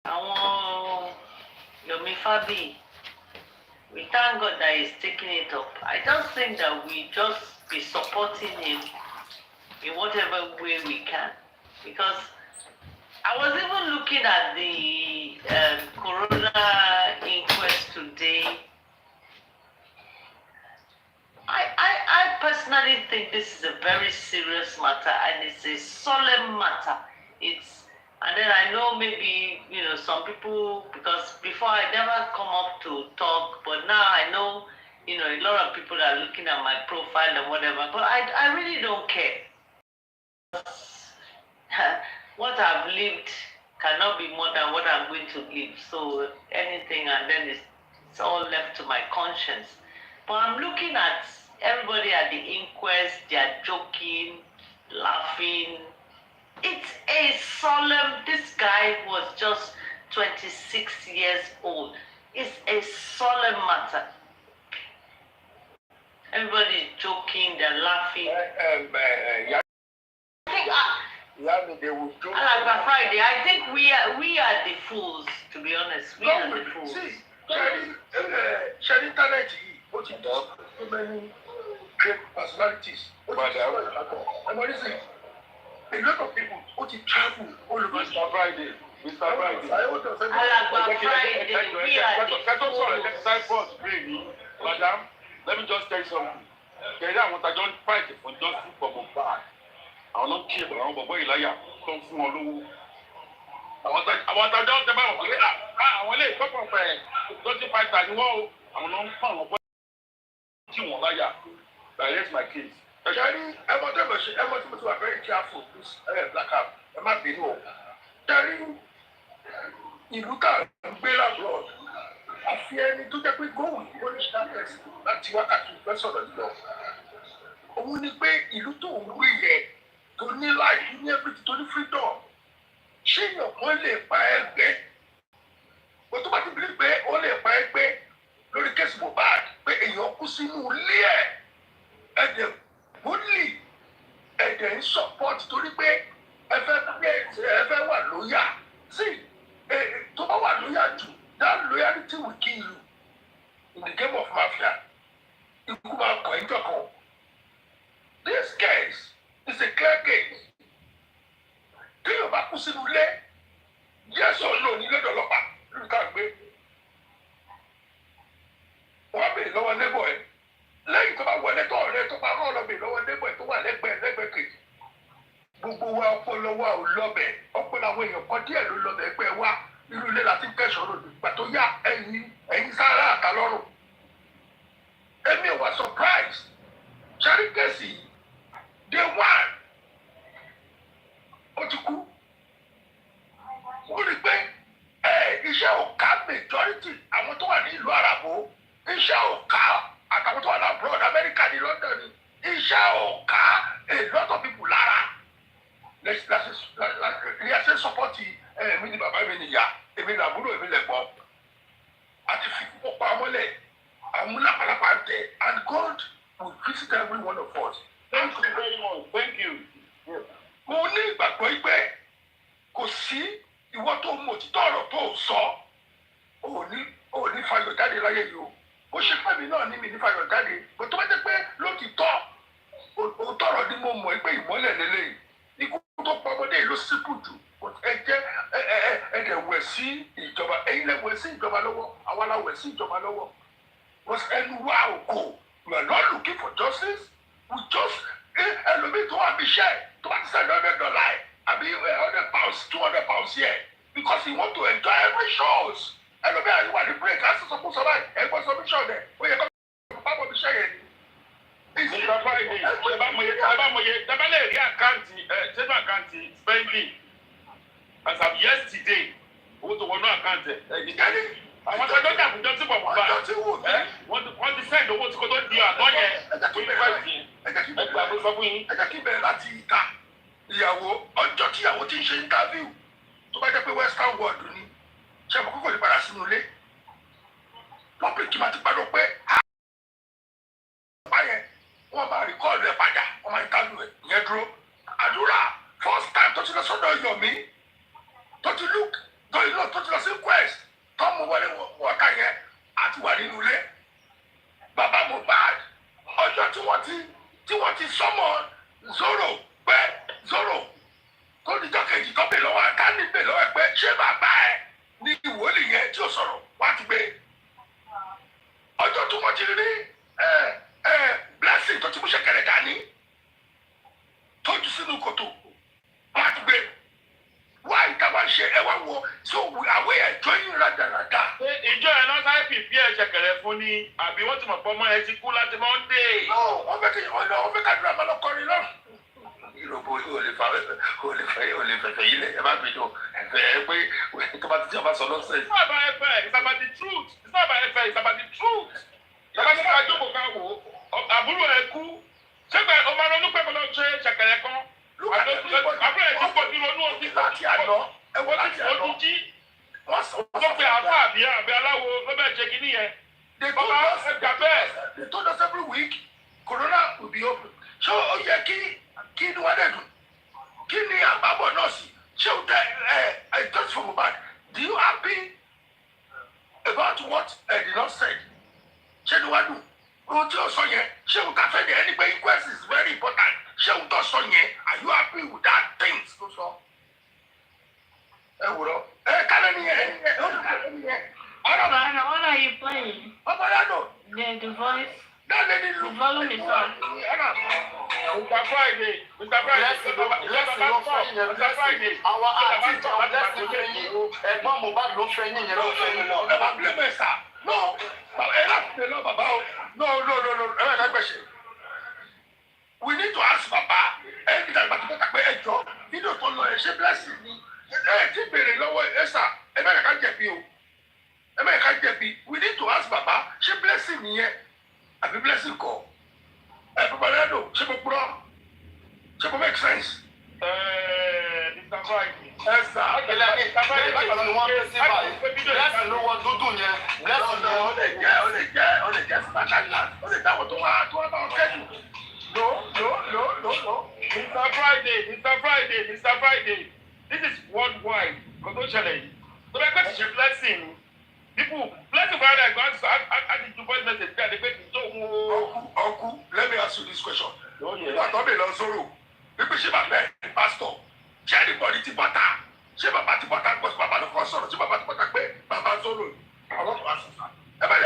Àwọn Yomi Fabi, we thank God that he's taking it up. I just think that we just be supporting him in whatever way we can. Because I was even looking at the Corona inquest today. I personally think this is a very serious matter and it's a solemn matter. And then I know maybe, some people, because before I never come up to talk, but now I know, a lot of people are looking at my profile and whatever, but I really don't care. What I've lived cannot be more than what I'm going to live. So anything, and then it's all left to my conscience. But I'm looking at everybody at the inquest, they're joking, laughing. It's a solemn, this guy was just 26 years old. It's a solemn matter. Everybody's joking, they're laughing. They will joke. Friday, I think we are the fools, to be honest. We are the fools. See, Shari Talent, what you do, so many great personalities. A lot of people who travel all over. Mr. Friday. Friday, we are the fools. Madam, let me just tell you something. I want to join fight for justice for Mohbad. I will not kill them, but boy, Elijah, come from all over. I want to join them. I want to talk of justice fight and war. I will not find a way to arrest my case. Jerry, I want to be very careful. This black up. I might be no. Jerry, you look at Bella Blood. I fear me to get me going. What is that? That's what I can press on the door. Only pay you to win. To need life, you need everything to the freedom. She your only fire bed. But to what you believe, only a fire bed. No, the case for bad. But in your pussy, no liar. And the only and then support to the bed. Everyone lawyer. See, to our lawyer too. That loyalty will kill you. In the game of mafia, you come out going to call. This case is a clear case. Do you back to see yes or no? You don't know. You can't be. One be lower neighbor. Lẹ́yìn tó bá wọlé tó ọ̀rẹ́ tó bá rán lọ́bẹ̀ lọ́wọ́ neighbor tó wà lẹ́gbẹ̀ẹ́ kejì. Gbogbo wa ọpọlọ wa ò lọ́bẹ̀. Ọpọlọ àwọn èèyàn kan díẹ̀ ló lọ́bẹ̀ ẹgbẹ́ wa. Irú ilé láti kẹ́sọ̀ lòdì. Ìgbà tó yá ẹ̀yin sára àtà lọ́rùn. Èmi ò wá surprise. Ṣárí kẹ́sì day one. Ó ti kú. Ó rí pé iṣẹ́ ọ̀ka majority àwọn tó wà ní ìlú àràbò. Iṣẹ́ ọ̀ka àtàwọn tó wà ní abroad America ní London ni. Iṣẹ́ ọ̀ka a lot of people lára. Let's support mi ni bàbá mi ni ìyá èmi ni àbúrò èmi lẹ̀gbọ́n àti fi púpọ̀ pa ọmọlẹ̀ àmúlàpàlàpà ń tẹ̀ and God will visit every one of us. Thank you very much. Thank you. Mo ní ìgbàgbọ́ pé kò sí ìwọ tó mọ òtítọ́ ọ̀rọ̀ tó sọ ò ní fayọ̀ jáde láyé yìí o. Bó ṣe pẹ́ mi náà ní mi ní fayọ̀ jáde bó tó bá jẹ́ pé lótìtọ́ òótọ́ ọ̀rọ̀ ni mo mọ̀ pé ìmọ́lẹ̀ lélẹ́yìn. Ikú tó pa ọmọdé ló síkù jù. Ẹ̀dẹ̀ wẹ̀ sí ìjọba ẹ̀yin lẹ̀ wẹ̀ sí ìjọba lọ́wọ́ àwa la wẹ̀ sí ìjọba lọ́wọ́. Ẹnu wa ò kò we are not looking for justice we just ẹlòmíì tó wà bí iṣẹ́ tó bá ti send $100 àbí £100 £200 here because he want to enjoy every shows. Ẹlòmíì àríwá ní break á sì sọ fún sọ́lá ẹ̀gbọ́n submission rẹ̀ ó yẹ kó bá bọ̀ bí iṣẹ́ yẹn. Mr. Friday, ẹ bá lè rí àkáǹtì ṣẹ́nu àkáǹtì spending as of yesterday owó tó wọnú àkáǹtì ẹ̀. Àwọn tó dọ́jà àbújọ tí bọ̀ bá wọ́n ti send owó tí kò tó di àná yẹn fún ìfẹ́sì ẹgbẹ́ àbúrò fún yín. Ẹ jẹ́ kí bẹ̀rẹ̀ láti ìta ìyàwó ọjọ́ tí ìyàwó ti ń ṣe interview tó bá jẹ́ pé western world ni ṣé mo kókò lè padà sínú ilé public máa ti gbàdọ̀ pé báyẹn wọ́n máa rìkọ́ọ̀lù ẹ̀ padà wọ́n máa interview ẹ̀ ìyẹn dúró àdúrà first time tó ti lọ sọ́dọ̀ Yomi tó ti look tó ìlú tó ti lọ sí Inquest tọ́mù wọlé wọ́ọ̀ká yẹn àti wà nínú ilé bàbá Mohbad ọjọ́ tí wọ́n ti sọ́mọ Zoro pé Zoro tó níjọ́ kejì tó bè lọ́wọ́ àtàní bè lọ́wọ́ ẹ pé ṣé bàbá ẹ ní ìwòlì yẹn tí ò sọ̀rọ̀ wá ti gbé ọjọ́ tí wọ́n ti rí blessing tó ti mú ṣẹ̀kẹ̀rẹ̀ dání tó jù sínú kòtò wá ti gbé wá ìtawà ṣe ẹ wá wo so àwọn ẹjọ́ yìí rádaràda. ìjọ ẹ̀ náà sáré fìfì ẹ̀ ṣẹ̀kẹ̀rẹ̀ fún ni àbí wọ́n ti mọ̀ pé ọmọ ẹ ti kú láti Monday. wọ́n fẹ́ ká dùn àmàlọ́ kọrin lọ́rùn. ìròbó olè fẹ̀fẹ̀ yìí lẹ̀ ẹ má bínú ẹ̀fẹ̀ pé tó bá ti tí ọba sọ lọ́sẹ̀. it's not about ẹ̀fẹ̀ it's about the truth it's not about ẹ̀fẹ̀ it's about the truth. tọ́ba ní ká jókòó ká wò ó àbúrò ẹ̀ kú ṣẹ́gbẹ́ ọmọ ọdún pẹ́ kọ́lọ́ ṣe ṣẹ̀kẹ̀rẹ̀ kan àbúrò ẹ̀ ti pọ̀ sí ronú òsì láti àná ẹ̀wọ́ láti àná ojú jí wọ́n pe àbá àbí aláwo ló bẹ̀ ṣe kí nìyẹn. bàbá ẹ̀gbà bẹ́ẹ̀. they told us every week corona will be open. ṣé ó yẹ kí ni wọ́n dẹ̀ dùn kí ni àbábọ̀ náà sí ṣé o tẹ just for Mohbad do you happy about what the Lord said ṣé ni wọ́n dùn ohun tí o sọ yẹn ṣé o ta fẹ́ ni ẹni pé inquest is very important ṣé o tọ́ sọ yẹn are you happy with that things tó sọ ẹ wúrọ kálẹ̀ nìyẹn What are you playing? Paparino. The voice. That lady The volume is on. Mr. Friday. Mr. Friday. Àwọn àtijọ́ lẹ́sìn fẹ́ yín. Ẹ̀gbọ́n Mohbad ló fẹ́ yín yẹn ló fẹ́ yín lọ. Ẹ bá bilẹ̀ mọ̀ ẹ̀ sá. No, ẹ láti lè lọ bàbá o. No. Ẹ bá ká gbẹ̀ṣẹ̀. We need to ask bàbá. Ẹ ní ìdàgbà tó kọ́ta pé ẹ jọ. Fídíò tó lọ ẹ ṣe blessing ni. Ẹ ti béèrè lọ́wọ́ ẹ sà. Ẹ bá ká jẹ̀bi o. Ẹ bá ká jẹ̀bi. We need to ask bàbá. Ṣé blessing nìyẹn? Àbí blessing kọ́? Ẹ Paparino, ṣé mo purọ́? Ṣé mo make sense? Mr. Friday. Ẹ sà. Ilé bákan ni wọ́n fẹ́ sí báyìí. Blessing ló wọ dúdú yẹn. Blessing yẹn. Ó lè jẹ́ Spartanland. Ó lè dáwọ́ tó wá bá wọn kẹ́dùn. No. Mr. Friday. This is worldwide. Kò tó ṣẹlẹ̀ yìí. Tó bẹ́ẹ̀ pẹ́ ti ṣe blessing. Blessing Friday I go ask the voice message bí adé pé kì í tó wọ́n. Uncle, let me ask you this question. Nígbà tó bè lọ sọ̀rọ̀, wípé ṣé bàbá ẹ̀ pásítọ̀, ṣé ẹnìbọ̀dì ti bọ́ta? Ṣé bàbá ti bọ́ta gbọ́ sí bàbá ló kọ́ sọ̀rọ̀? Ṣé bàbá ti bọ́ta pé bàbá sọ̀rọ̀? Àwọn ọ̀rọ̀ àṣìṣà. Ẹ bá yẹ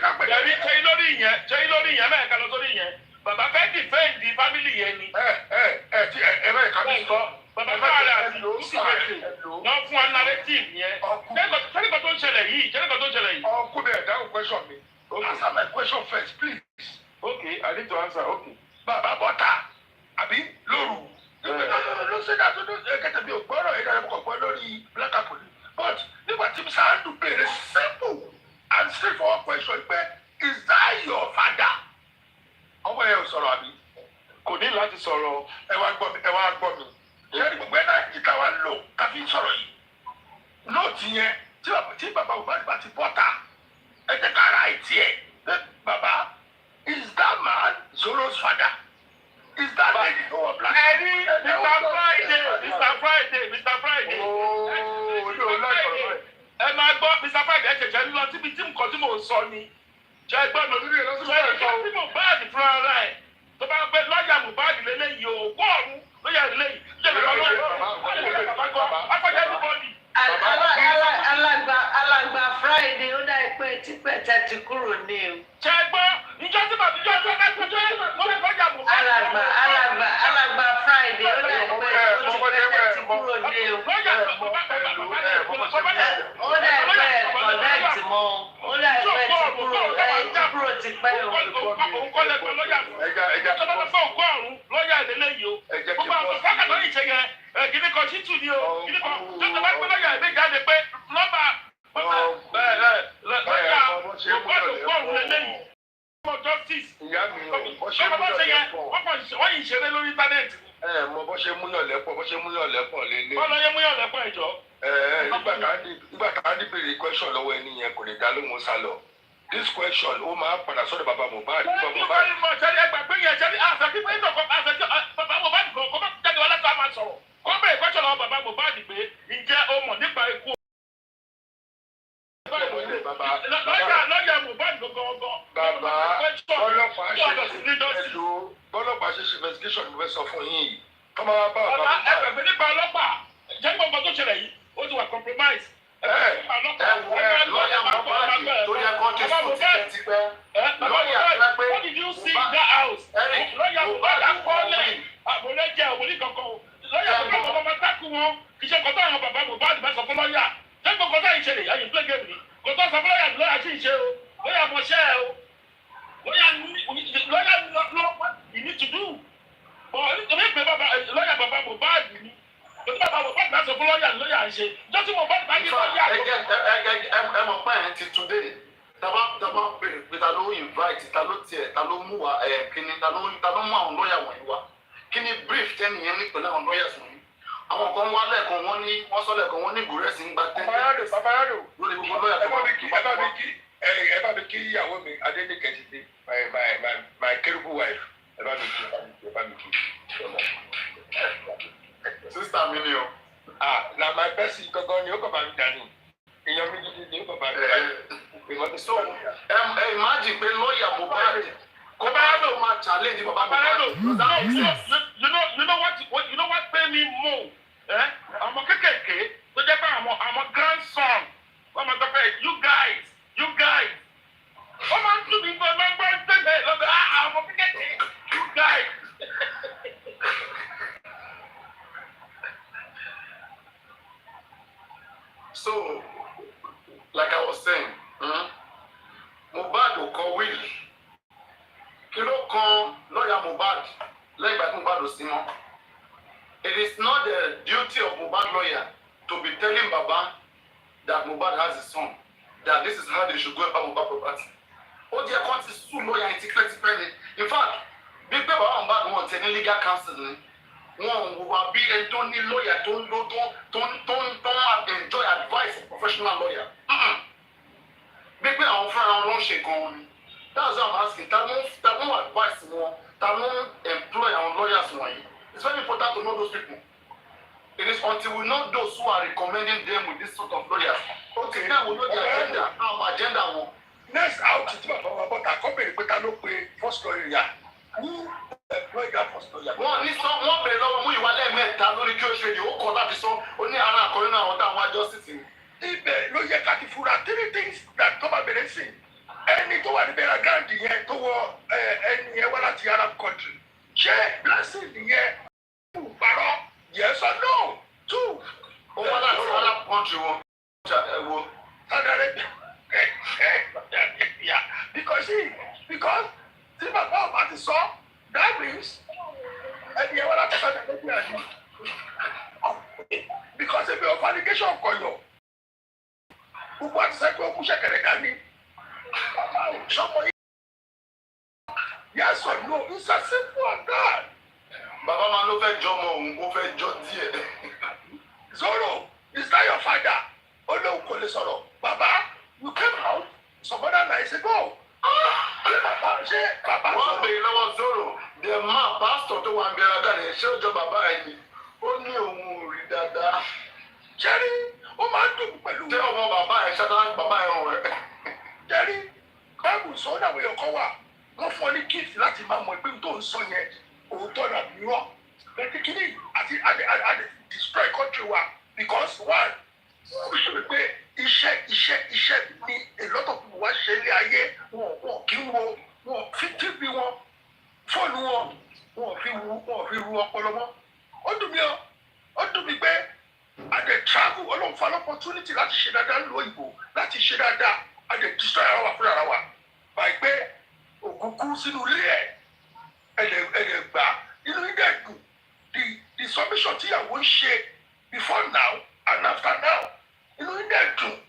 ká gbẹ. Ṣé lórí ìyẹn bẹ́ẹ̀ ká lọ sórí ìyẹn? Bàbá fẹ́ dìfẹ́ǹdì fámìlì yẹn ni. Ẹ bá yẹ ká bí sọ. Bàbá káàrà àti ìsìnkèsì náà fún wa narrative yẹn. Jẹ́nìkan tó ń ṣẹlẹ̀ yìí. Ọkùnrin ẹ̀ dáhùn question mi. Answer my question first, please. Okay, I need to answer. Okay. Bàbá bọ́ta àbí lóru. Ló ṣe dá tó kẹ́tẹ̀ bí ògbọ́rọ̀ ẹ̀dá ẹ̀kọ́ gbọ́ lórí Black Apple. But nígbà tí Sàádù béèrè simple and straightforward question pé is that your father? Ọmọ yẹn ò sọ̀rọ̀ àbí? Kò ní láti sọ̀rọ̀. Ẹ wá gbọ́ mi. Ṣé ní gbogbo ẹ̀dá ìta wa ń lò káfí sọ̀rọ̀ yìí? Nóòtì yẹn tí bàbá Mohbad bá ti bọ́ta ẹ jẹ́ ká ara ìtì ẹ̀ pé bàbá is that man Zoro's father? Is that lady who was black? Mr. Friday. Ẹ máa gbọ́ Mr. Friday ẹ ṣẹ̀ṣẹ̀ ń lọ síbi tí nǹkan tí mò ń sọ ni. Ṣé ẹ gbọ́ mi lórí ẹ̀ lọ́sibí ẹ̀ sọ? Ṣé Mohbad fúnra rẹ̀ tó bá gbé lọ́ọ̀yà Mohbad lélẹ́yìí o kó ọ̀run lọ́ọ̀yà lélẹ́yìí. Ṣé ẹ gbọ́ lọ́ọ̀yà alàgbà Friday ó dá ìpè tipẹ́ tẹ́ ti kúrò ní o. Ṣé ẹ gbọ́ ìjọ tí bàbá ìjọ tí wọ́n fẹ́ lọ́ọ̀yà Mohbad. Alàgbà Friday ó dá ìpè tẹ́ ti kúrò ní o. Ó dá ìpè connect mọ́. Ó dá ìpè ti kúrò ti pẹ́ o. Òun kọ́ lẹ́gbẹ̀ẹ́ lọ́ọ̀yà lọ́ọ̀yà lélẹ́yìí o. Gbogbo àwọn fákàtà lọ́yìn ṣe yẹn. Kìnní kan sí tù ní o. Kìnní kan tó tẹ bá gbé lọ́yà ìgbé jáde pé nọ́mbà lọ́yà ògbọ́ọ̀rù lélẹ́yìn. Ọmọ justice. Ìyá mi ò bọ́ ṣe Ọmọ bá ṣe yẹn múyàn wọ́n yìí ṣeré lórí íńtánẹ́ẹ̀tì. mo bọ́ ṣe múyàn lẹ́pọ̀ lélẹ̀. Wọ́n lọ yẹ múyàn lẹ́pọ̀ ẹ̀jọ́. Nígbà tá a ní bèrè question lọ́wọ́ ẹni yẹn kò lè dá lóhùn sálọ. This question ó máa padà sọ́dọ̀ bàbá Mohbad. Wọ́n ti bá ní mọ̀ ṣẹ́ni ẹgbàgbé yẹn ṣẹ́ni àfẹ́kí pé bàbá Mohbad kò má jáde wọlé tó a máa sọ̀rọ̀. kọ́ bẹ́ẹ̀ kọ́ṣọ́ lọ́wọ́ bàbá Mohbad pé ǹjẹ́ o mọ̀ nípa ikú lọ́yà Mohbad gangan. Bàbá bọ́lọ́pàá ṣe investigation mo fẹ́ sọ fún yín yìí. Kọ́ máa bá ọ̀la ẹgbẹ̀gbẹ̀ nípa ọlọ́pàá jẹ́ gbogbo tó ṣẹlẹ̀ yìí ó ti wà compromise. Lọ́yà Mohbad tó yẹ kó ti sùn tipẹ́tipẹ́. Lọ́yà pẹ́ what did you see in that house? Lọ́yà Mohbad akọ́lẹ̀ àbọ̀lẹ́jẹ̀ òwòlí kankan o. Lọ́yà Mohbad ọmọ tákù wọn kì í ṣe kọ́tà àwọn bàbá Mohbad bá sọ fún lọ́yà. Ṣé gbogbo táyì ṣẹlẹ̀ ayé play game ni? Kọ́tà sọ fún lọ́yà sì ń ṣe o. Lọ́yà mọ̀ṣẹ́ o. Lọ́yà you need to do. Nítorí pé lọ́yà bàbá Mohbad ni. Lọ́yà bàbá Mohbad bá sọ fún lọ́yà ń ṣe. Jọ́sí Mohbad bá yí lọ́yà. Ẹ mọ̀ pé ẹ̀ ti today. Tàbá bèrè pé ta ló invite, ta ló tiẹ̀, ta ló mú wa kíni, ta ló mú àwọn lọ́yà wọ̀nyí wá. Kíni brief tẹ́nìyẹn ní pẹ̀lú àwọn lọ́yà wọ̀nyí. Àwọn kan wá lẹ́ẹ̀kan wọ́n sọ lẹ́ẹ̀kan wọ́n ní gòrẹ́sì ń gba tẹ́tẹ́. Paparino. Lórí gbogbo lọ́yà tó wà. Ẹ bá mi kí ìyàwó mi Adéníkẹ́ ti dé my kérúbù wife. Ẹ bá mi kí. Sísítà mi ni o. Na my best gangan ni ó kọ̀ bá mi dànù. Èèyàn mi gidi ni ó kọ̀ bá mi dànù. So imagine pé lọ́yà Mohbad kó bá lò máa challenge bàbá Mohbad. You know what pay me more? Àwọn kékèké tó jẹ́ pé àwọn grandson wọ́n máa tọ́pẹ́ you guys. Wọ́n máa ń tún mi gbọ́ máa ń gbọ́ tẹ́lẹ̀ lọ́dọ̀ àwọn kékèké you guys. So, like I was saying, Mohbad ò kọ wíìlì. Kí ló kan lọ́yà Mohbad lẹ́yìn ìgbà tí Mohbad ò sí mọ́? It is not the duty of Mohbad lawyer to be telling Baba that Mohbad has a son, that this is how they should go about Mohbad property. Ó jẹ́ kó ti sùn lọ́yà yẹn tipẹ́tipẹ́ ni. In fact, bí pé bàbá Mohbad wọn tẹ̀ ní legal counsel ni, wọn wà bí ẹni tó ní lọ́yà tó ń enjoy advice from professional lawyer. Bí pé àwọn fúnra wọn ló ń ṣe gan-an ni. That's why I'm asking, ta ló advice wọn, ta ló employ àwọn lawyers wọ̀nyí. It's very important to know those people. It is until we know those who are recommending them with this sort of lawyers. Okay, now we know the agenda, our agenda wọn. Next out tí bàbá wa bọ́ta kọ́ bèrè pé ta ló pe first lawyer yà. Who employ that first lawyer? Wọ́n bèrè lọ́wọ́ mú ìwà lẹ́ẹ̀mẹ́ta lórí kí o ṣe ó kọ́ láti sọ ó ní ara àkọ́rí náà àwọn táwọn justice ni. Ibẹ̀ ló yẹ ká ti fura 3 things that tó bá bẹ̀rẹ̀ sí. Ẹni tó wà ní bẹ̀rẹ̀ gáàdì yẹn tó wọ ẹni yẹn wá láti Arab country. Ṣé blessing yẹn kò parọ́? Yes or no? 2. Ó wá láti Arab country wọn. Wo. Saudi yeah, because tí bàbá ọba ti sọ, that means ẹni yẹn wá láti Saudi Arabia ni. Because ebi of allegation kọyọ. Gbogbo àti sẹ́kọ̀ọ́ kú ṣẹ̀kẹ̀rẹ̀ dání. Sọmọ yìí. Yes or no? It's as simple as that. Bàbá máa ló fẹ́ jọmọ òun, ó fẹ́ jọ díẹ̀. Zoro, is that your father? Olóhùn kò lè sọ̀rọ̀. Bàbá, you came out some other nights ago. Bàbá wọ́n bèèrè lọ́wọ́ Zoro, the man pastor tó wà ń bẹ̀rẹ̀ dáná ṣé ó jọ bàbá ẹ̀ ni? Ó ní òun ò rí dáadáa. Jerry, ó máa ń dùn pẹ̀lú. Ṣé ọmọ bàbá ẹ̀ ṣáná bàbá ẹ̀ hàn rẹ̀? Jerry, báàbù sọ náà wọ́n kọ́ wà. Wọ́n fún ọ ní gift láti máa mọ ìpín tó ń sọ yẹn. Òótọ́ náà bí wọ́n. Bẹ́ẹ̀ni kíní àti destroy country wa because one, ó ṣe pé iṣẹ́ ni a lot of people wá ṣe ilé ayé wọn kì í wo wọn fi tíbi wọn fóònù wọn fi ru ọpọlọ mọ́. Ó dùn mí pé àdè travel ọlọ́run fa opportunity láti ṣe dáadáa ń lo òyìnbó láti ṣe dáadáa àdè destroy ara wa fúnra ara wa báyìí pé ògùn kú sínú ilé ẹ̀dẹ̀ gbà inú ilé ẹ̀dùn the submission tíyàwó ń ṣe before now and after now inú ilé ẹ̀dùn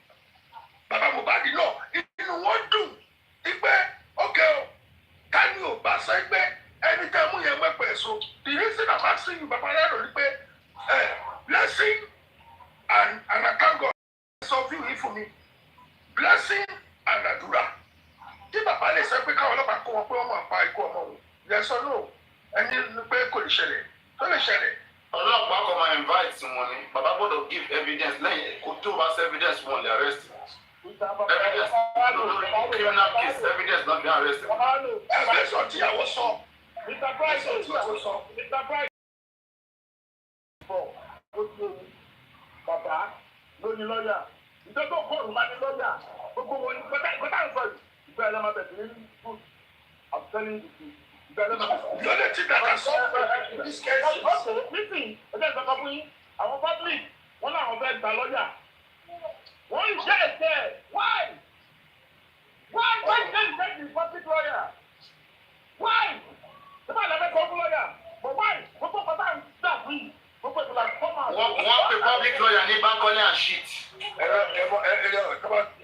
bàbá Mohbad náà inú wọn dùn pé okay o ká ní ò bá sọ pé ẹni tẹ́ mú yẹn mẹ́pẹ́ so the reason I'm asking you bàbá rẹ̀ ni pé blessing and I thank God sọ fún yìí fún mi blessing and àdúrà tí bàbá lè sọ pé káwọn ọlọ́pàá kó wọn pé wọ́n máa pa ikú ọmọ wọn yẹ sọ no ẹni pé kò lè ṣẹlẹ̀ tó lè ṣẹlẹ̀ ọlọ́pàá kan máa invite wọn ni bàbá gbọ́dọ̀ give evidence lẹ́yìn kó tó bá ṣe evidence wọn lè arrest evidence lórí criminal case evidence not be arrested. ẹgbẹ́sọ̀ tíyàwó sọ ẹgbẹ́sọ̀ tíyàwó sọ. bàbá ló ní lọ́ọ̀yà ìjọba òkúrò máa ní lọ́ọ̀yà gbogbo wọn kọ́tà ń sọ yìí ìgbà ẹlẹ́mà bẹ̀rẹ̀ ní school I'm telling you ìgbà ẹlẹ́mà bẹ̀rẹ̀. the only thing that can solve this case is. ọ̀sẹ̀ nísìnyí ẹgbẹ́ ìsọ̀kan fún yín àwọn public wọn làwọn fẹ́ gba lọ́ọ̀yà wọ́n ń ṣe ẹ̀sẹ̀ why can't you take the public lawyer why ṣé bá lẹ́fẹ̀ẹ́ kọ́ fún lọ́ọ̀yà but why gbogbo kọ́tà ń dà fún yìí gbogbo ìtura fọ́ọ̀mù àti. wọ́n pe public lawyer ní Bankole and shit.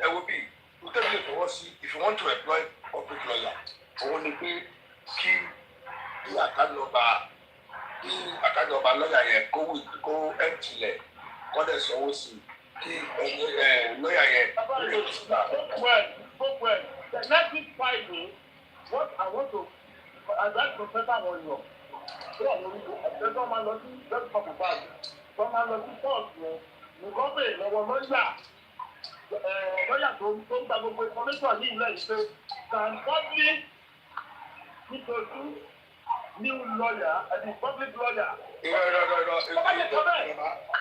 Ẹ̀wọ̀ bíi tẹ́lẹ̀ lè fọwọ́ sí if you want to employ public lawyer òun ni pé kí àkànnọ̀ba lọ́yà yẹn kó ẹ̀ǹtìlẹ̀ kọ́ dẹ̀ sanwó sí kí lọ́yà yẹn lè fi síta. Well, the next week Friday, what I want to advise Professor Wonyo. Ẹ̀sọ́ máa lọ sí West Pakistan, tó máa lọ sí Port yẹn, nǹkan bèèrè lọ́wọ́ lọ́yà tó ń gba gbogbo information yìí lẹ́yìn pé can public nítorí new lawyer and public lawyer.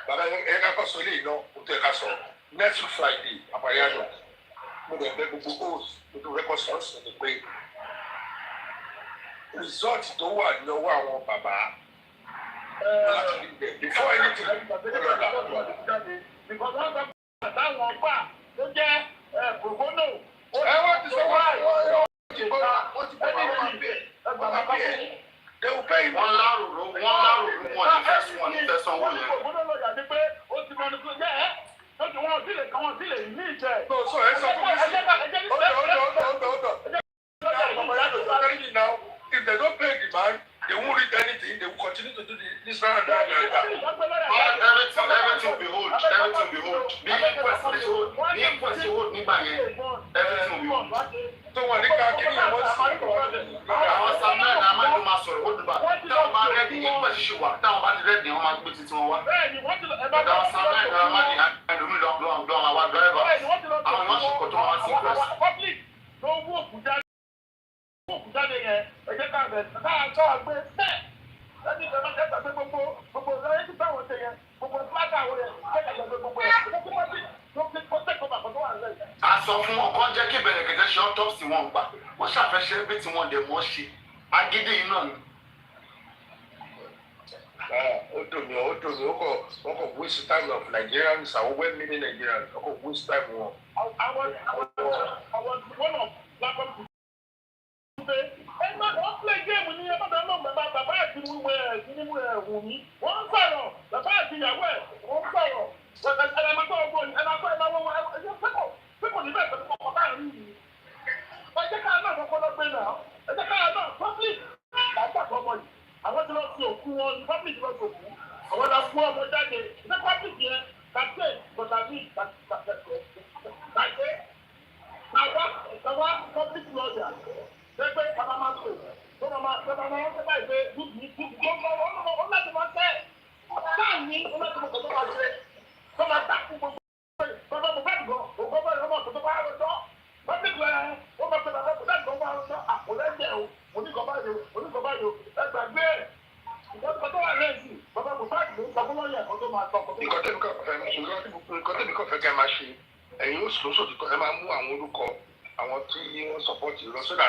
Bàbá ẹ ká kọ́ sọ lè ná o tó ẹ ká sọ next Friday àpàrí àná mo lè bẹ gbogbo host gbogbo record source ni pé result tó wà ní ọwọ́ àwọn bàbá before anything because wọ́n sọ pé àtàwọn ọgbà tó jẹ́ probono. Wọ́n ti sọ wọ́n ti bọ́ they will pay. wọ́n láròrò wọn ní fẹsán wò yẹn. probono lọ́ọ̀yà ni pé ó ti mọ ní kó jẹ́ ẹ́ lójú wọn ò sílẹ̀ kan wọn sílẹ̀ ní ìjẹ́. So ẹ sọ fún mi sí. Now, if they don't pay the man, they won't read anything. They will continue to do this round and that. Everything be hold. Bí inquest hold nígbà yẹn, everything be hold. So when they can't give you one seat, àwọn samuel náà máa ń máa sọ̀rọ̀ ó dùbà táwọn bá rẹ́ẹ̀dì inquest ṣì wà táwọn bá ti rẹ́ẹ̀dì wọn máa gbé títí wọn wá. Àwọn samuel náà máa ní ẹlòmí lọ́wọ́ àwọn àwa dọ́rẹ́bà àwọn wọn ṣe kọ́ tó wọn sí inquest. Jáde yẹn ẹjẹ ká bẹ ká gbé bẹ́ẹ̀ ẹni tẹ máa tẹsán pé gbogbo ẹni tí táwọn ṣe yẹn gbogbo fúlágà àwọn yẹn kẹkẹ lọ pé gbogbo ẹ tó fi kó tẹkọọ bàbá tó wà lẹ́yìn. A sọ fún wọn kọ́ jẹ́ kí bẹ̀rẹ̀ kẹ̀kẹ́ ṣe autopsy wọn gbà wọ́n ṣàfẹ́ṣẹ́ bí tí wọ́n dẹ̀ mọ́ ṣe agídí iná ni. ó dùn mí ó kọ̀ waste time of Nigerians àwọn well meaning Nigerians ó kọ̀ waste time wọn. Àwọn one of platform wọ́n play game ní ẹgbẹ́ náà bàbá àti Wùmí wọ́n ń sọ̀rọ̀ bàbá àti ìyàwó ẹ̀ wọ́n ń sọ̀rọ̀ ẹ̀ẹ́dẹ́gbẹ́ ọgbọ́n ẹ̀ẹ́dẹ́gbẹ́ pípọ̀ níbẹ̀ pẹ̀lú ọkọ̀ bá rí yìí. ẹ̀jẹ̀ ká náà kọ́kọ́ lọ gbé náà ẹ̀jẹ̀ ká náà public àgbàkọ̀ ọmọ yìí àwọn tí wọ́n fi òkú wọn ní public lọ sí òkú àwọn la fún ọmọ jáde ní public yẹn kàtẹ́ bọ̀tàbí kàtẹ́ náà public lawyer pé bàbá máa tó tó máa ń báyìí pé dúdú ó láti máa tẹ́ sáà ní ó láti máa tó máa ṣe tó máa takú gbogbo bàbá mo bá dùn ògbó bá yọ ọmọ tó bá rọjọ́ public lawyer ó máa pè bàbá mo bá dùn ó máa rọjọ́ àpòlẹ́jẹ̀ o oníkọ̀ báyò ẹgbàgbé ìjọba tó wà lẹ́yìn bàbá mo bá dùn ó sọ lọ́yẹ̀ kó tó máa tọ́. nǹkan tẹ́mi kọ́ fẹ́ kẹ́ máa ṣe ẹ̀yin ó sọ sóòtítọ́ ẹ máa mú àwọn orúkọ àwọn tí wọ́n sọpọ́ọ̀tì lọ sódà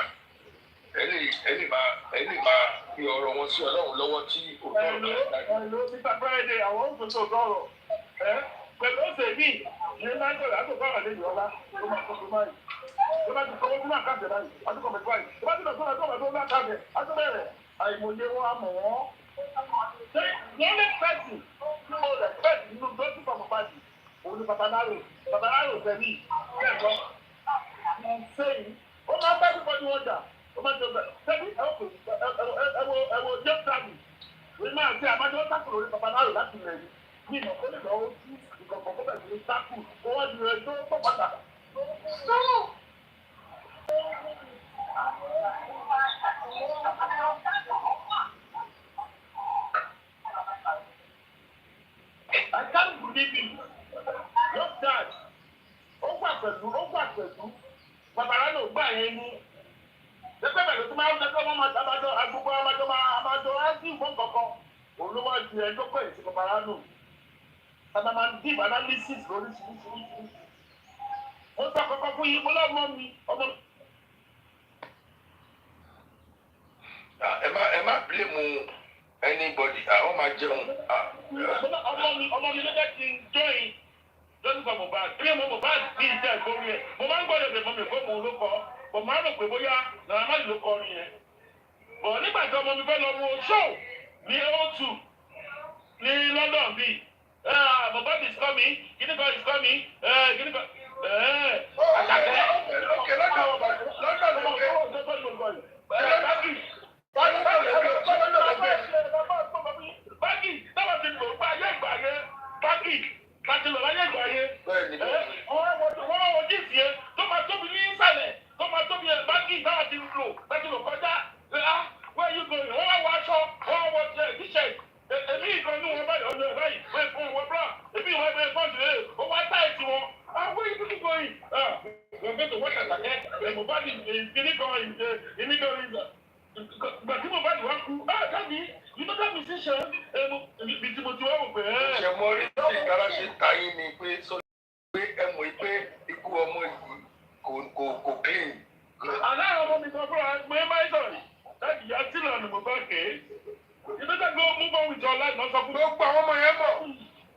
ẹni máa fi ọ̀rọ̀ wọn sí Ọlọ́run lọ́wọ́ tí òun náà. Hello, Mr. Friday, àwọn ń tuntun sọ̀rọ̀ pẹ̀lú ọ̀sẹ̀ mi ní Nàìjíríà àti ọ̀gá àlẹ́ yìí ọ̀la tó máa tó máa yìí. Tó bá ti kọ́ wọ́n tún náà káàdì báyìí, àti kọ̀mẹ̀tì báyìí. Tó bá ti lọ sọ́nà tó bá tó náà káàdì, àti bẹ̀rẹ̀ àìmọye wọn á mọ̀ wọ́n. Ṣé the only person tí mo respect nínú dọ́tí fọmọ báyìí, òun ni Paparino sẹ́mi, kẹ́ẹ̀kọ́. Ṣéyìn, ó máa bá púpọ̀ ní ọjà. Sẹ́ni ẹ̀wọ̀ jẹ́ sáàbì. Wọ́n máa ṣe àmájọ́ ó sákùn lórí Paparino láti rẹ̀ yìí. Ní ìmọ̀ kó lè lọ́wọ́ sí ìkọ̀kọ̀ kó bẹ̀rẹ̀ sí sákùn. Kó wọ́n di rẹ̀ tó pọ̀ pàtàkì. pẹ̀lú Paparino gbà yẹn ní lẹ́gbẹ́ bẹ̀rẹ̀ tó máa ń lẹ́gbẹ́ wọn máa dábàjọ́ agbègbè àmàjọ áńtì ìbọn kankan òun ló máa di ẹjọ́ pẹ̀lú sí Paparino sábà máa ń deep analysis lóríṣiríṣi mo sọ kankan fún yín mo lọ́mọ mi ọmọ. ẹ má blame anybody àwọn máa jẹun. ọmọ mi ló jẹ́ kí n join lọ́dún kan Mohbad bí mo Mohbad bí ìjẹ́ ìgbórí ẹ̀ mo máa ń gbọ́dọ̀ lè mọ mi fún òun ló kọ́ bọ̀ máa ń rò pé bóyá nàrà má lò kọ́ rin yẹn bọ̀ nígbà tí ọmọ mi fẹ́ lọ wo show ní O2 ní London bíi Mohbad is coming kìnnìkan is coming kìnnìkan àtàkẹ́. Okay, lọ́dọ̀ báàgì táwọn ti lò gbà ayé ìgbà yẹn báàgì láti lò láyé ìgbà yẹn wọ́n wọ́n jíìsì yẹn tó máa tóbi ní ìsàlẹ̀ tó máa tóbi yẹn báàgì táwọn ti lò láti lò kọjá where you going wọ́n wá wọ aṣọ wọ́n wọ t-shirt èmi ìkan ní wọn báyìí ọ̀nà báyìí wọ́n fún wọn bra èmi ìwọ̀n ẹgbẹ́ fọ́ọ̀tù rẹ̀ ó wá táìtì wọn where you going we're going to watch Àtàkẹ́ Mohbad gbàtí Mohbad wá kú dábì you know that musician ibi tí mo ti wá wò pé. ṣe mọ orí tí ìkárà ṣe ta yín ni pé sọ pé ẹ mọ̀ pé ikú ọmọ yìí kò clean. àná ọmọ mi sọ fún wa pé máìsàn láti yá sílẹ̀ ọ̀nà Mohbad ké ìdọ́jà gbé move on with your life lọ sọ fún mi. gbogbo àwọn ọmọ yẹn mọ̀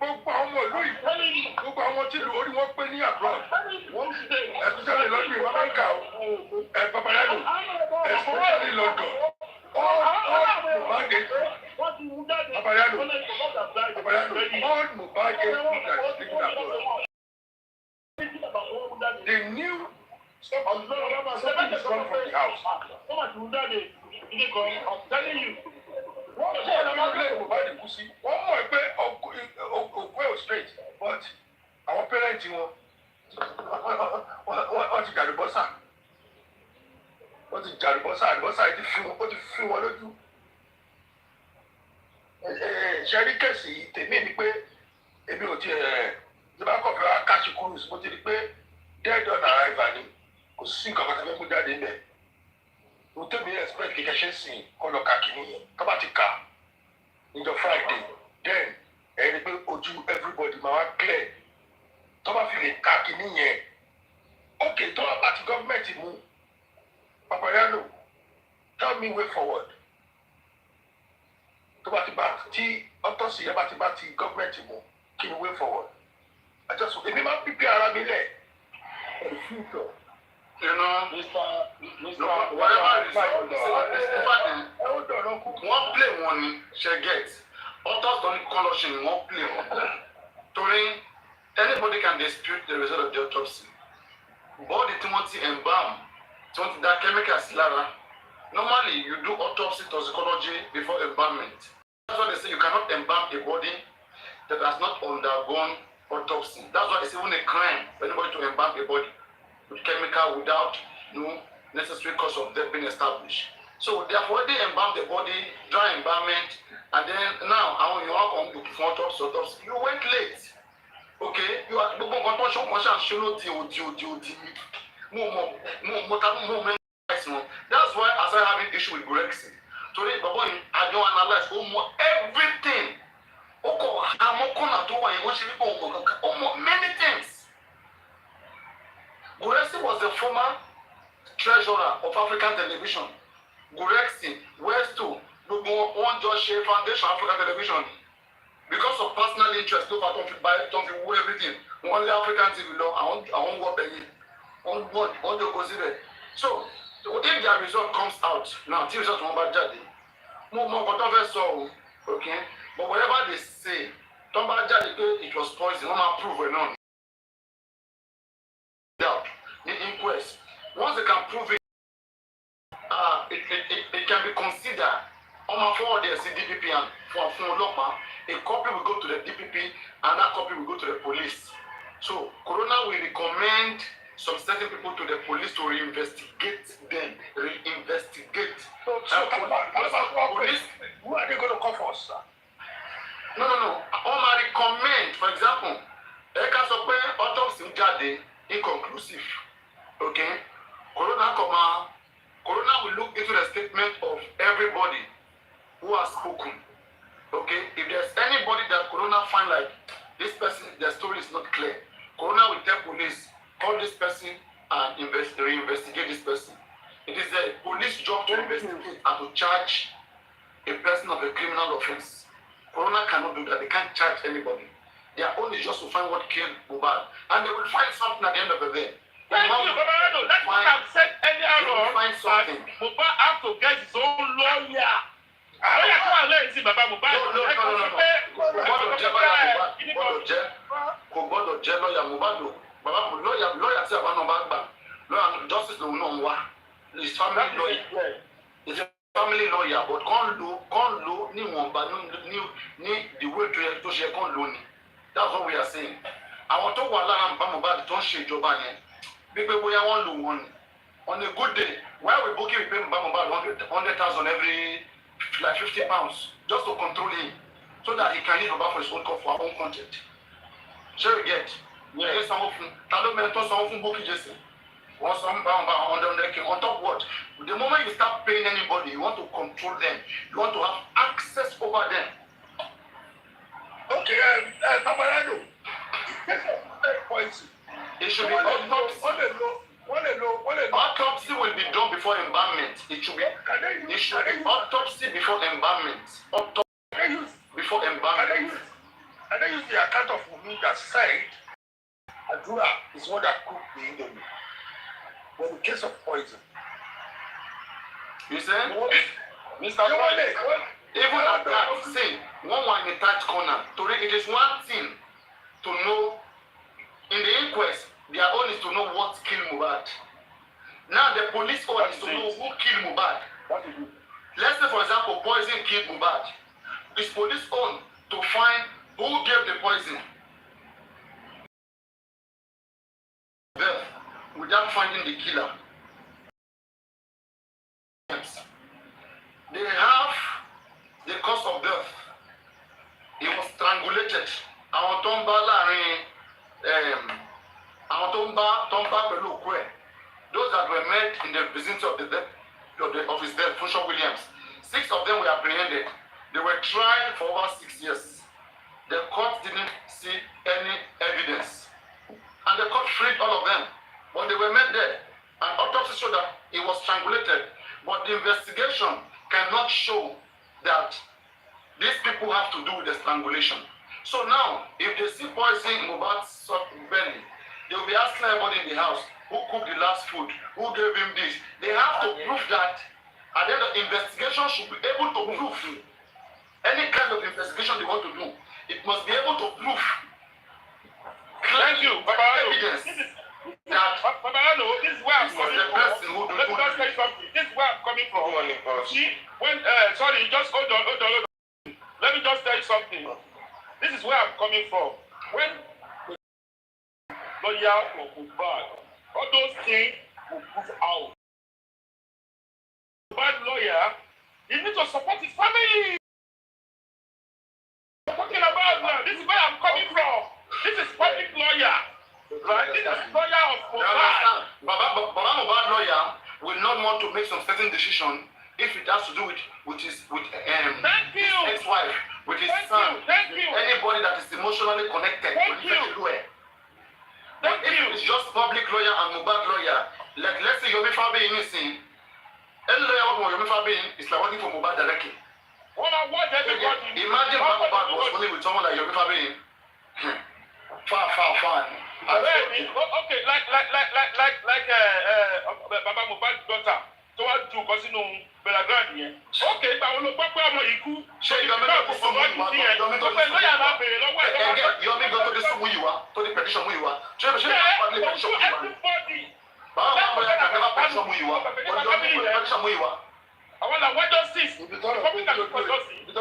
gbogbo àwọn ọmọ ìlú yìí gbogbo àwọn tí orí wọn pé ní abroad especially lọ́dún ìwà Amẹ́ríkà Paparino especially London all Mohbad gate Paparino all Mohbad gate that is taken abroad they knew something is wrong from the house. Wọ́n ṣe ẹ̀rọ máa ń lé Mohbad kú sí. Wọ́n mọ̀ pé òkú ẹ̀ ò straight but àwọn pẹ́rẹ́ǹtì wọn wọ́n ti jàdùbọ́sà. Àdùbọ́sà yìí ti fi wọn lójú. Ṣẹ́rí kẹ̀sì tèmi ni pé èmi ò tiẹ̀ tí bá kọ̀ fẹ́ wá káṣí cruise mo ti rí pé dead on arrival ni kò sí nǹkan kan tó fẹ́ mú jáde níbẹ̀. Mo tẹ́bi expect kíkẹ́ ṣe ń sìn kọ́ lọ ká kìíní yẹn tó bá ti kà níjọ́ Friday then ẹ rí i pé ojú everybody máa wá clear tó bá fi lè ká kìíní yẹn ok tó bá bá ti gọ́ọ̀mẹ̀ntì mú Paparino tell me way forward tó bá ti bá tí autopsy yẹn bá ti bá ti gọ́ọ̀mẹ̀ntì mú kí ni way forward àjọsọ èmi máa ń pípé ara mi lẹ̀ ẹ̀ future. You know, whatever result, one play one, she gets. Others don't call in one play one. Torí, anybody can dispute the result of the autopsy. Body Timothy embalm, Timothy that chemicals lára. Normally, you do autopsy toxicology before embalmment. That's why they say you cannot embalm a body that has not undergone autopsy. That's why it's even a crime for anybody to embalm a body with chemical without no necessary cause of death being established. So they have already embalmed the body, dry embalmment, and then now you are going to perform autopsy. You went late. Okay? You are that's why I started having issue with Grexy. Today, I don't analyze everything. Many things. Gurexi was the former treasurer of African television. Gurexi, Westo, one Josh Foundation African television. Because of personal interest, don't buy everything. Only African TV law, I won't work again. On the consider. So, if the result comes out, now, the result won't be jadi. More, okay? But whatever they say, don't be jadi, it was poison, don't prove or none. Doubt. The inquest, once they can prove it, it can be considered on my forward the DPP and for Lopa, a copy will go to the DPP, another copy will go to the police. So Corona will recommend some certain people to the police to reinvestigate them. Reinvestigate. Police, who are they going to call for, sir? No. On my recommend, for example, Eka Sope autopsy jade inconclusive. conclusive. Okay? Corona will look into the statement of everybody who has spoken. Okay? If there's anybody that Corona find like this person, their story is not clear, Corona will tell police, call this person and investigate this person. It is the police job to investigate and to charge a person of a criminal offense. Corona cannot do that. They can't charge anybody. Their own is just to find what killed Mohbad. And they will find something at the end of the day. Thank you, Paparino. That's what I've said earlier on. Find something. Mohbad have to get his own lawyer. Lawyer come and learn see Baba Mohbad. No. Lawyer say about Mohbad. Lawyer justice no know. His family lawyer. He's a family lawyer, but can't lo ni wonba ni the way to share can't lo ni. That's what we are saying. I want to go along and Mohbad don't share job again. People we want lo one. On a good day, why we booking we pay Mohbad 100,000 every like 50 pounds just to control him, so that he can use Mohbad for his own for our own content. Sure you get. Yeah, some of them. Talo mentor some of them booking Jesse. On top what? The moment you start paying anybody, you want to control them. You want to have access over them. Okay, Paparino. It should be autopsy. Autopsy will be done before embalmment. It should be autopsy before embalmment. Autopsy before embalmment. And then use the account of Omowummi that said Adura is one that cooked the Indomie. But in case of poison, you say, Mr. even at that, say, one in a tight corner. It is one thing to know in the inquest, their own is to know what killed Mohbad. Now the police own is to know who killed Mohbad. Let's say, for example, poison killed Mohbad. It's police own to find who gave the poison. Without finding the killer. They have the cause of death. He was strangulated. Those that were met in the vicinity of the death of his death, Funshaw Williams. 6 of them were apprehended. They were tried for over 6 years. The court didn't see any evidence. And the court freed all of them. But they were met there. An autopsy showed that he was strangulated. But the investigation cannot show that these people have to do with the strangulation. So now, if they see poison in Mohbad's belly, they will be asking everybody in the house, who cooked the last food? Who gave him this? They have to prove that. At the end of the investigation should be able to prove any kind of investigation they want to do. It must be able to prove. Thank you, Paparino. Evidence. Paparino, this is where I'm coming from. Let me just tell you something. This is where I'm coming from. See, when sorry, just hold on. Let me just tell you something. This is where I'm coming from. When lawyer or Mohbad, all those things will prove out. Bad lawyer, he needs to support his family. I'm talking about now. This is where I'm coming from. This is public lawyer. Right? This is lawyer of Mohbad. Baba Mohbad lawyer will not want to make some certain decision if it has to do with his ex-wife, with his son. Anybody that is emotionally connected will let do it. But if it's just public lawyer and Mohbad lawyer, like let's say Yomi Fabi innocent, any lawyer working for Yomi Fabi is like working for Mohbad directly. Imagine Mohbad was working with someone like Yomi Fabi. Far. Okay, like Baba Mohbad's daughter. So what do Cosino Belagrand here? Okay, but when Papa Moiku, Yomi got to the school you are, to the petition you are. Everybody. I want to what justice. The public can for justice. Let's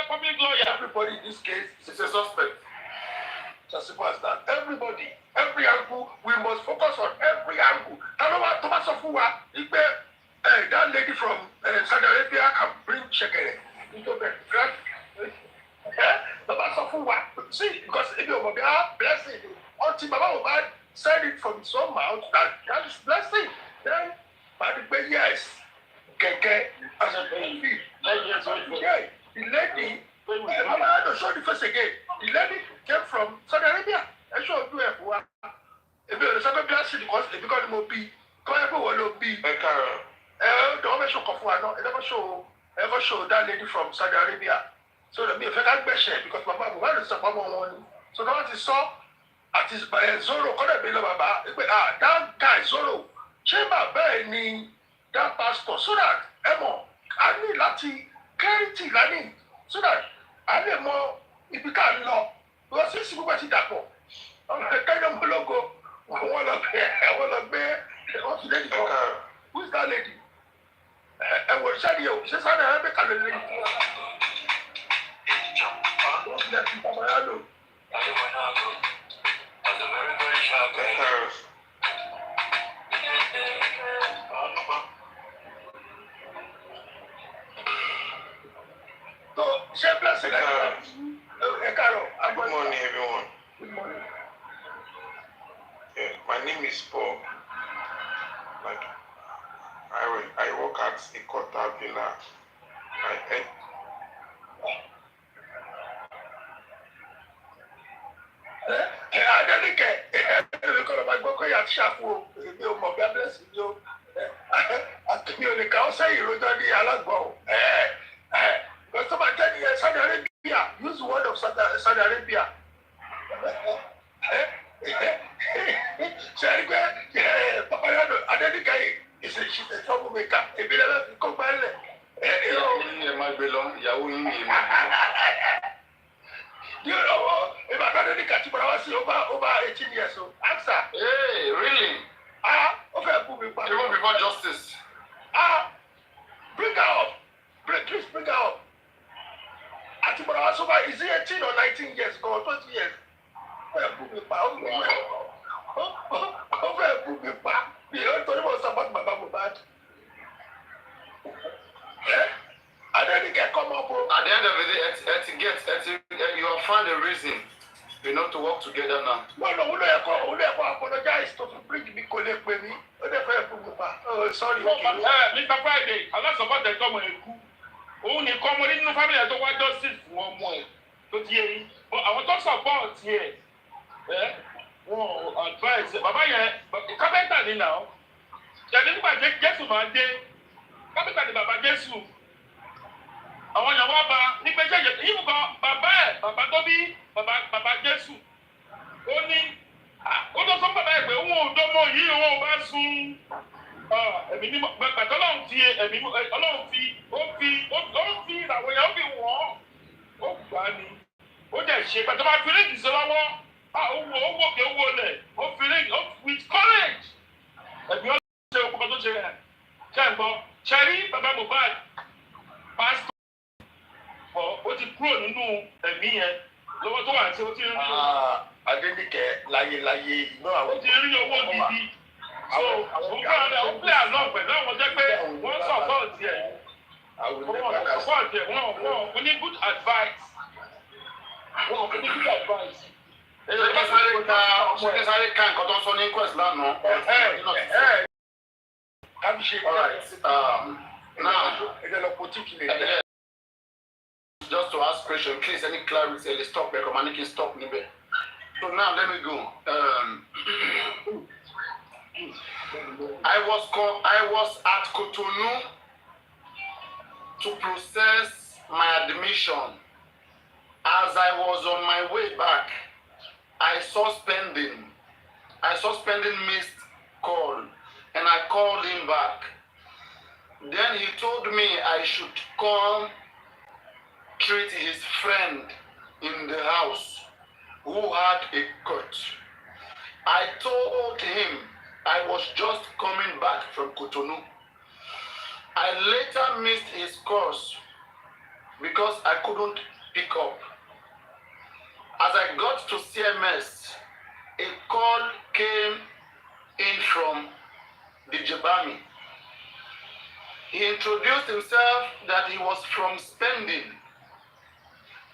public lawyer. Everybody in this case is a suspect. It's as simple as that. Everybody, every angle, we must focus on every angle. Thomas Ofua, that lady from Saudi Arabia can bring Shekere into the see, because if you will be a blessing, until Baba Mohbad said it from his own mouth that is blessing, then by the way, yes, Keke, as a baby, yeah, the lady, Mama had to show the face again. The lady came from Saudi Arabia. I showed you a if you're the second blessing, because if you got the Mobi, come everyone will be. The woman show Kofuano, ever show that lady from Saudi Arabia. So the me if I can't question because Baba Mohbad is a one. So now what he saw at his Zoro, Baba, that guy Zoro, Chema Benny, that pastor, so that Emo, I need Lati clarity, Lani, so that I need more if you can't know. Because this is what he did. I'm kind of logo. I want to be, who is that lady? And what said you? She said, I have a calendar. So, good morning, everyone. Good morning. Yeah, my name is Paul. Like, I work at a quarter villa. Use word of Saudi Arabia. Paparino, Adenike is she's a troublemaker. If you never come back, do you know if I can't catch you, but I was over 18 years old? Answer. Hey, really? Okay, Even before justice. Bring her up. Please bring her up. Is he 18 or 19 years ago, 20 years? I didn't get come up. At the end of the day, you have found a reason, to work together now. No, we apologize to bring me collect with me. Oh, sorry. Mr. Friday, I like support the common. Only common in the family I don't want justice one more. But I want to support here. Advice. Baba, but the carpenter now. Jadi ba Jésù máa dé. Carpenter ni baba Jésù. Àwọn yan wa ba ní pé jeje yi ko baba tó bí baba Jésù. Ó ní ó tó sọ baba ẹ pé òun ò domo yìí òun ò bá sùn. Èmi ni bàbá Ọlọ́run fi èmi Ọlọ́run fi àwọn yan fi wọ́n. Ó gbà ni. Ó dẹ̀ ṣe pé tó bá fi ríǹgì sí lọ́wọ́. Owó kè owó lẹ̀. Ó fi ríǹgì with courage. Ẹ̀mí ṣe òkú tó ṣe rẹ̀ ṣe ń gbọ́ ṣe rí bàbá Mohbad pásítọ̀ ó ti kúrò nínú ẹ̀mí yẹn lọ́wọ́ tó wà tí ó ti rí Adéníkẹ́ láyéláyé inú àwọn. ó ti rí owó gidi so òun kọ́ ọ̀rẹ́ ó pè àná pẹ̀lú àwọn jẹ́ pé wọ́n sọ̀pọ̀tì ẹ̀ wọ́n ní good advice wọ́n ní good advice. Ṣé sáré ká nǹkan tó ń sọ ní Inquest lánàá? All right. Now, just to ask question, please, any clarity, stop, recommending stop, Nibe. So now, let me go. I was at Cotonou to process my admission. As I was on my way back, I saw spending missed call. And I called him back. Then he told me I should come treat his friend in the house who had a cut. I told him I was just coming back from Cotonou. I later missed his course because I couldn't pick up. As I got to CMS, a call came in from the Jabami. He introduced himself that he was from spending.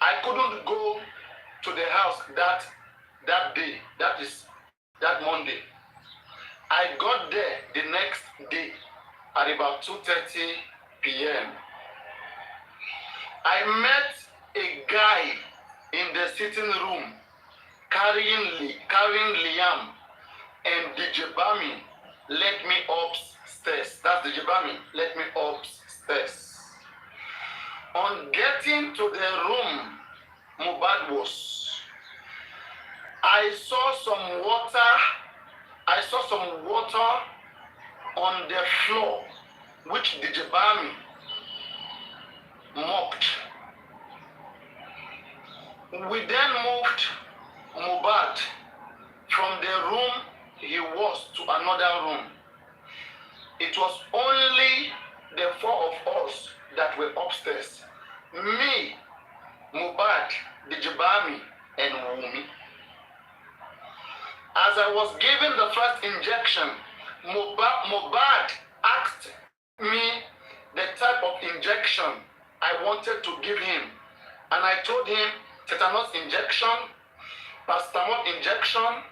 I couldn't go to the house that day, that is that Monday. I got there the next day at about 2:30 p.m. I met a guy in the sitting room carrying Liam, and DJ Bami led me upstairs. That's DJ Bami led me upstairs. On getting to the room Mohbad was, I saw some water on the floor, which DJ Bami mopped. We then moved Mohbad from the room he was to another room. It was only the four of us that were upstairs. Me, Mohbad, DJ Bami, and Omowummi. As I was given the first injection, Mohbad asked me the type of injection I wanted to give him. And I told him tetanus injection, paracetamol injection,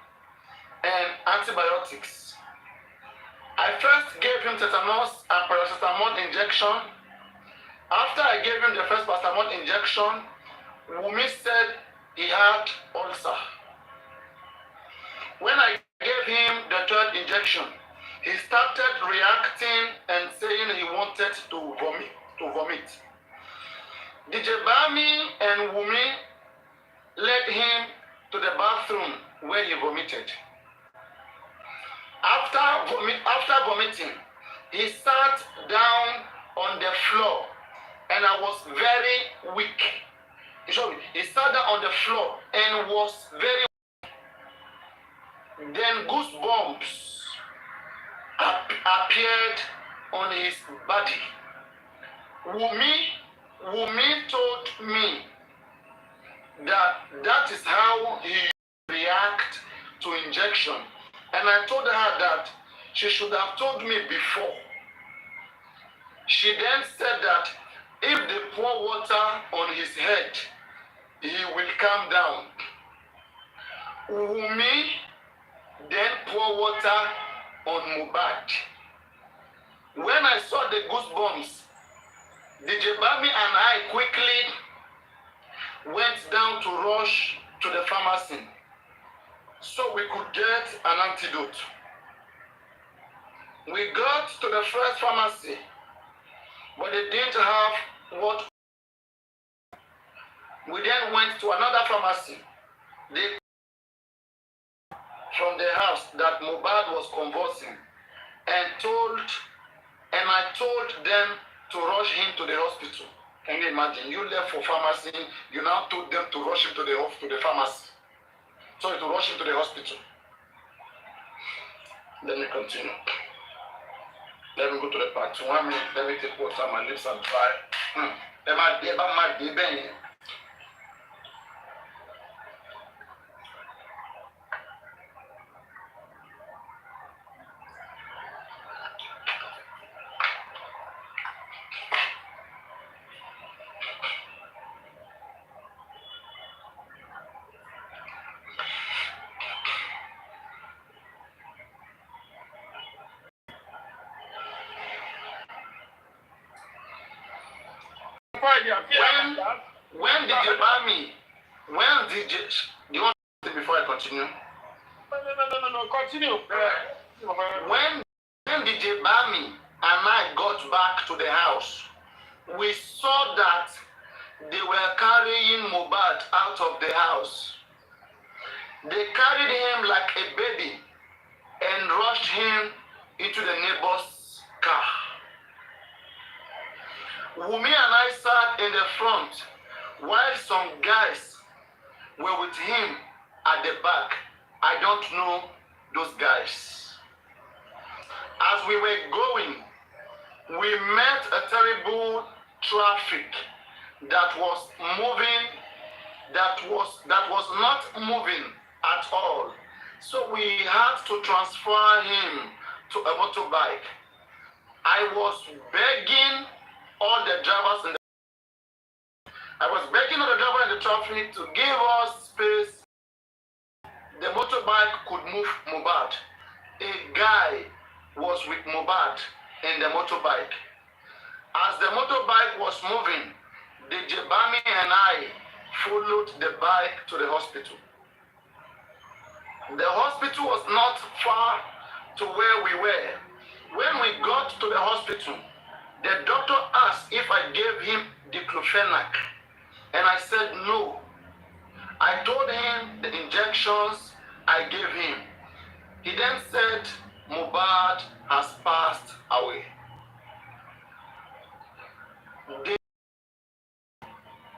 and antibiotics. I first gave him tetanus and paracetamol injection. After I gave him the first paracetamol injection, Wunmi said he had ulcer. When I gave him the third injection, he started reacting and saying he wanted to vomit. DJ Bami and Wunmi led him to the bathroom where he vomited. After vomiting, he sat down on the floor, and I was very weak. He sat down on the floor and was very weak. Then goosebumps appeared on his body. Wunmi told me that is how he reacts to injection. And I told her that she should have told me before. She then said that if they pour water on his head, he will calm down. Wunmi then pour water on Mohbad. When I saw the goosebumps, DJ Bami and I quickly went down to rush to the pharmacy so we could get an antidote. We got to the first pharmacy, but they didn't have what. We then went to another pharmacy. They from the house that Mohbad was convulsing, and I told them to rush him to the hospital. Can you imagine? You left for pharmacy, you now told them to rush him to the pharmacy. Sorry, to rush him to the hospital. Let me continue. Let me go to the part 1 minute. Let me take water. My lips are dry. When did you buy me? When did you? Do you want to say before I continue? No, continue. When DJ Bami and I got back to the house, we saw that they were carrying Mohbad out of the house. They carried him like a baby and rushed him into the neighbor's car. Wunmi and I sat in the front while some guys were with him at the back. I don't know those guys. As we were going, we met a terrible traffic that was moving, that was not moving at all. So we had to transfer him to a motorbike. I was begging all the drivers in I was begging the driver in the traffic to give us space. The motorbike could move Mohbad. A guy was with Mohbad in the motorbike. As the motorbike was moving, the Jebami and I followed the bike to the hospital. The hospital was not far to where we were. When we got to the hospital, the doctor asked if I gave him diclofenac, and I said no. I told him the injections I gave him. He then said Mohbad has passed away.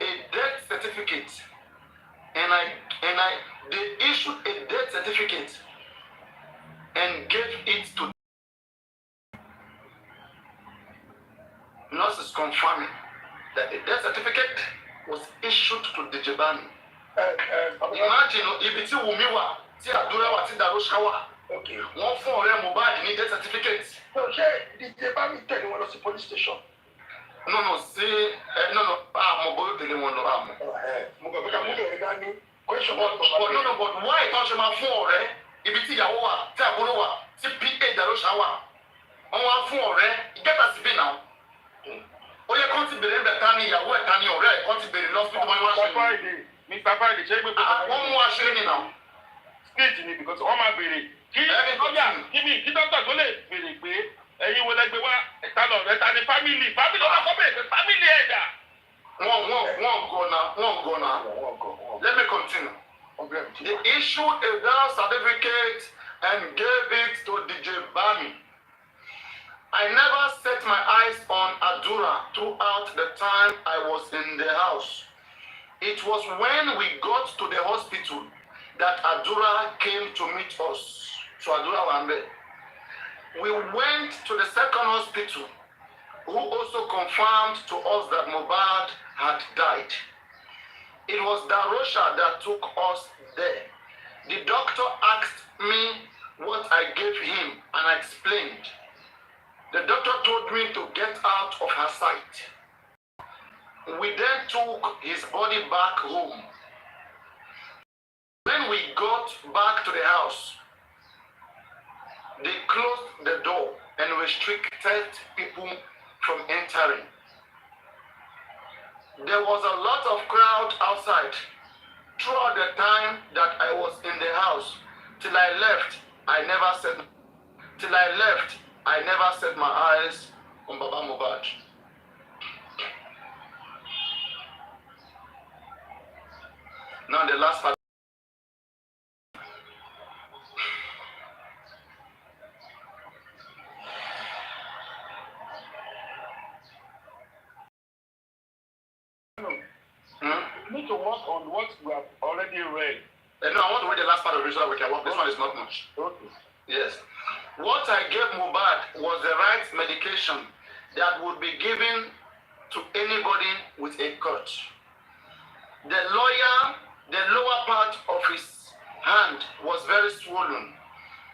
A death certificate, and they issued a death certificate and gave it to nurses confirming that the death certificate was issued to the Jebani. Imagine if it's Wunmi wa, tí Àdúrà wa, tí Darosha wa. Okay. Wọ́n fún ọ̀rẹ́ Mohbad ní death certificate. So ṣé the Jebami tẹ̀lé wọn lọ sí police station? No, àmọ́ bóyá tẹ̀lé wọn lọ àmọ́. Mo gbàgbé ká múlò ẹ̀dá ní question But why ìtàn ṣe máa fún ọ̀rẹ́ ibi tí ìyàwó wà, tí àbúrò wà, tí PA Darosha wà? Wọ́n wá fún ọ̀rẹ́ ìgẹ́ta síbí náà. Ó yẹ kán ti bèrè ẹ̀bẹ̀ ta ni ìyàwó ẹ̀ ta ni ọ̀rẹ́ ẹ̀ kán ti bèrè lọ́sibítù wọn wá ṣe ni. Mr. Friday ṣé gbé Wọ́n mú aṣeré ni náà. stage ni because wọ́n máa béèrè kí dókítà tó lè béèrè pé ẹ̀yin wo lẹ́gbẹ̀ẹ́ wá ẹ̀ta lọ rẹ̀ ta ni family ọba kọ́ bẹ̀rẹ̀ pé family ẹ̀dá. Wọ́n gonna. Let me continue. They issued a death certificate and gave it to DJ Bami. I never set my eyes on Adura throughout the time I was in the house. It was when we got to the hospital that Adura came to meet us. So Adura Wambe. We went to the second hospital, who also confirmed to us that Mohbad had died. It was Darosha that took us there. The doctor asked me what I gave him, and I explained. The doctor told me to get out of her sight. We then took his body back home. When we got back to the house, they closed the door and restricted people from entering. There was a lot of crowd outside. Throughout the time that I was in the house, till I left, I never set my eyes on Baba Mohbad. Now the last part. You need to work on what you have already read. No, I want to read the last part of it so that we can work. This one is not much. Okay. Yes. What I gave Mohbad was the right medication that would be given to anybody with a cut. The lower part of his hand was very swollen,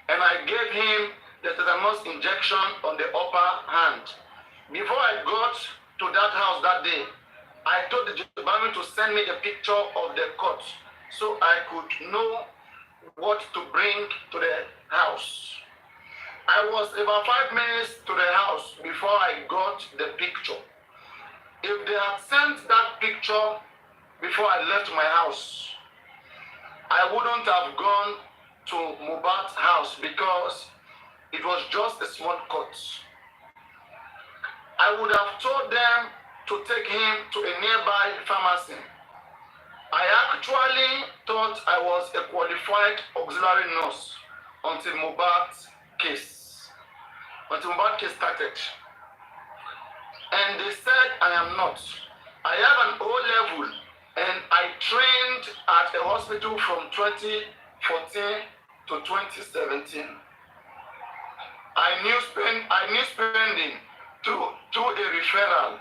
and I gave him the tetanus injection on the upper hand. Before I got to that house that day, I told the Jebami to send me the picture of the cut so I could know what to bring to the house. I was about 5 minutes to the house before I got the picture. If they had sent that picture before I left my house, I wouldn't have gone to Mohbad's house because it was just a small cut. I would have told them to take him to a nearby pharmacy. I actually thought I was a qualified auxiliary nurse until Mohbad's case started. And they said I am not. I have an O level and I trained at a hospital from 2014 to 2017. I knew spending through a referral,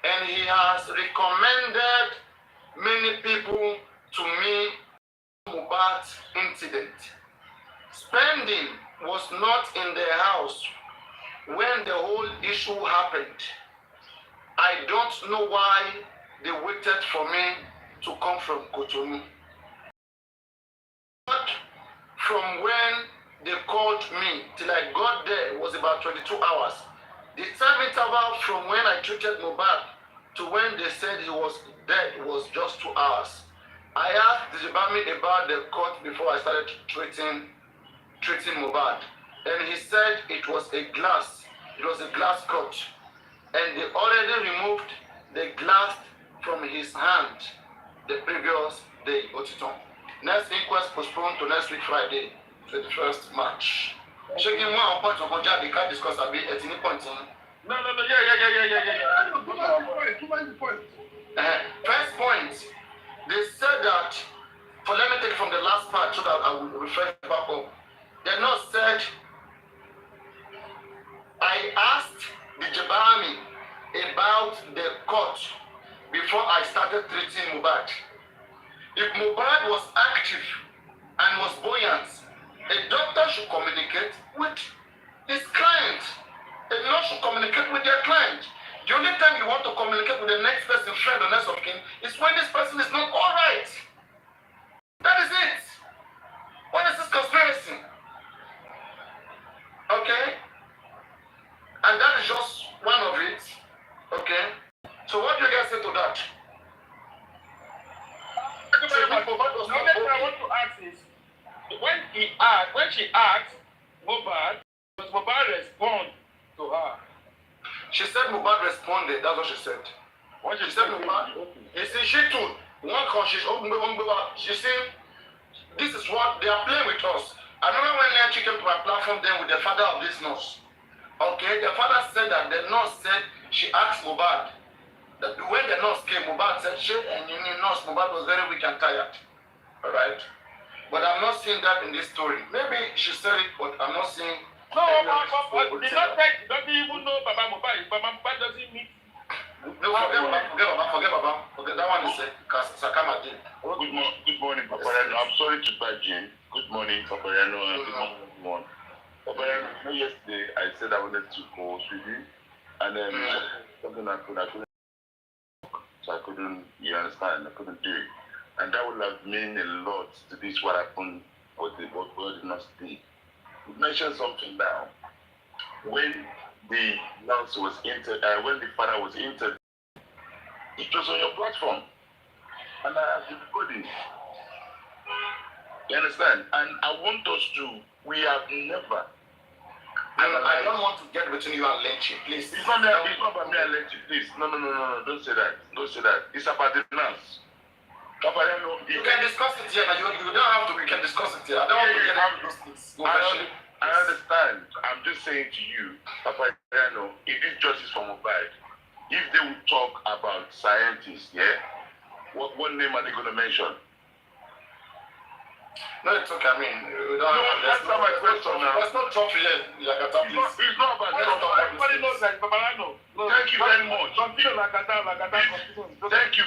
and he has recommended many people to me. Mohbad's incident. Spending was not in the house when the whole issue happened. I don't know why they waited for me to come from Cotonou. From when they called me till I got there was about 22 hours. The time interval from when I treated Mohbad to when they said he was dead was just 2 hours. I asked the Jibami about the cut before I started treating Mohbad, and he said it was a glass cut, and they already removed the glass from his hand the previous day. Otiton. Next inquest postponed to next week Friday, 21st March. Shaking one point of Moja, they can't discuss a bit at any point. No, yeah. Too many points. First point, they said that, let me take from the last part so that I will refresh back up. The nurse said, I asked the Jabami about the cut before I started treating Mohbad. If Mohbad was active and was buoyant, a doctor should communicate with his client. A nurse should communicate with their client. The only time you want to communicate with the next person, friend or next of kin, is when this person is not all right. That is it. What is this conspiracy? Okay? And that is just one of it. Okay? So what do you guys say to that? Now, next thing I want to ask is, when she asked Mohbad, does Mohbad respond to her? She said Mohbad responded. That's what she said. When She said Mohbad. You see, she too. One conscious. She said, this is what they are playing with us. I remember when Nancy came to my platform then with the father of this nurse. Okay, the father said that the nurse said she asked Mohbad. That when the nurse came, Mohbad said she and nurse Mohbad was very weak and tired. Alright? But I'm not seeing that in this story. Maybe she said it, but I'm not seeing. No, the suspect doesn't even know Baba Mohbad. Baba Mohbad doesn't meet. No, forget Baba. Forget that one is Sakama did. Good morning, Paparino. I'm sorry to badge in. Good morning, Paparino. Good morning, everyone. Paparino, yesterday I said I wanted to go with you, and then something I couldn't, so I couldn't. You understand? I couldn't do it, and that would have meant a lot to this. What happened? What did not speak. You mentioned something now. When the nurse was when the father was interviewed, it was on your platform, and I have recording. You understand? And I want us to. We have never. I don't want to get between you and Lenchi, please. It's not about me and Lenchi, please. No. Don't say that. Don't say that. It's about the nurse. Paparino, you can discuss it here, but you don't have to. We can discuss it here. I don't want to get into those things. I understand. I'm just saying to you, Paparino, if it's justice for Mohbad, if they would talk about scientists, yeah, what name are they going to mention? No, it's okay. I mean, that's not my question now. Let's not talk here like a topic. It's not about talk. Everybody knows that, Paparino. Thank you very much. Thank you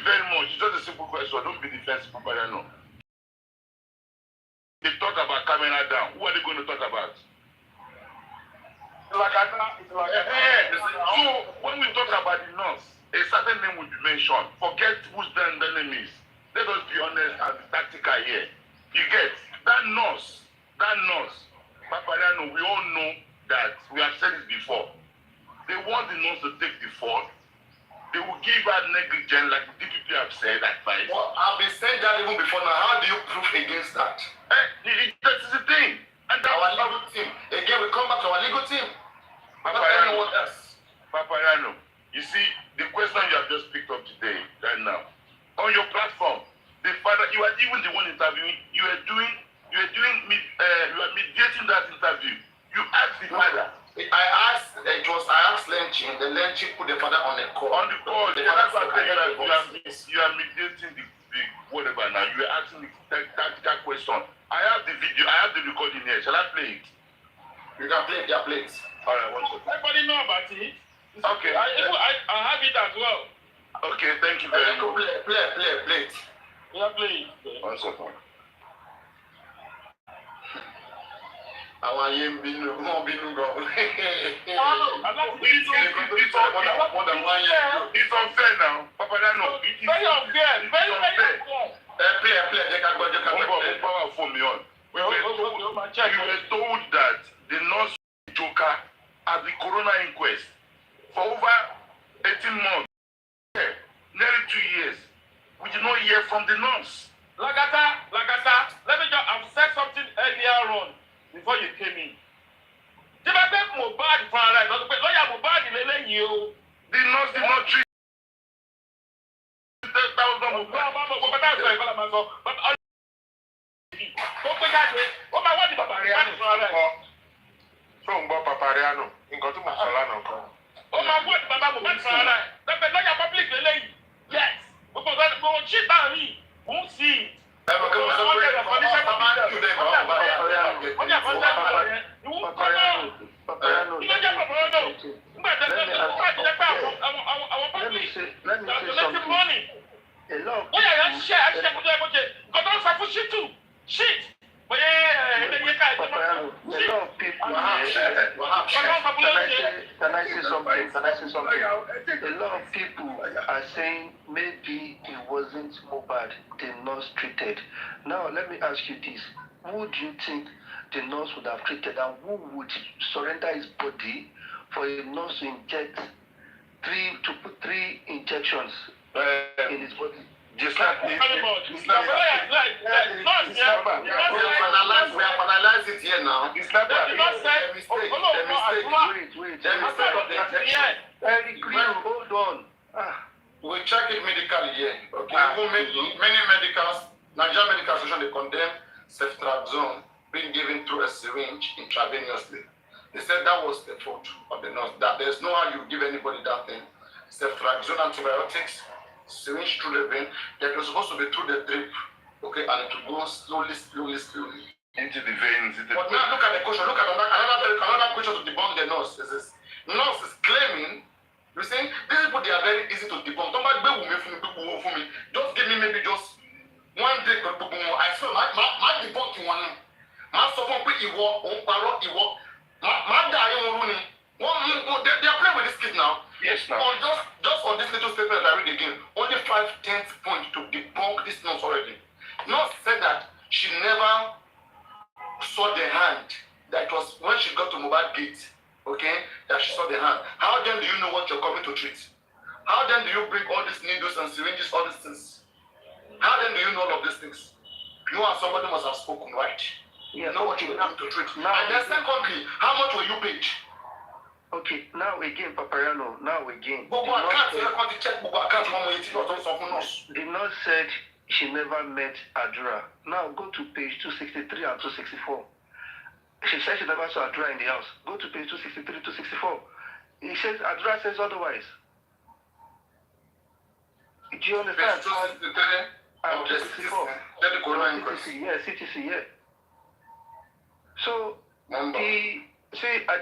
very much. It's just a simple question. Don't be defensive, Paparino. They talk about camera down. Who are they going to talk about? So when we talk about the nurse, a certain name will be mentioned. Forget whose the name is. Let us be honest and be tactical here. You get that nurse, Paparino, we all know that we have said it before. They want the nurse to take the fault. They will give her negligence, like the DPP have said, advice. Well, I've been saying that even before now. How do you prove against that? That is the thing. And our legal team. Again, we come back to our legal team. Paparino, what else? Paparino, you see, the question you have just picked up today, right now, on your platform, the father, you are even the one interviewing, you are mediating that interview. You asked the father. I asked Lenchi, and the Lenchi put the father on the call. On the call, that's what you are mediating the whatever now. You are asking the tactical question. I have the video, I have the recording here. Shall I play it? You can play it, yeah, play it. Alright, one second. Everybody know about it. Okay. I have it as well. Okay, thank you very much. Play it. Yeah, play it. 1 second. àwọn ayé ń bínú wọ́n bínú gan. It's unfair now. Paparino, it is very unfair. Very unfair. Play, jẹ́ ká gbọ́. Power for me on. We were told that the nurse joker at the corona inquest for over 18 months, nearly 2 years. We did not hear from the nurse. Lagata, let me just, I've said something earlier on before you came in. Tí bá bẹ́ẹ̀ Mohbad fún ara ẹ̀ lọ́dún pé lọ́ọ̀yà Mohbad lélẹ́yìí o. The nurse did not treat. That was not Mohbad. So ń gbọ́ Paparino, nǹkan tí mo sọ lánàá kan. Ó máa wọ́ọ̀dì bàbá Mohbad fún ara ẹ̀ lọ́pẹ́ lọ́ọ̀yà public lélẹ́yìí. Yes, gbogbo shit down me. Won't see it. Can I say something? A lot of people are saying maybe it wasn't Mohbad the nurse treated. Now let me ask you this: who do you think the nurse would have treated, and who would surrender his body for a nurse to put three injections in his body? We analyze it here now. Hold on. We check it medically here. Okay. Many medicals, Nigerian Medical Association, they condemn ceftriaxone being given through a syringe intravenously. They said that was the fault of the nurse. That there's no how you give anybody that thing. Ceftriaxone antibiotics, syringe through the vein. That was supposed to be through the drip. Okay, and it will go slowly. Into the veins. But now look at the question. Look at another question to debunk the nurse. Nurse is claiming, you see, these people, they are very easy to debunk. Don't for me. Just give me maybe just one day. I swear, my debunking one. My someone put they are playing with this kid now. Yes, now. Just on this little statement I read again, only 5/10 points to debunk this nurse already. Nurse said that she never saw the hand. That was when she got to Mohbad gate, okay, that she saw the hand. How then do you know what you're coming to treat? How then do you bring all these needles and syringes, all these things? How then do you know all of these things? You and somebody must have spoken, right? You know what you're coming to treat. Now, and then secondly, how much were you paid? Okay, now again, Paparino, The nurse said she never met Adura. Now go to page 263 and 264. She said she never saw Adura in the house. Go to page 263, 264. He says Adura says otherwise. Do you understand? Page 263 of the 264. CTC, yeah, CTC, yeah. So, I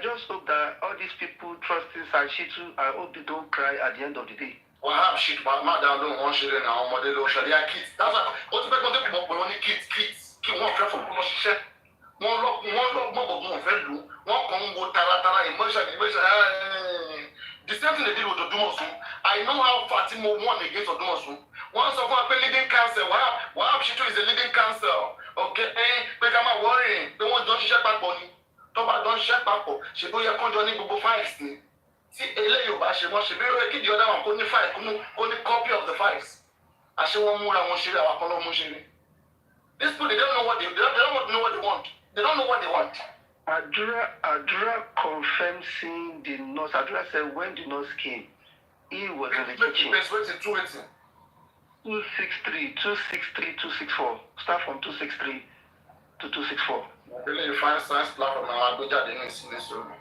just hope that all these people trusting Sashitu, I hope they don't cry at the end of the day. Well, have shit, but madam don't want shit now. Mother don't share their kids. That's what you people only kids. One care for people share. One lock, one friend. One come go tara emotion. The same thing they did with Odumosu. I know how Fatima won against Odumosu. Once of a leading cancer. Why Shitu is a leading cancer? Okay, but I'm worrying. They want don't share back money. Don't share back. She go your conjoining Google files. See, Eleyo, she wants to be ready. The other one only file, only copy of the files. I say one more. I want to share our color. These people, they don't know what they want. They don't know what they want. Adura confirmed seeing the nurse. Adura said when the nurse came, he was in the kitchen. 263, 264. Start from 263 to 264. Really, you find science platform now. Abuja didn't see this room.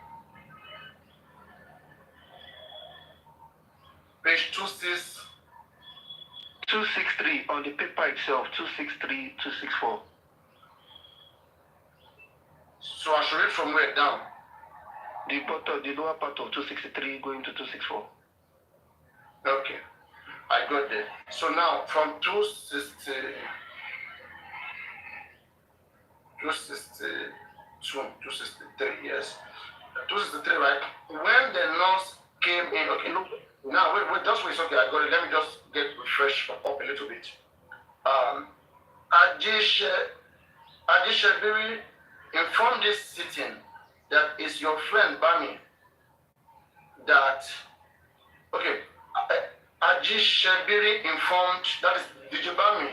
Page 263 on the paper itself. 263, 264. So I should read from where down? The lower part of 263 going to 264. Okay, I got there. So now from 262 263, yes. 263, right? When the nurse came in, okay, look, now wait, just wait, okay, I got it. Let me just get refreshed up a little bit. Ajishebiri informed this sitting that is your friend Bami that, okay, Ajishebiri informed, that is DJ Bami,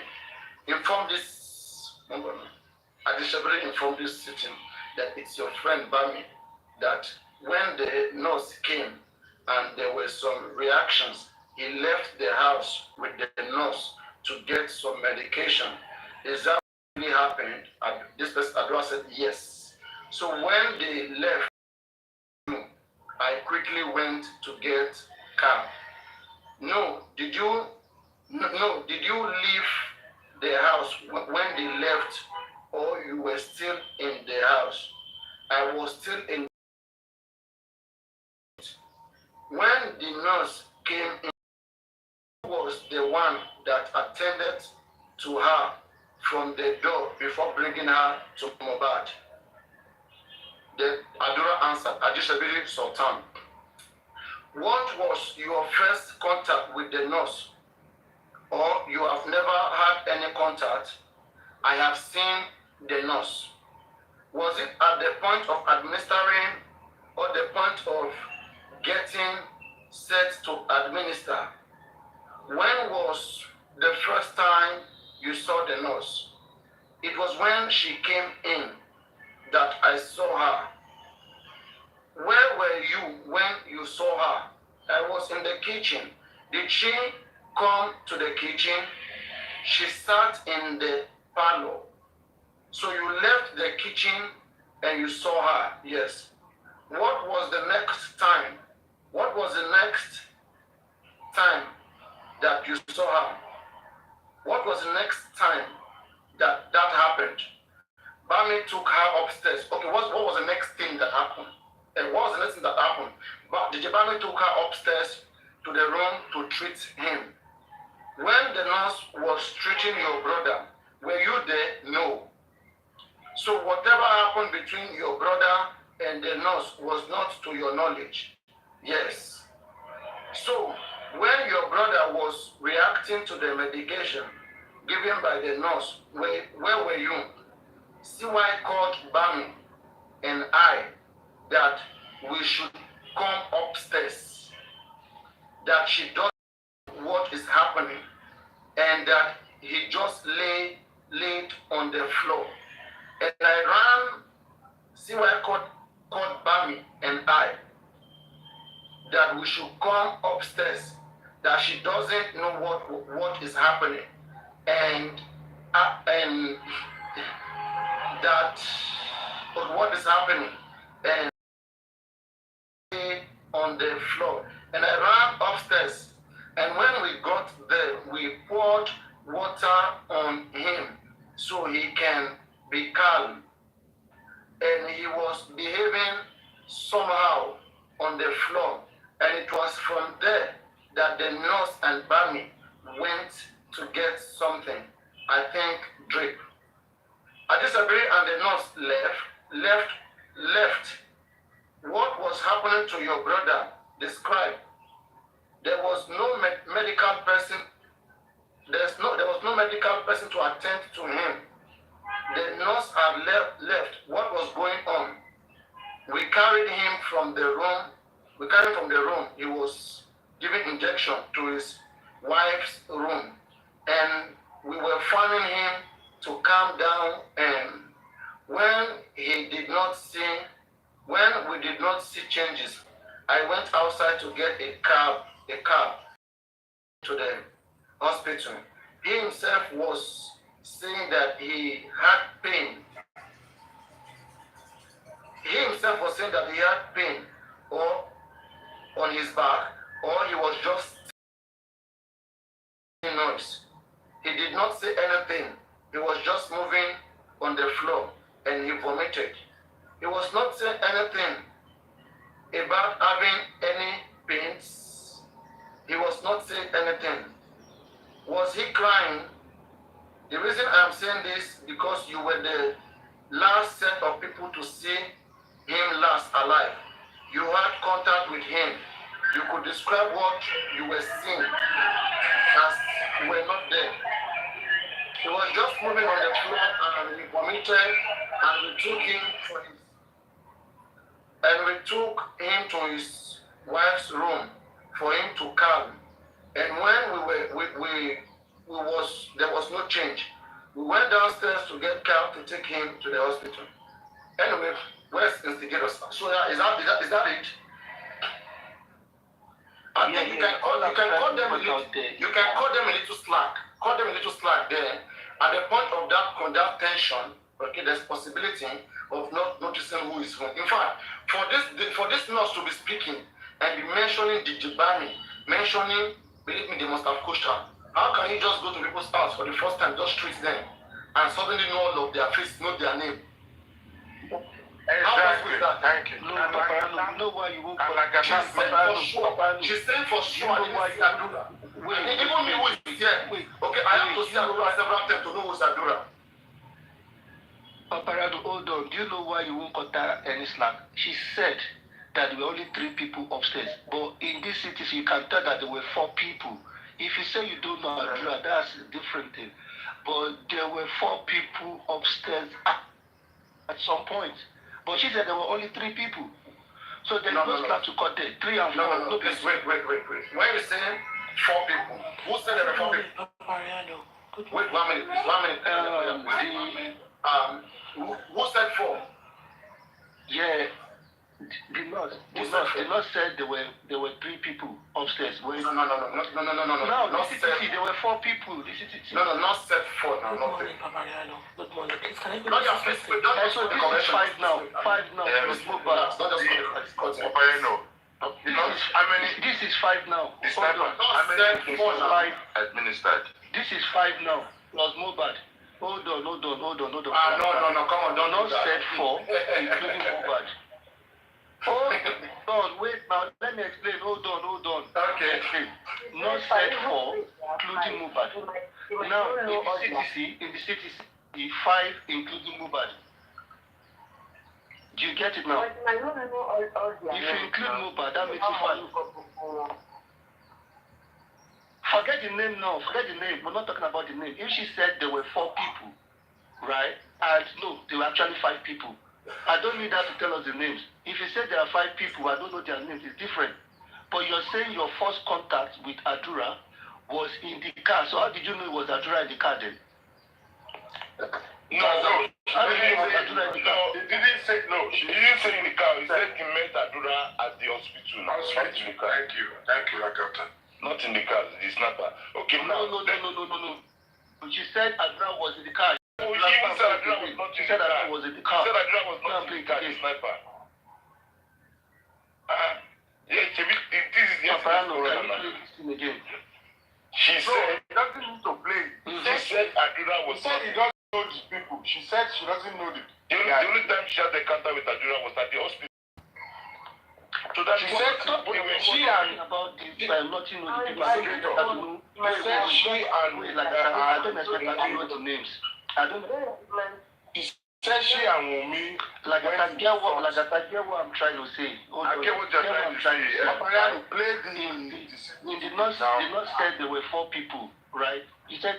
informed this, Ajishebiri informed this sitting that it's your friend Bami that when the nurse came and there were some reactions, he left the house with the nurse to get some medication. Is that really happened? This person Adwa said yes. So when they left, I quickly went to get cab. No, did you leave the house when they left, or you were still in the house? I was still in. When the nurse came in, was the one that attended to her from the door before bringing her to Mohbad. The Adura answered, Ajishebiri Sultan. What was your first contact with the nurse? Or you have never had any contact? I have seen the nurse. Was it at the point of administering or the point of getting set to administer? When was the first time you saw the nurse? It was when she came in that I saw her. Where were you when you saw her? I was in the kitchen. Did she come to the kitchen? She sat in the parlor. So you left the kitchen and you saw her, yes. What was the next time? What was the next time that you saw her? What was the next time that happened? Bami took her upstairs. Okay, what was the next thing that happened? And what was the next thing that happened? But Bami took her upstairs to the room to treat him. When the nurse was treating your brother, were you there? No. So whatever happened between your brother and the nurse was not to your knowledge. Yes. So when your brother was reacting to the medication given by the nurse, where were you? CY called Bami and I that we should come upstairs, that she doesn't know what is happening, and that he just laid on the floor. And I ran, CY called Bami and I that we should come upstairs, that she doesn't know what is happening, and that what is happening, and on the floor. And I ran upstairs, and when we got there, we poured water on him so he can be calm. And he was behaving somehow on the floor. And it was from there that the nurse and Bami went to get something, I think drip. Ajishebiri and the nurse left. What was happening to your brother? Describe. There was no medical person. There was no medical person to attend to him. The nurse had left. What was going on? We carried him from the room. He was giving injection to his wife's room, and we were farming him to calm down. And when we did not see changes, I went outside to get a cab to the hospital. He himself was saying that he had pain. He himself was saying that he had pain or on his back, or he was just making noise. He did not say anything. He was just moving on the floor and he vomited. He was not saying anything about having any pains. He was not saying anything. Was he crying? The reason I'm saying this because you were the last set of people to see him last alive. You had contact with him. You could describe what you were seeing as you were not there. He was just moving on the floor and he vomited, and we took him to his wife's room for him to calm. And when there was no change. We went downstairs to get cab to take him to the hospital. Anyway, where's instigators? So is that it? I think you can call them a little slack. Call them a little slack there. At the point of that tension, okay, there's possibility of not noticing who is who. In fact, for this nurse to be speaking and be mentioning believe me, they must have coached her. How can you just go to people's house for the first time, just treat them, and suddenly know all of their face, know their name? Exactly. Thank you. No, Paparino, you know why you won't call She said for sure. She said for sure. I didn't see Adura. Even me who is here. Okay, I have to see Adura several times to know who's Adura. Paparino, hold on. Do you know why you won't cut her any slack? She said that there were only 3 people upstairs. But in this city, you can tell that there were 4 people. If you say you don't know Adura, that's a different thing. But there were 4 people upstairs at some point. But she said there were only 3 people. So there's no slack to cut there. 3 and 4. No, please, wait. When you say 4 people, who said there were 4 people? Wait, 1 minute, please. 1 minute. Who said 4? Yeah. The nurse said there were 3 people upstairs. No. No, Not the CTC, there were 4 people. The CTC. No, not said 4 now, not 3. Good morning. Please, can I go No, you're please, don't just So put the this is convention. 5 now. 5 now. Let's move back. Don't just put the Paparino. This is 5 now. The sniper, how many cases administered? This is 5 now. Plus Mobad. Hold on. No, come on, don't Not do that. said 4, including Mobad. Hold on, wait now. Let me explain. Hold on. Okay. Not said 4, including Mobad. Now, in the CTC, 5 including Mobad. Do you get it now? If you include Mobad, that makes it 5. Forget the name now. Forget the name. We're not talking about the name. If she said there were 4 people, right? And no, there were actually 5 people. I don't need her to tell us the names. If you say there are 5 people, I don't know their names. It's different. But you're saying your first contact with Adura was in the car. So how did you know it was Adura in the car then? No, she didn't say in the car. He said he met Adura at the hospital. Thank you, Captain. Not in the car, the snapper. Okay, No. She said Adura was in the car. She said Adura was in the car. She said Adura was not in the car, the sniper. Yes, this is the Paparino, can you play this thing again? She said, He doesn't need to play. she said Adura was He said he doesn't know these people. She said she doesn't know them. the only time she had the encounter with Adura was at the hospital. So that She said she and about this nothing know the people. He said she and Like I don't expect her to know the names. I don't know. he said she and Wunmi. Like I get what I'm trying to say. I get what you're trying to say. Paparino played The nurse said there were 4 people, right? He said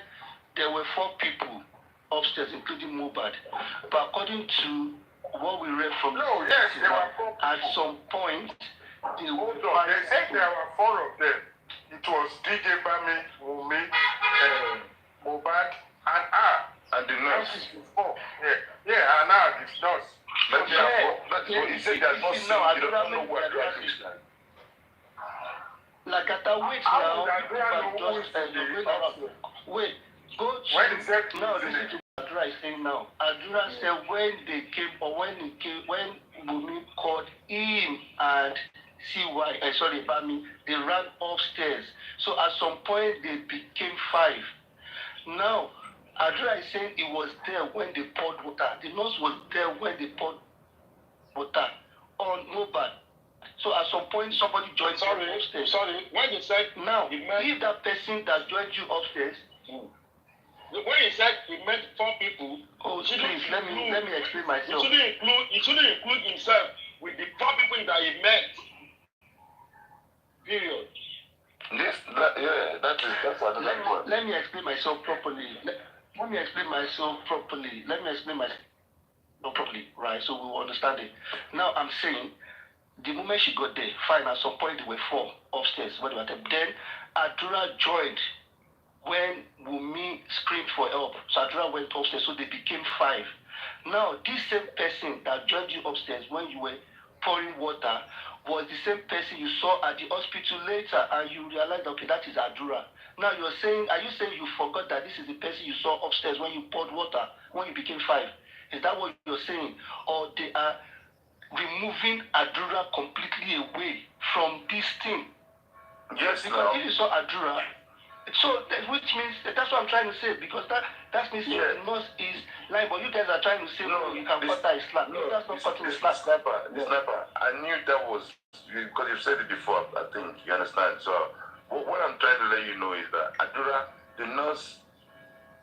there were 4 people upstairs, including Mobad. But according to what we read from there were 4 at some point, they were Hold on, they said there were 4 of them. It was DJ Bami, Wunmi, Mobad, and her. And the nurse. 4. Yeah, and her, this nurse. But that's what he said. That's not saying you don't know what Adura looks like. like at a wait now, wait, go to When he said now listen to what Adura is saying now. Adura said when they came or when Wunmi called him and Bami, they ran upstairs. So at some point they became 5. Now Adura is saying he was there when they poured water. The nurse was there when they poured water on Mobad. So at some point somebody joined you upstairs. When you said Now, if that person that joined you upstairs, when you said he met 4 people, oh Please, let me explain myself. He shouldn't include himself with the top people that he met. Period. That's another point. Let me explain myself properly. Let me explain myself properly. Right? So we will understand it. Now I'm saying, the moment she got there, fine, at some point there were 4 upstairs. Then Adura joined when Wunmi screamed for help. So Adura went upstairs, so they became 5. Now, this same person that joined you upstairs when you were pouring water was the same person you saw at the hospital later, and you realized, okay, that is Adura. Now are you saying you forgot that this is the person you saw upstairs when you poured water, when you became 5? Is that what you're saying? Or they are removing Adura completely away from this thing? Yes, because if you saw Adura, which means that's what I'm trying to say, because that means the nurse is lying, but you guys are trying to say you can cut her a slack. No, that's not cutting a slack. Sniper, I knew that was because you've said it before, I think you understand. So what I'm trying to let you know is that Adura, the nurse,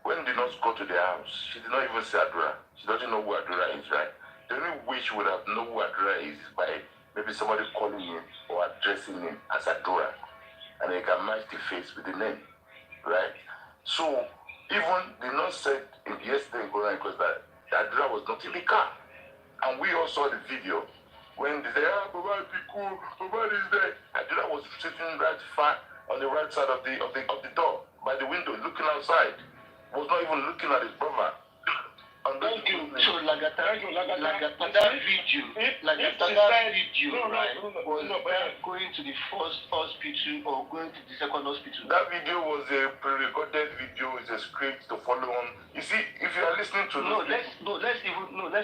when the nurse got to the house, she did not even say Adura. She doesn't know who Adura is, right? The only way she would have known who Adura is by maybe somebody calling him or addressing him as Adura, and they can match the face with the name, right? So even the nurse said yesterday in Korean because that Adura was not in the car, and we all saw the video when they said, Baba be cool, Baba is there. Adura was sitting right far on the right side of the door by the window, looking outside. Was not even looking at his brother. Thank you. So Lagata, that video, right, was going to the first hospital or going to the second hospital? That video was a pre-recorded video, it's a script to follow on. You see, if you are listening to let's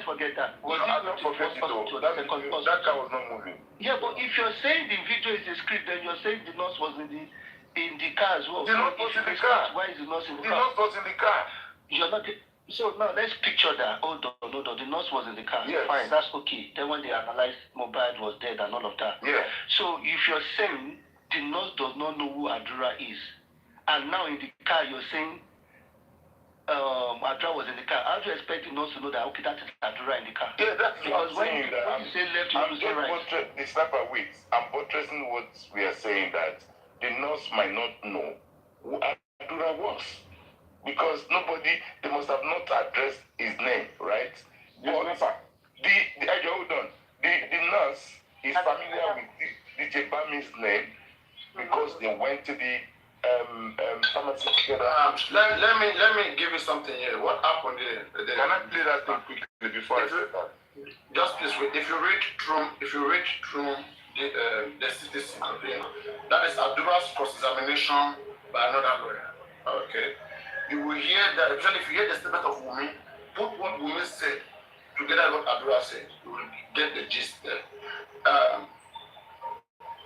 forget that. I don't forget it though. That car was not moving. Yeah, but if you're saying the video is a script, then you're saying the nurse was in the car as well. The nurse was in the car. Why is the nurse in the car? The nurse was in the car. You're not. So now let's picture that. Hold on. The nurse was in the car. Yes. Fine, that's okay. Then when they analyzed Mohbad was dead and all of that. Yeah. So if you're saying the nurse does not know who Adura is, and now in the car you're saying Adura was in the car, how do you expect the nurse to know that okay, that is Adura in the car? Yeah, that's because what when you say left, you say right. The sniper waits. I'm buttressing what we are saying, that the nurse might not know who Adura was. Because they must have not addressed his name, right? But hold on. The nurse is familiar with DJ Bami's name because they went to the pharmacy together. Let me give you something here. What happened here? Can I play that thing quickly before I say that? Just please wait. If you read through the CTC complaint, that is Adura's cross-examination by another lawyer. Okay. You will hear that, especially if you hear the statement of Wunmi, put what Wunmi said together with what Adura said, you will get the gist there.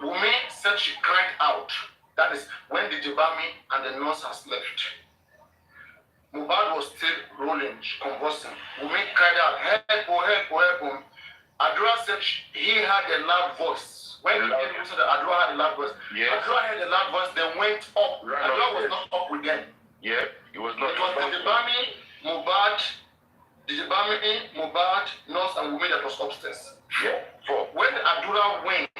Wunmi said she cried out. That is when the Jebami and the nurse has left. Mohbad was still rolling, convulsing. Wunmi cried out, help, help, help. Adura said he had a loud voice. When he said that Adura had a loud voice, yes. Adura had a loud voice, then went up. Adura was not up with them. Yeah, it was not. It was the Jebami, Mohbad, nurse, and Wunmi that was upstairs. Yeah. When Adura went,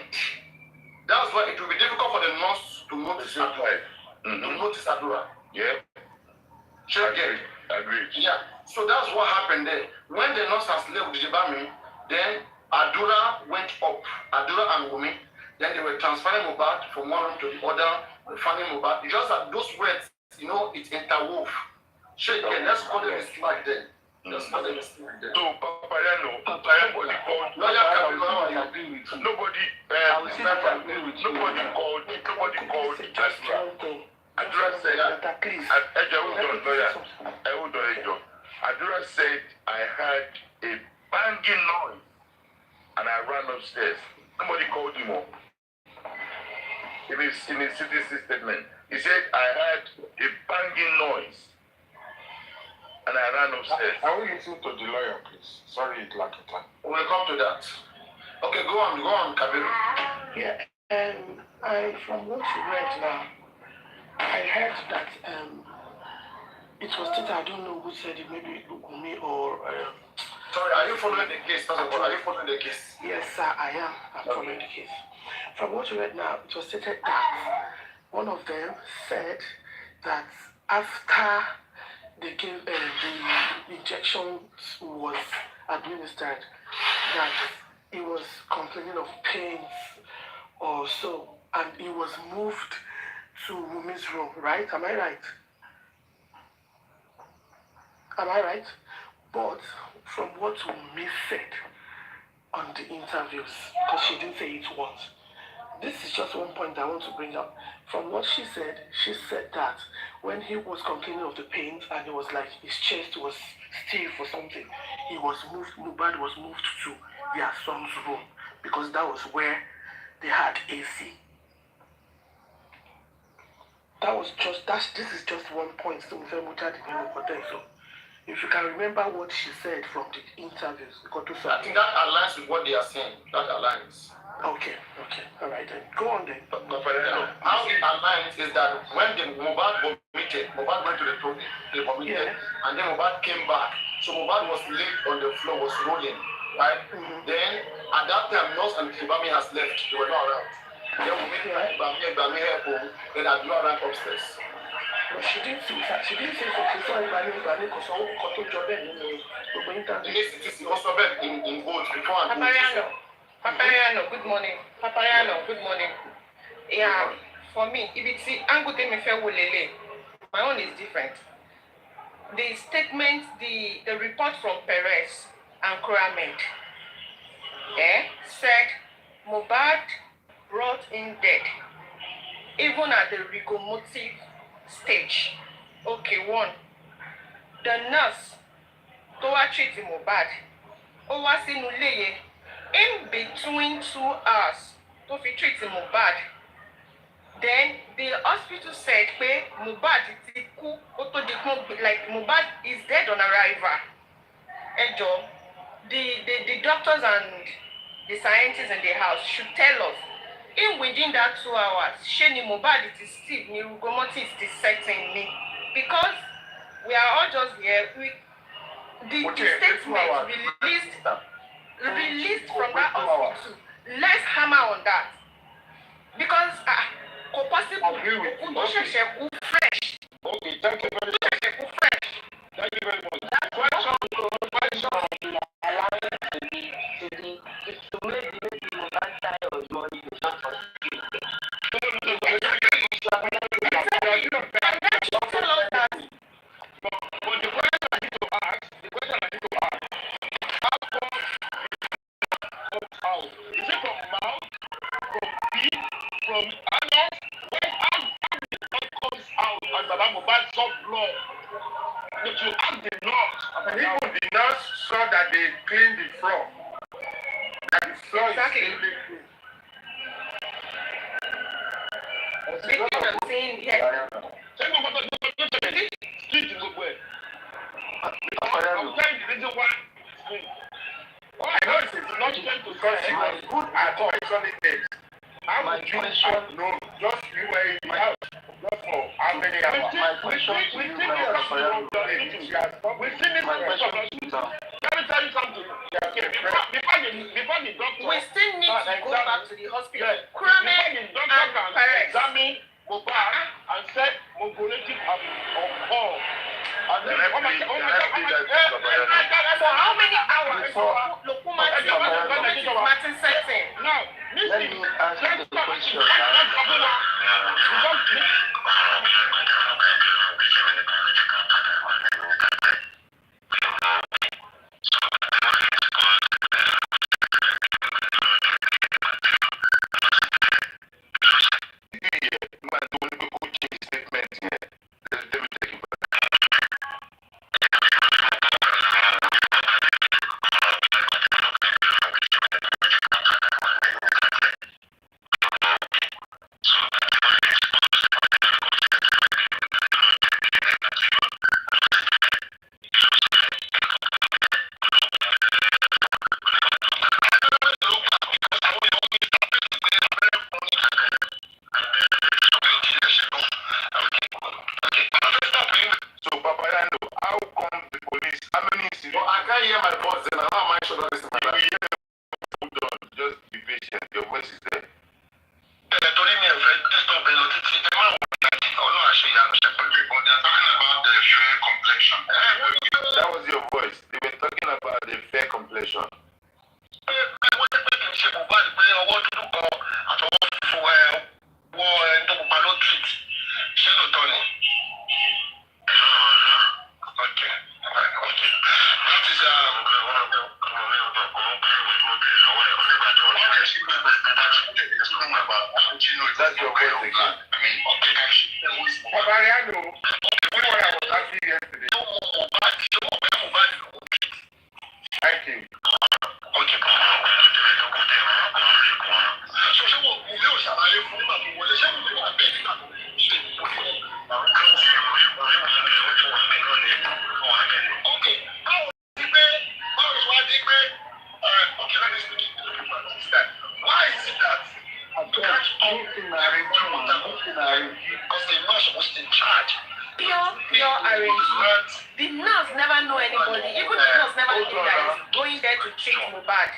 that's why it will be difficult for the nurse to notice Adura. To notice Adura. Yeah. Agreed. Yeah. So that's what happened there. When the nurse has left the Jebami, then Adura went up. Adura and Wunmi. Then they were transferring Mohbad from one room to the other, finding Mohbad. Just that those words, it interwove. Let's call them a slack then. Let's call them a slack then. So, Paparino, nobody called. Nobody called Jasper. Adura said, Adura said, I heard a banging noise and I ran upstairs. Nobody called him up. In his CTC statement, he said, I heard a banging noise and I ran upstairs. I will listen to the lawyer, please. Sorry, Lakata. We'll come to that. Okay, go on, Kabiru. Yeah, from what you read now, I heard that it was stated, I don't know who said it, maybe Omowummi or... Sorry, are you following the case? First of all, are you following the case? Yes, sir, I am. I'm following the case. From what you read now, it was stated that one of them said that after they gave the injection was administered, that he was complaining of pains or so, and he was moved to Wunmi's room, right? Am I right? Am I right? But from what Wunmi said on the interviews, because she didn't say it once, this is just one point I want to bring up. From what she said that when he was complaining of the pains and it was like his chest was stiff or something, he was moved, Mohbad was moved to their son's room because that was where they had AC. This is just one point. So if you can remember what she said from the interviews, I think that aligns with what they are saying. That aligns. Okay, all right then. Go on then. How it aligns is that when the Mohbad vomited, Mohbad went to the toilet, they vomited, and then Mohbad came back. So Mohbad was laid on the floor, was rolling, right? Mm-hmm. Then at that time, Nurse and Kibami has left. They were not around. Then Bami help, then Adua ran upstairs. But she didn't say that. She didn't say that. She saw Bami because all got to job in both before and Paparino, good morning. Paparino, good morning. Yeah, for me, if it's the angle they me my own is different. The statement, the report from Perez and Kuramed, said Mohbad brought in dead, even at the rigomotive stage. Okay, one, the nurse to treat Mohbad, was in Uleye, in between 2 hours to treat Mohbad. Then the hospital said, Mohbad like Mohbad is dead on arrival. The doctors and the scientists in the house should tell us, in within that 2 hours, Sheni Mohbad it is still Nirugomoti is setting me. Because we are all just here, the statement released from that hospital. Let's hammer on that. Because possible fresh. Okay, thank you very much. Thank you very much. But I can't hear my voice, then how am I sure that this is my life? Hold on, just be patient. Your voice is there. Torí mi ò fẹ́ disturb ẹ lọ títí ẹ má wọ ìdájí ọlọ́run àṣeyàmù ṣẹ́pẹ̀lẹ̀ but they are talking about the fair complexion. That was your voice. They were talking about the fair complexion. Wọ́n jẹ́ pé kì í ṣe Mohbad pé ọwọ́ dúdú kan àtọwọ́ funfun wọ ẹni tó pupa ló treat ṣé lóòótọ́ ni? Okay. That is that's your voice again. Paparino, what I was asking yesterday. Thank you. Pure arrangement. The nurse never know anybody. Even the nurse never knew that he's going there to treat Mohbad.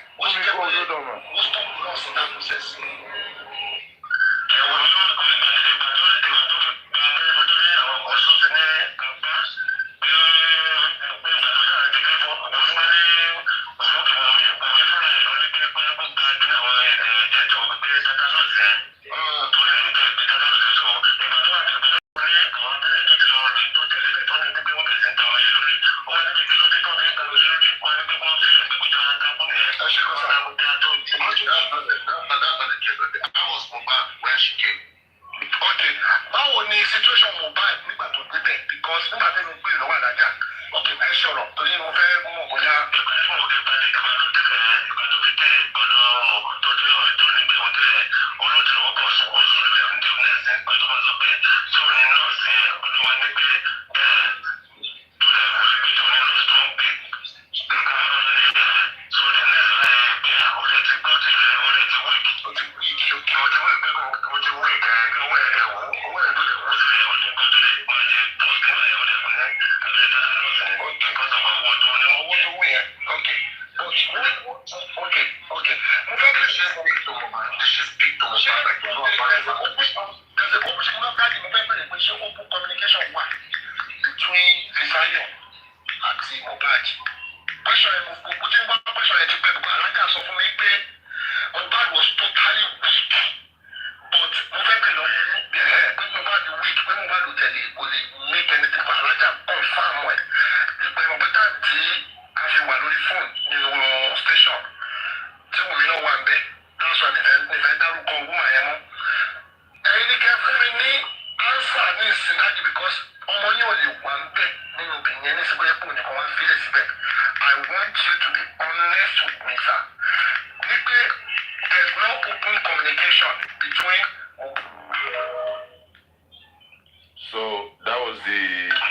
So that was the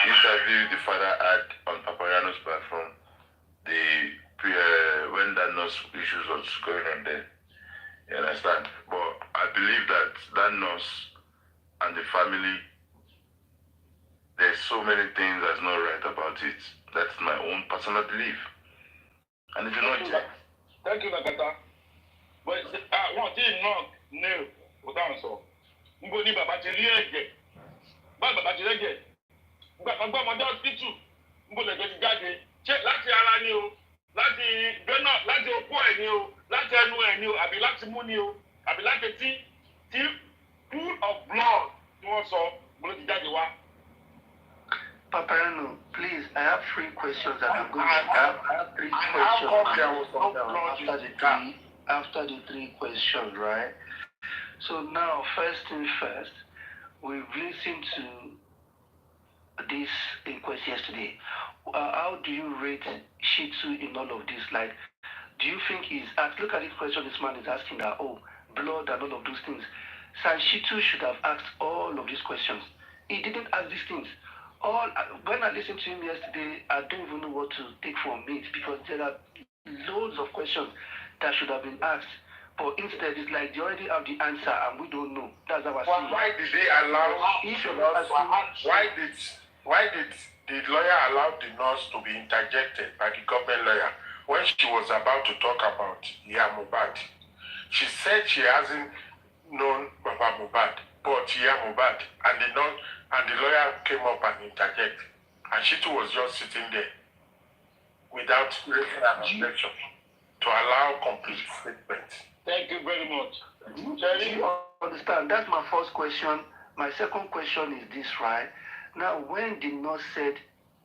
interview the father had on Paparino's platform. When that nurse issues was going on there. You understand? But I believe that nurse and the family, there's so many things that's not right about it. That's my own personal belief. And if you know it. Thank you, Nagata. But one thing not new without answer. Ngo ni baba ti rí ẹ̀jẹ̀. Baba ti rí ẹ̀jẹ̀. Ngba kan gba ọmọdé hospital. Ngo le ti jáde. Ṣé láti ara ni o? Láti gbéná, láti okó ẹ̀ ni o? Láti ẹnu ẹ̀ ni o? Àbí láti mú ni o? Àbí láti tí pool of blood tí wọ́n sọ mo ló ti jáde wá. Paparino, please, I have 3 questions that I'm going to have. I have 3 questions after the 3 questions, right? So now, first thing first, we've listened to this inquest yesterday. How do you rate Shitu in all of this? Like, do you think look at this question this man is asking that, blood and all of those things. So Shitu should have asked all of these questions. He didn't ask these things. When I listened to him yesterday, I don't even know what to take from it because there are loads of questions that should have been asked. But instead, it's like they already have the answer and we don't know. That's how I see it. Why did they allow? Why did the lawyer allowed the nurse to be interjected by the government lawyer when she was about to talk about Mohbad. She said she hasn't known Baba Mohbad, but Mohbad, and the lawyer came up and interjected, and she too was just sitting there without raising an objection to allow complete statement. Thank you very much. Do you understand? That's my first question. My second question is this, right? Now, when the nurse said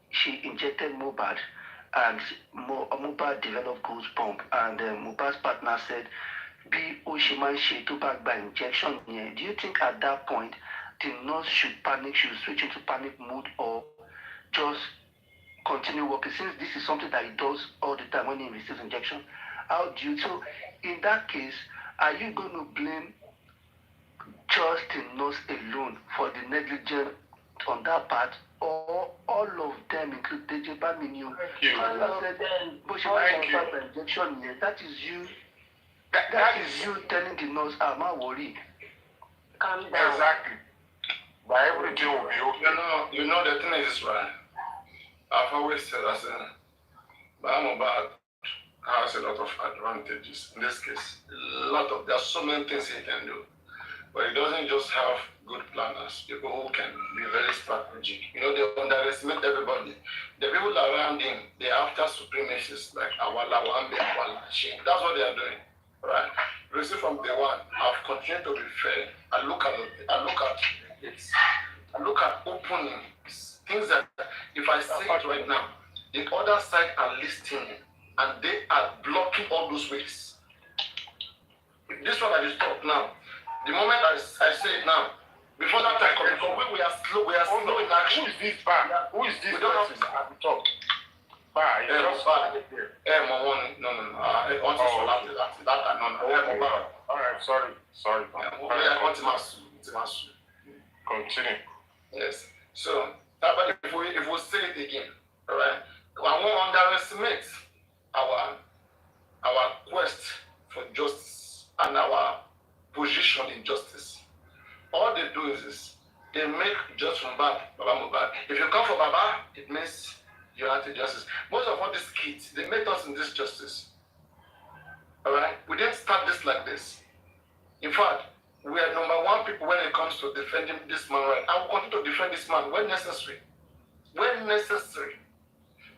she injected Mohbad and Mohbad developed goosebump, and Mohbad's partner said, "Be Oshiman to back by injection here." Do you think at that point the nurse should panic, should switch into panic mode, or just continue working? Since this is something that he does all the time when he receives injection, how do you? So, in that case, are you going to blame just the nurse alone for the negligence on that part, or all of them, including Jebaminu? Injection here. That is you. That is you telling the nurse, "I'm not worried." Calm down. Exactly. But everything will be okay. You know the thing is right. I've always said that Mohbad has a lot of advantages in this case. There are so many things he can do. But he doesn't just have good planners, people who can be very strategic. You know, they underestimate everybody. The people around him, they're after supremacists like Awala, Wambi, Awala, Sheikh. That's what they are doing, right? You see, from day one, I've continued to be fair. I look at opening things that, if I say it right now, the other side are listening and they are blocking all those ways. This one I just talk now. The moment I say it now, before that time, because we are slow in action. Who is this bar? Who is this person at the top? Bar, it's just bar. Alright, sorry. Continue. Yes. So, but if we say it again, alright, I won't underestimate our quest for justice and our position in justice. All they do is they make just from Baba Mohbad. If you come from Baba, it means you're anti-justice. Most of all these kids, they made us in this justice. Alright? We didn't start this like this. In fact, we are number one people when it comes to defending this man, right? I will continue to defend this man when necessary. When necessary.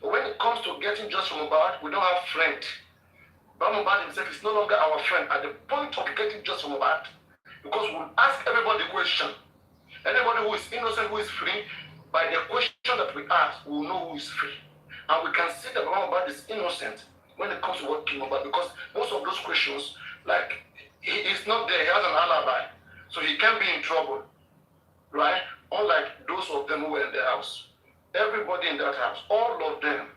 But when it comes to getting just from Mohbad, we don't have friend. Baba Mohbad himself is no longer our friend at the point of getting just from Mohbad, because we'll ask everybody the question. Anybody who is innocent, who is free, by the question that we ask, we'll know who is free. And we can see that Baba Mohbad is innocent when it comes to what killed Mohbad, because most of those questions, like, he is not there, he has an alibi, so he can be in trouble, right? Unlike those of them who were in the house. Everybody in that house, all of them.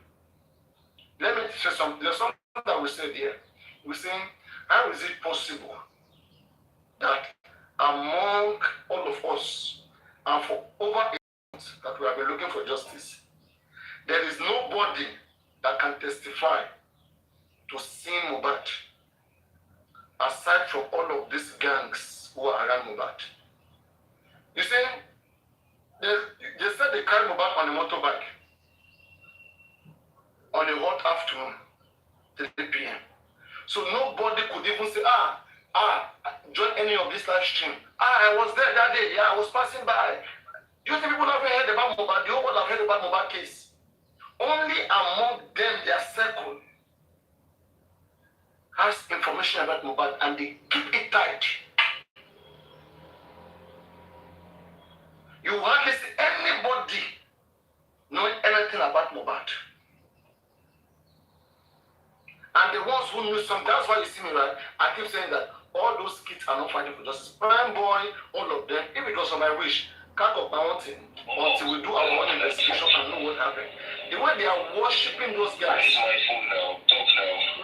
Let me say something. There's something that we said here. We're saying, how is it possible that among all of us, and for over 8 months that we have been looking for justice, there is nobody that can testify to seeing Mohbad, aside from all of these gangs who are around Mohbad? You see, they said they carried Mohbad on a motorbike on a hot afternoon, 3 p.m. So nobody could even say, join any of this live stream. I was there that day. Yeah, I was passing by. Do you think people haven't heard about Mohbad? The whole world have heard about Mohbad case. Only among them, their circle has information about Mohbad, and they keep it tight. You hardly see anybody knowing anything about Mohbad. And the ones who knew something, that's why you see me, right? I keep saying that all those kids are not fighting for justice. Prime Boy, all of them, if it was on my wish, can't up my own thing until we do our own investigation and know what happened. The way they are worshipping those guys.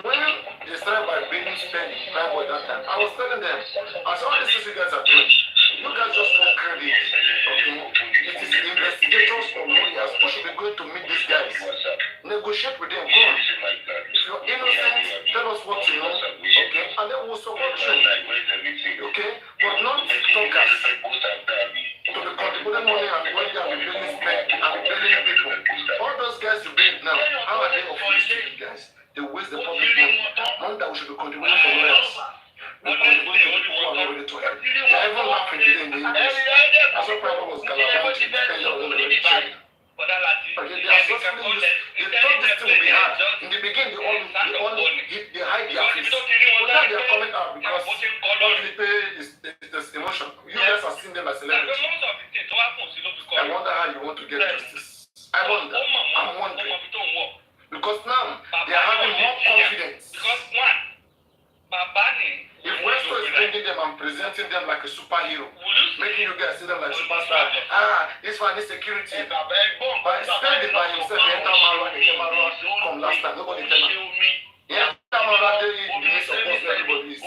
When they started by bringing spending Prime Boy that time, I was telling them, as all these things you guys are doing, you guys just want credit, okay? It is investigators or lawyers who should be going to meet these guys. Negotiate with them, come on. If you're innocent, tell us what you know, okay? And then we'll support you, okay? But not TikTokers to be contributing money and going there and billing people. All those guys you bring now, how are they optimistic guys? They waste the public money. Money that we should be contributing for lawyers. We contribute to people who are not ready to help. They are even laughing today in the English. That's what problem was Calabar to spend your own money. Okay, they are successfully used. They thought this thing would be hard. In the beginning, they hide their face. But now they are coming out because Felipe is emotion. You guys are seeing them as celebrities. I wonder how you want to get justice. I wonder. I'm wondering. Because now they are having more confidence. If Westo is bringing them and presenting them like a superhero, making you guys see them like superstar, this one is security. But spending by himself, he enter Marwa, come last time, nobody tell him. He enter Marwa, they may support everybody is.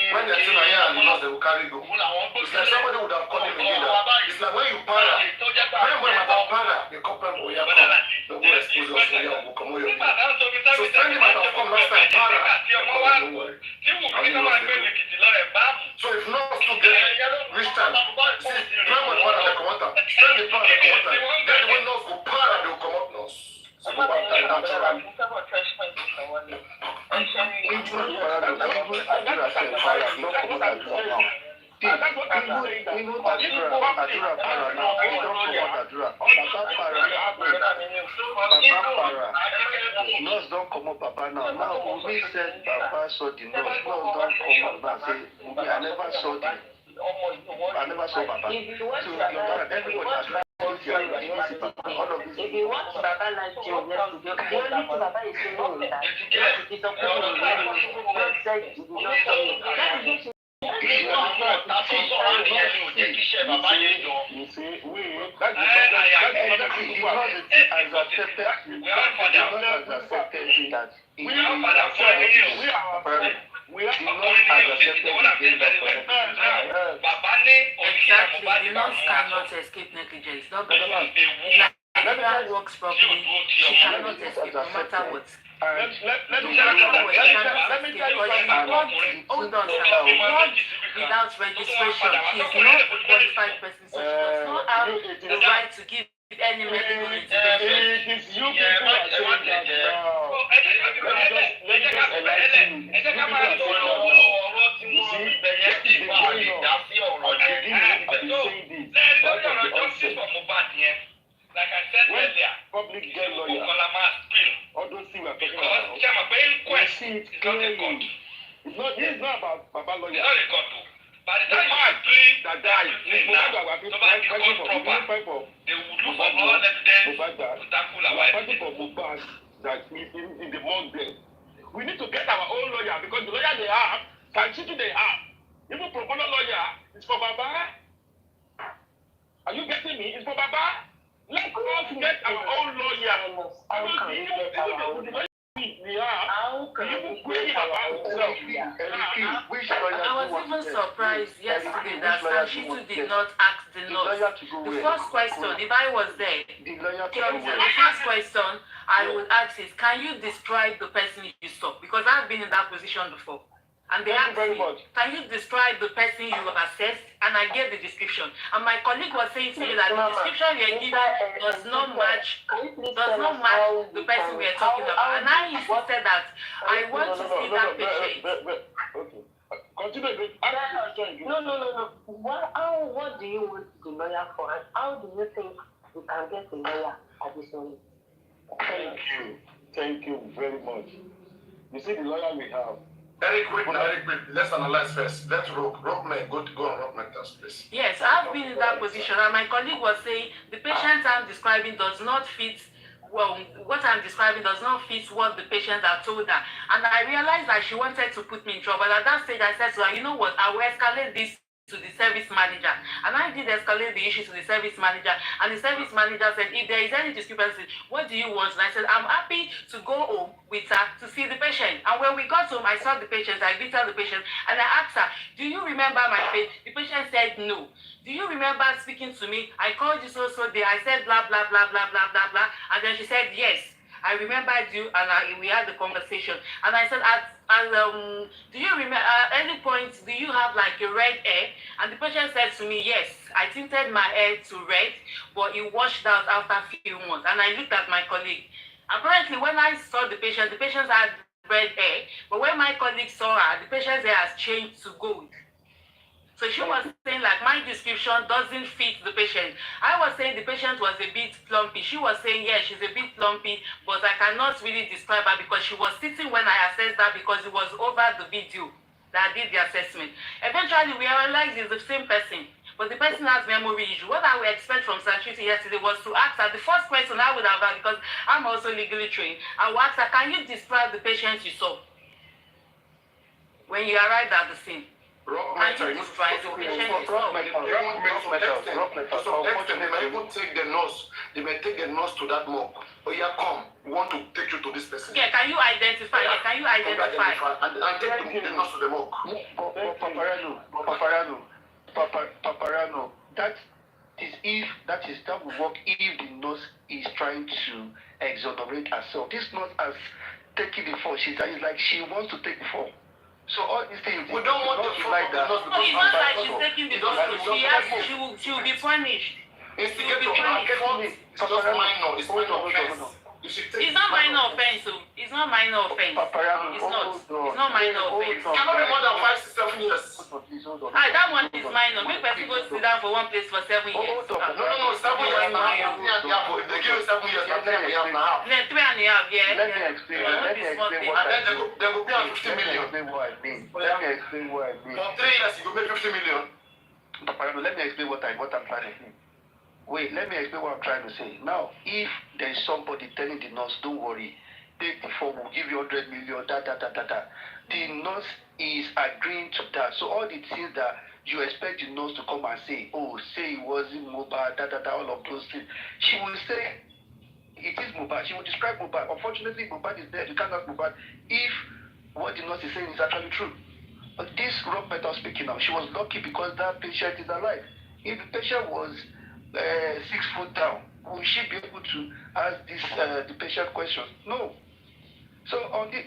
When they're still here and they will carry go. It's like somebody would have called him a leader. It's like when you para, when I have para, the couple will come, they will expose us, they will come over. So spending might have come last time, para, don't worry. So if not to get rich time, see, when we para the commander, spend the para the commander, then when those go para, they will come up now. So go back time naturally. Nurse don't come up, Papa now. Now, Omowummi said Papa saw the nurse. Nurse don't come up and say, Omowummi, I never saw Papa. So, everyone has if you want Baba like you, the only thing Baba is saying is that it is okay to God said you will not come in. That is it. Exactly, the nurse cannot escape negligence. That works properly, she cannot escape no matter what. Let me hold on, without registration, she is not a qualified person, so she does not have the right to give any medical intervention. It is you people are saying that now. Let me just enlighten you. You people are saying that now. You see, this is the going on. At the beginning, I've been saying this. Right at the onset. Like I said earlier, public get lawyer, all those things we're talking about, we see it clearly. It's not about Baba lawyer. It's not a court. By the time you plead that died, they will look for all evidence to tackle our evidence. That in the month there. We need to get our own lawyer because the lawyer they have, Sanchitu they have. Even pro bono lawyer is for Baba. Are you getting me? It's for Baba. Let us get our own lawyer. I was even surprised yesterday that Sanchitu did not ask the nurse. The first question, if I was there, the first question I would ask is, can you describe the person you saw? Because I've been in that position before. And they asked me, can you describe the person you assessed? And I gave the description. And my colleague was saying to me that the description you're giving does not match the person we are talking about. And I insisted that I want to see that patient. Okay. Continue. No. What do you want the lawyer for? And how do you think you can get the lawyer additionally? Thank you very much. You see the lawyer we have. Very quick. Let's analyze first. Let's Rockman go on Rockman test, please. Yes, I've been in that position, and my colleague was saying the patient I'm describing does not fit. Well, what I'm describing does not fit what the patient had told her, and I realized that she wanted to put me in trouble. At that stage, I said to her, "You know what? I will escalate this to the service manager." And I did escalate the issue to the service manager, and the service manager said, if there is any discrepancy, what do you want? And I said, I'm happy to go home with her to see the patient. And when we got home, I saw the patient, I greeted the patient, and I asked her, do you remember my face? The patient said no. Do you remember speaking to me? I called you so day. I said blah blah blah blah blah blah blah, and then she said yes. I remembered you, and we had the conversation. And I said, do you remember at any point, do you have like a red hair? And the patient said to me, yes, I tinted my hair to red, but it washed out after a few months. And I looked at my colleague. Apparently, when I saw the patient had red hair, but when my colleague saw her, the patient's hair has changed to gold. So she was saying like my description doesn't fit the patient. I was saying the patient was a bit plumpy. She was saying yeah, she's a bit plumpy, but I cannot really describe her because she was sitting when I assessed her because it was over the video that I did the assessment. Eventually we realized it's the same person, but the person has memory issue. What I would expect from Sanchiti yesterday was to ask her, the first question I would have asked, because I'm also legally trained, I would ask her, can you describe the patient you saw when you arrived at the scene? Rock metal, they might even take the nurse. They may take the nurse to that morgue. Oh yeah, come. We want to take you to this person. Yeah, can you identify? Yeah, can you identify? And take the nurse to the morgue. Paparino. That will work if the nurse is trying to exonerate herself. This nurse has taken the fall. It's like she wants to take the fall. So all these things, we don't want to like that. No, it's not like she's taking the fall. She will be punished. Instigator, it's just minor. It's minor offense. It's not minor offense. It's not minor offense. It's not minor offense. It cannot be more than 5 to 7 years. That one is minor. Make person go sit down for one place for 7 years. No, 7 years now. If they give you 7 years, that's 3.5 now. 3.5, yeah. Let me explain what and then they go pay 50 million. Let me explain what I mean. For 3 years, you go pay 50 million. Paparino, let me explain what I'm trying to say. Wait, let me explain what I'm trying to say. Now, if there is somebody telling the nurse, don't worry, take the form, we'll give you 100 million, the nurse is agreeing to that. So all the things that you expect the nurse to come and say, oh, say it wasn't mobile, all of those things, she will say, it is mobile. She will describe mobile. Unfortunately, mobile is dead. You can't ask mobile if what the nurse is saying is actually true. But this rock metal speaking now, she was lucky because that patient is alive. If the patient was 6 foot down, will she be able to ask the patient questions? No. So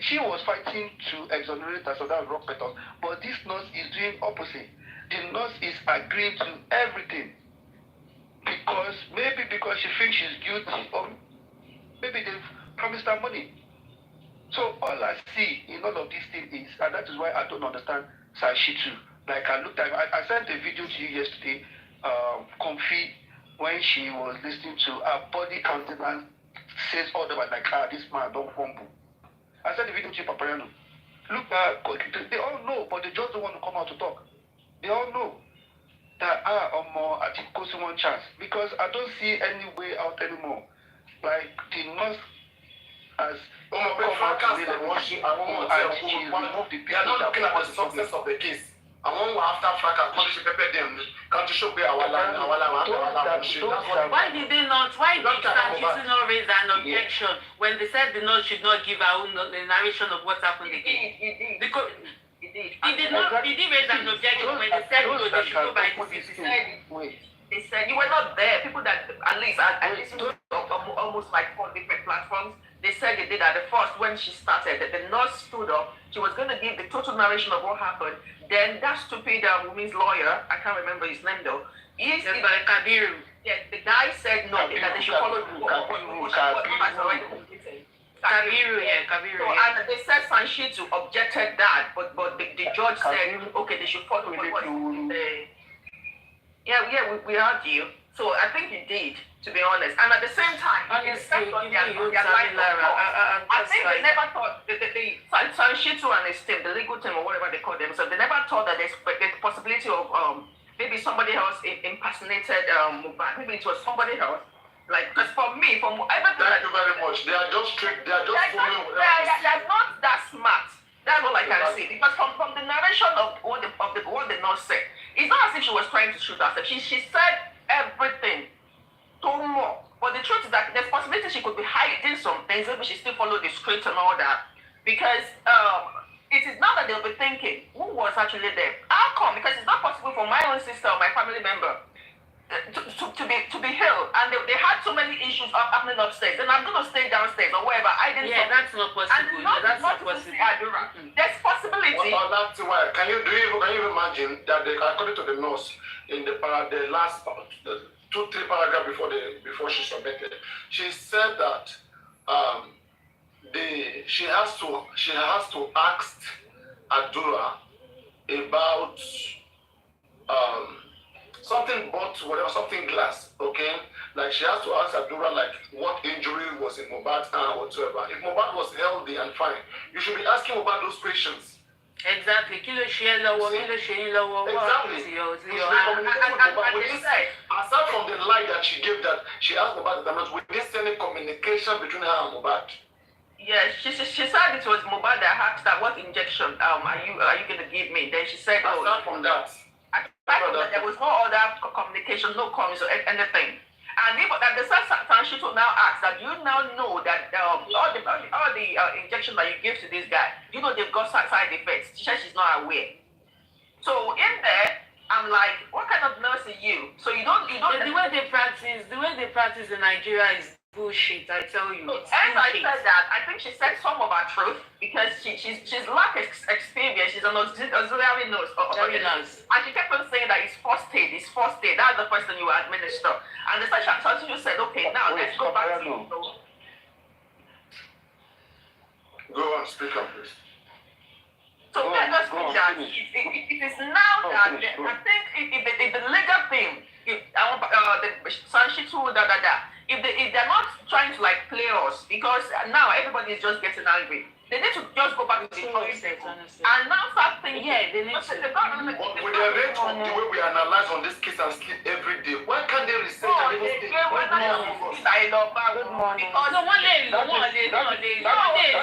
she was fighting to exonerate her, so that's rock metal. But this nurse is doing opposite. The nurse is agreeing to everything because she thinks she's guilty, or maybe they've promised her money. So all I see in all of these things is, and that is why I don't understand Sashitu. Like I sent a video to you yesterday, Comfy, when she was listening to her body countenance says all the way like, this man don't fumble. I sent the video to you, Paparino. Look, they all know, but they just don't want to come out to talk. They all know that I think goes one chance because I don't see any way out anymore. Like the nurse has they are not looking at the success of the case. I want after fracas, how she prepare them. Can't you show me our land? Why did Sanchiti not raise an objection when they said the nurse should not give her own narration of what happened again? Because he did raise an objection when they said they should go by the They said you were not there. People that at least I listened to almost like 4 different platforms. They said they did at the first when she started. That the nurse stood up. She was going to give the total narration of what happened. Then that stupid woman's lawyer, I can't remember his name though. Kabiru. Yeah, the guy said no, that they should follow Kabiru. Kabiru. So, and they said Sanchiti objected that, but the judge said okay, they should follow what we heard you. So I think you did, to be honest. And at the same time, I think they never thought that the Sanchiti and his team, the legal team or whatever they call themselves, they never thought that there's the possibility of maybe somebody else impersonated Mohbad. Maybe it was somebody else. Like, because for me, from everything. Thank you very much. They are just strict. They are just following. They're not that smart. That's all I can see. Because from the narration of what the nurse said, it's not as if she was trying to shoot herself. She said everything. Told more. But the truth is that there's possibility she could be hiding some things. Maybe she still followed the script and all that. Because it is not that they'll be thinking, who was actually there? How come? Because it's not possible for my own sister or my family member to be healed, and they had so many issues happening upstairs, and I'm gonna stay downstairs or wherever. I didn't. Yeah, that's not possible. And That's not possible. possible. There's possibility. Well, that's why. Can you imagine that according to the nurse in the last 2-3 paragraphs before she submitted, she said that she has to ask Adura about something something glass, okay? Like she has to ask Adura like what injury was in Mohbad's hand or whatsoever. If Mohbad was healthy and fine, you should be asking about those questions. Exactly. Kilo share lower, kilo share lower. Exactly. Aside from the lie that she gave that she asked Mohbad that we didn't see any communication between her and Mohbad. Yes, she said it was Mohbad that asked her what injection are you gonna give me? Then she said, aside from that. There was no other communication, no comments or anything. And even that the Sanshito now asks that you now know that all the injections that you give to this guy, you know they've got side effects. She says she's not aware. So in there, I'm like, what kind of nurse are you? So you don't. The way they practice in Nigeria is bullshit. I tell you. So as I said that, I think she said some of her truth because she's lack experience. She's an auxiliary nurse. Very nice. And she kept on saying that it's first aid. That's the first thing you administer. And the surgeon said, okay, now let's go back to you. Go on, speak up, please. So let us speak that it is now that I think if the legal thing, if they're not trying to like play us, because now everybody is just getting angry. They need to just go back to the concept and now start thinking. Yeah, they need to. With the rate of the way we analyze on this case and sleep every day, why can't they research and even think? Good morning. Because no one day, when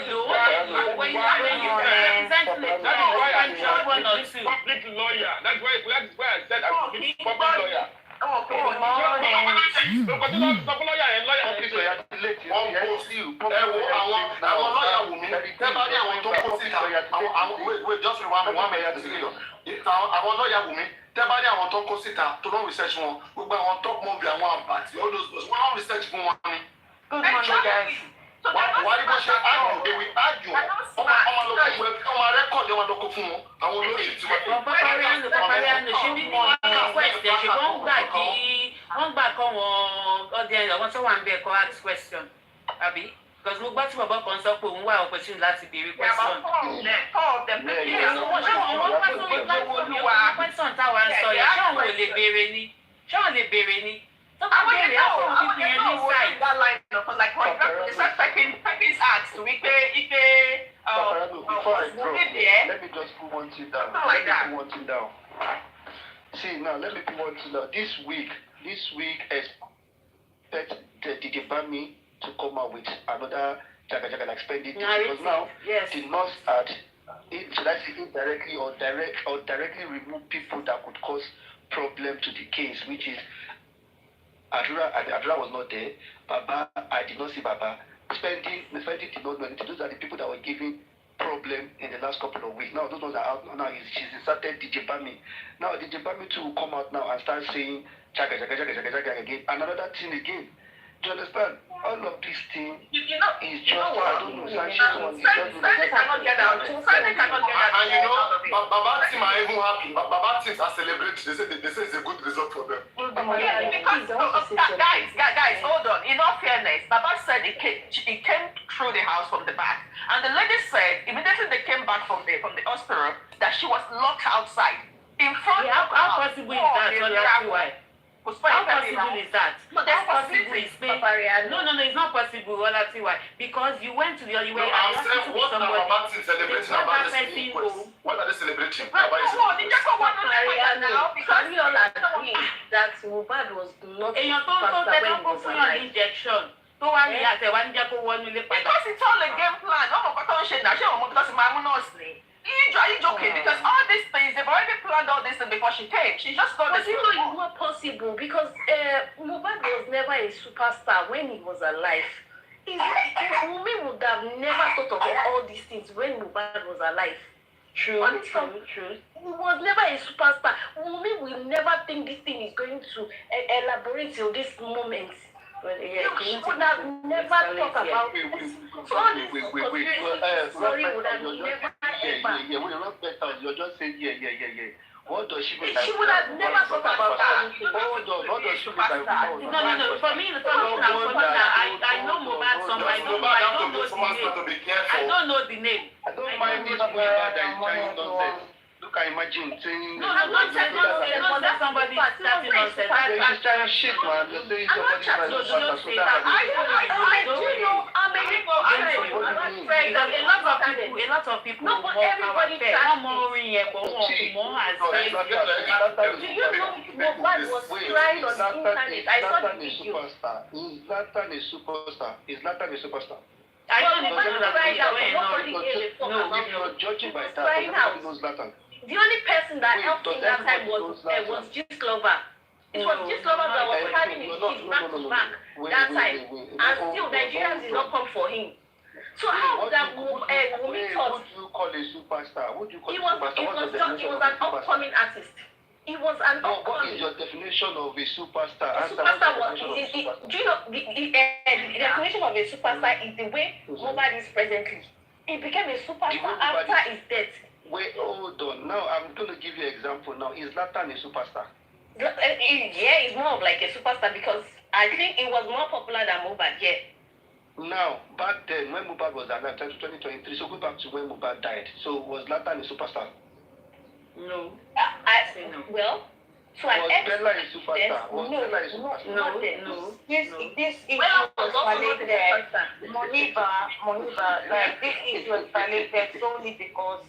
you are public lawyer. That's why I said I'm a public lawyer. Àwọn lọ́ọ̀yà Wùmí tẹ́ bá ní àwọn tó ń kó síta tó lọ́n research wọn gbogbo àwọn top movie àwọn àbàtì all those books wọ́n lọ́n research fún wọn ni. Good morning, guys. Why did they argue? They will argue. Ọmọ rẹ́kọ̀dì wọn lọ́kọ̀ fún wọn. Àwọn olóyè tí wọ́n. Paparino ṣe bí Inquest ṣe wọ́n gbà kọ́ wọn ọdẹ àwọn tó wà ń bẹ̀ kọ́ ask question àbí because mo gbọ́ tí bàbá kan sọ pé òun wà opportunity láti béèrè question. Question táwa ń sọ yẹn ṣé òun ò lè béèrè ni ṣé òun lè béèrè ni. Like for example, they start Pekins acts to Ike before I drop, let me just put one thing down. See now, let me put one thing down. This week expect the Debami to come out with another jaga like spending because now the nurse had should I say indirectly or directly remove people that could cause problem to the case, which is Adura was not there. Baba, I did not see Baba. Spending did not know anything. Those are the people that were giving problem in the last couple of weeks. Now those ones are out now. She's inserted DJ Bami. Now DJ Bami too will come out now and start saying jaga again. Another thing again. Do you understand? All of these things is just I don't know. Sunday cannot get out. And you know, Baba team are even happy. Baba teams are celebrating. They say it's a good result for them. Because guys, hold on. In all fairness, Baba said it came through the house from the back, and the lady said immediately they came back from the hospital that she was locked outside in front of the house. How possible is that? How possible is that? No, there's How possible is Paparino. No, it's not possible. Because you went to the other way. I'm saying, what are Baba team celebrating about this inquest? What are they celebrating? Because we all agree that Mohbad was not faster when he was alive. Injection. Because it's all a game plan. Are you joking? Because all these things, they've already planned all this thing before she came. She just got But you know it's not possible because Mohbad was never a superstar when he was alive. Wunmi would have never thought of all these things when Mohbad was alive. True. He was never a superstar. Omowummi will never think this thing is going to elaborate till this moment. Well, She would have never talked about this. So all this conspiracy story would have never ever. You're just saying, yeah. What does she mean? She would have never talked about anything. What does she mean? No. For me, I know Mohbad song. I don't know the name. I don't know the name. I don't mind this Mohbad that is trying nonsense. Look, I imagine saying. No, I'm not saying that somebody starting nonsense. She's trying shit, man. You're saying somebody's trying to say that. I do know how many people a lot of people no, but everybody one more ring more has do you know Mohbad was crying on the internet? I saw the video. Is Latan a superstar? I don't know nobody gave a fuck about if you're judging by that, crying out. knows Latan. The only person that helped him that time was Gistlover. It was Gistlover that was carrying his kids back to back that time. And still Nigerians did not come for him. So how that Wunmi thought what do you call a superstar? What do you call he was an upcoming artist. He was an upcoming. What is your definition of a superstar? Do you know the definition of a superstar is the way Mohbad is presently. He became a superstar after his death. Wait, hold on. Now I'm going to give you an example. Now, is Latan a superstar? Yeah, he's more of like a superstar because I think he was more popular than Mohbad. Yeah. Now, back then, when Mohbad was alive, 2023, so go back to when Mohbad died. So, was Latan a superstar? No. I say no. Well, so was Bella a superstar? Was Bella a superstar? No. This issue was escalated. Moniba, like this issue was escalated solely because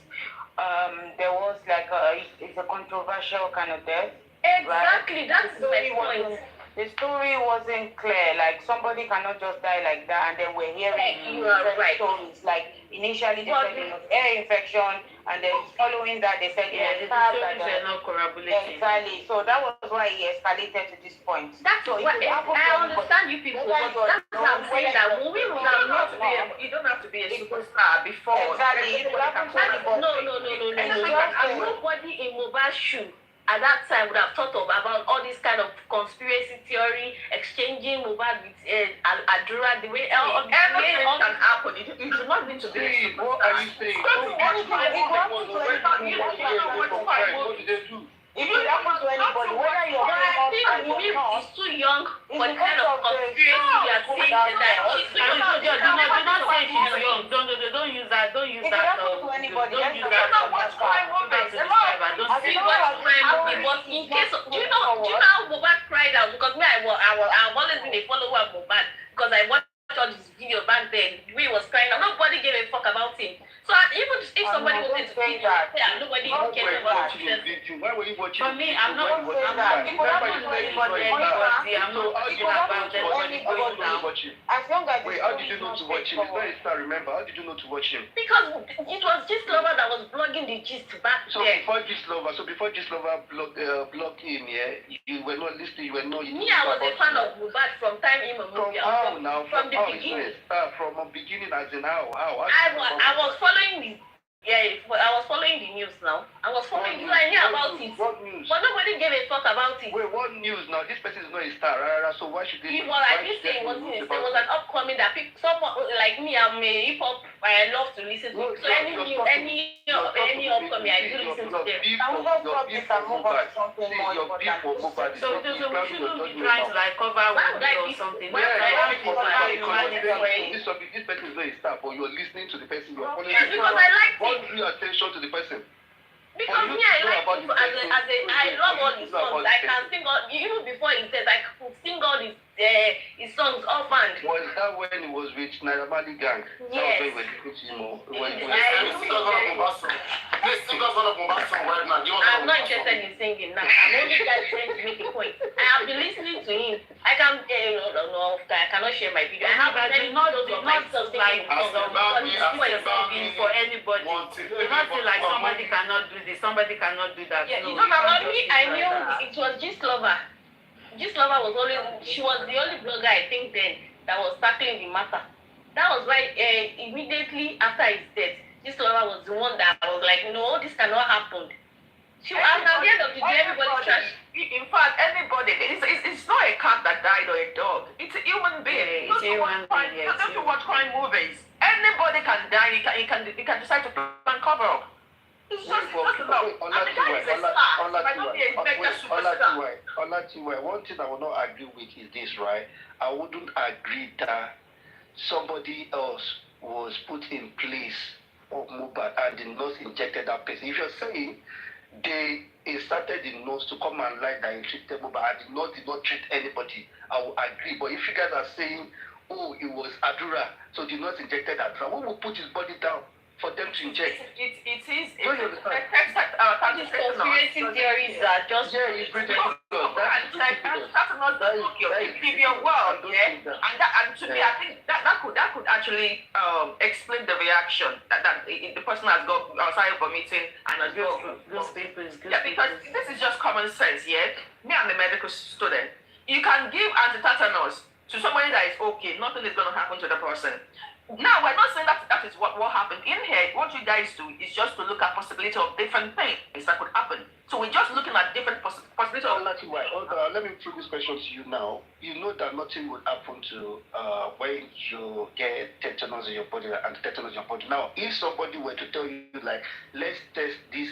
there was like it's a controversial kind of death. Exactly, right? That's my point. The story wasn't clear. Like somebody cannot just die like that, and then we're hearing stories. Like initially they said it was air infection, and then following that they said it was stories are not corroborating. Exactly. So that was why it escalated to this point. That's so what I understand you people, but that's what I'm saying that Wunmi would have not been. You don't have to be a superstar before. Exactly. It will happen to anybody. No. Nobody in Mohbad's shoe at that time would have thought about all this kind of conspiracy theory, exchanging Mohbad with Adura, the way anything can happen. You do not need to be. What are you saying? If it happens to anybody, whether you're I think Wunmi is too young for the kind of conspiracy you are saying that she's too young. Do not say she's young. Don't use that. Don't use that. If it happens to anybody, don't use that. See what crime was in case of, do you know how Mohbad cried out? Because me, I've always been a follower of Mohbad because I watched all his videos back then. He was crying out. Nobody gave a fuck about him. So even if somebody wanted to see that, nobody cared about him. Why were you watching? For me, I'm not talking about anybody. I'm not talking about anybody going down. As long as wait, how did you know to watch him? It's not a star, remember. How did you know to watch him? Because it was Gistlover that was blogging the gist back then. Before Gistlover blogged him, yeah, you were not listening, you were not... Me, I was a fan of Mohbad from time immemorial. From the beginning. From the beginning as in how? I was following I was following the news now. I was following it, so I knew about it. What news? But nobody gave a fuck about it. Wait, what news now? This person is not a star, so why should they... There was an upcoming that people, someone like me, I'm a hip-hop, I love to listen to. So any upcoming, I do listen to them. So we shouldn't be trying to like cover or something. This person is not a star, but you're listening to the person, you're following because I like it. What drew your attention to the person? Because me, I like him I love all his songs. I can sing all, even before he says, I could sing all his songs offhand. Was that when he was with Naira Marley gang? Yes. I'm not interested in singing now. I'm only just trying to make a point. I have been listening to him. I can I cannot share my video. I have not like for anybody. Do not feel like somebody cannot do this, somebody cannot do that. Yeah, about me, I knew it was Gistlover. Gistlover she was the only blogger I think then that was tackling the matter. That was why immediately after his death, this lawyer was the one that was like, no, this cannot happen. And at the end of the day, everybody's trash. In fact, anybody, it's not a cat that died or a dog. It's a human being. Yeah, it's a human being. Don't you watch crime movies? Anybody can die. You can decide to plan cover up. It's just love. And the guy is a star. He might not be a mega superstar. One thing I will not agree with is this, right? I wouldn't agree that somebody else was put in place of Mohbad and the nurse injected that person. If you're saying they inserted the nurse to come and lie that he treated Mohbad and the nurse did not treat anybody, I will agree. But if you guys are saying, oh, it was Adura, so the nurse injected Adura, who will put his body down for them to inject? It is. These conspiracy theories are just it's ridiculous. That's not the your world, yeah. And to me, I think that could actually explain the reaction that the person has got outside vomiting and Those people is good. Yeah, because this is just common sense, yeah. Me, I'm a medical student. You can give anti-tetanus to somebody that is okay. Nothing is going to happen to the person. Now, we're not saying that is what happened. In here, what you guys do is just to look at possibility of different things that could happen. So we're just looking at different possibilities of... Let me throw this question to you now. You know that nothing would happen to when you get tetanus in your body and tetanus in your body. Now, if somebody were to tell you, like, let's test this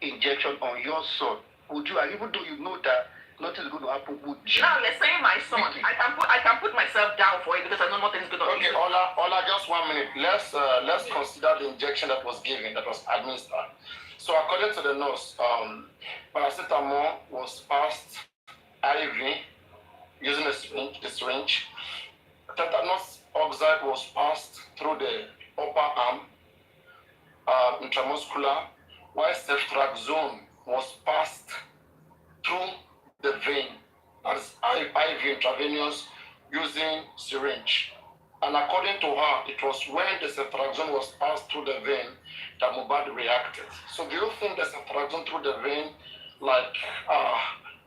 injection on your son, would you, even though you know that nothing is going to happen, would you? Now, you're saying my son. I can put myself down for it because I know nothing's going to happen. Okay, Ola, just 1 minute. Let's consider the injection that was given, that was administered. So according to the nurse, paracetamol was passed IV using the syringe. Tetanus oxide was passed through the upper arm, intramuscular, while ceftriaxone was passed through the vein, that is IV intravenous, using syringe. And according to her, it was when the ceftriaxone was passed through the vein that Mohbad reacted. So do you think the ceftriaxone through the vein, like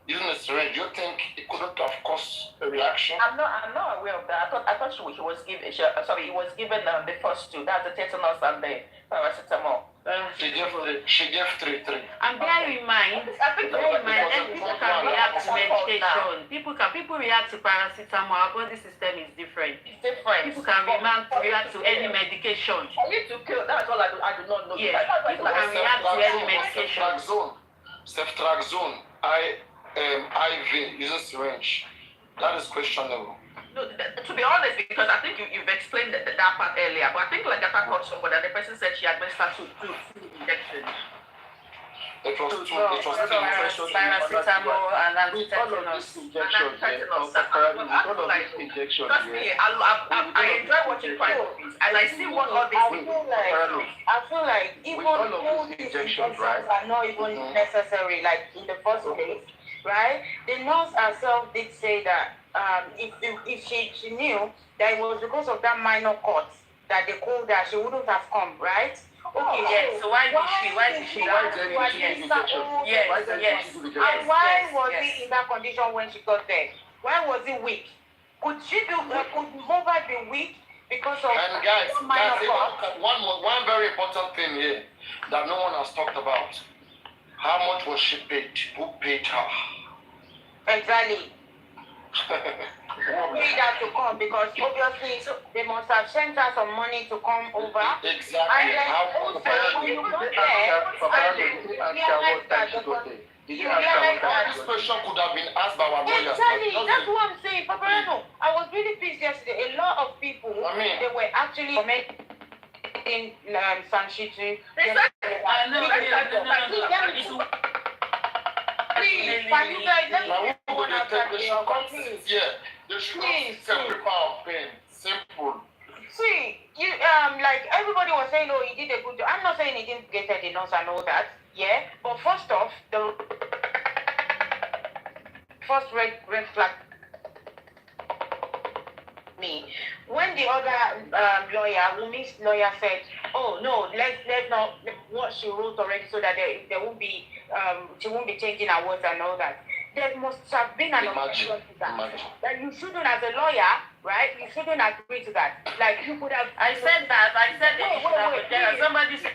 using a syringe, do you think it couldn't have caused a reaction? I'm not aware of that. I thought he was given the first two. That's the tetanus and the paracetamol. She gave 3. And bear in mind, people can react to medication. People react to paracetamol. Our body system is different. It's different. People can react to any medication. I need to kill. That's all I do not know. Yes, people can react to any medication. Ceftriaxone, IV using syringe. That is questionable. No, to be honest, because I think you've explained that part earlier, but I think like that caught somebody and the person said she administered two injections. It was two. Paracetamol and anti-tetanus. Trust me, I enjoy watching crime movies and I see what all these people I feel like even all these injections are not even necessary, like in the first place, right? The nurse herself did say that if she knew that it was because of that minor cut that they called her, she wouldn't have come, right? Okay, yes. So why did she? Yes. And why was he in that condition when she got there? Why was he weak? Could Mohbad be weak because of guys, minor cut? One very important thing here that no one has talked about. How much was she paid? Who paid her? Exactly. Who paid her to come? Because obviously they must have sent her some money to come over. Exactly. And then also when you got there, this question could have been asked by our lawyers. Exactly, that's what I'm saying. Paparino, I was really pissed yesterday. A lot of people, they were actually commenting Sanchichi. Please, can you guys let me one after your country? Yeah, they should not people of pain. Simple. See, you like everybody was saying, oh, he did a good job. I'm not saying he didn't get the nose and all that, yeah. But first off, the first red flag me when the other Wunmi's lawyer said, oh no, let's not what she wrote already, so that there won't be she won't be changing her words and all that. There must have been an objection to that. That you shouldn't, as a lawyer, right? You shouldn't agree to that. Like you could have. I said that. I said that. Somebody said.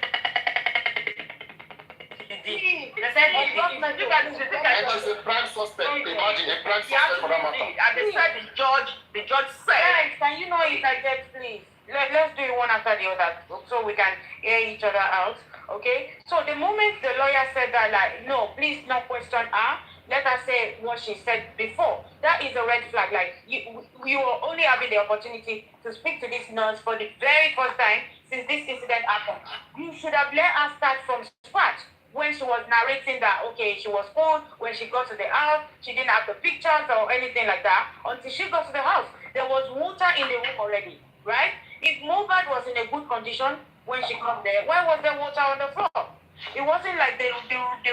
look at this, they think And she's a prime suspect. Imagine a prime suspect for that matter. And they said the judge said. Guys, can you not interject, please? Let's do it one after the other so we can hear each other out. Okay? So the moment the lawyer said that, like, no, please not question her, let her say what she said before. That is a red flag. Like, you are only having the opportunity to speak to this nurse for the very first time since this incident happened. You should have let her start from scratch when she was narrating that, okay, she was cold when she got to the house, she didn't have the pictures or anything like that until she got to the house. There was water in the room already, right? If Mohbad was in a good condition when she got there, why was there water on the floor? It wasn't like the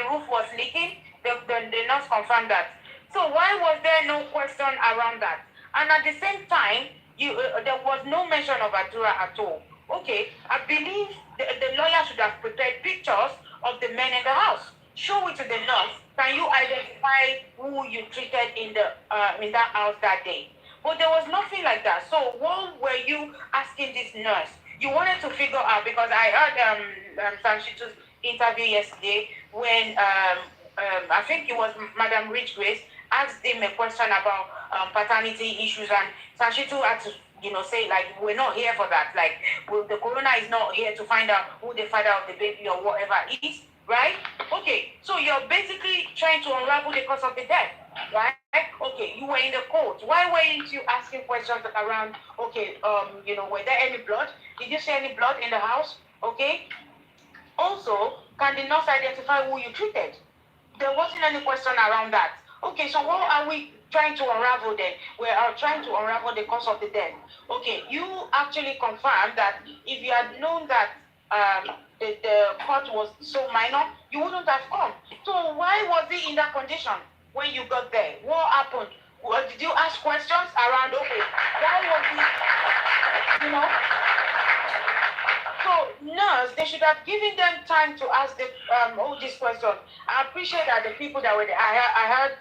roof was leaking. The nurse confirmed that. So why was there no question around that? And at the same time, there was no mention of Adura at all. Okay, I believe the lawyer should have prepared pictures of the men in the house. Show it to the nurse. Can you identify who you treated in that house that day? But there was nothing like that. So what were you asking this nurse? You wanted to figure out, because I heard Sanchito's interview yesterday when I think it was Madam Rich Grace asked him a question about paternity issues, and Sanchito had to, say, like, we're not here for that. Like, the coroner is not here to find out who the father of the baby or whatever is, right? Okay, so you're basically trying to unravel the cause of the death, right? Okay, you were in the court. Why weren't you asking questions around, okay, were there any blood? Did you see any blood in the house? Okay. Also, can the nurse identify who you treated? There wasn't any question around that. Okay, so what are we trying to unravel then? We are trying to unravel the cause of the death. Okay, you actually confirmed that if you had known that the court was so minor, you wouldn't have come. So why was he in that condition when you got there? What happened? Did you ask questions around, okay, why was he, So, nurse, they should have given them time to ask all these questions. I appreciate that the people that were there, I heard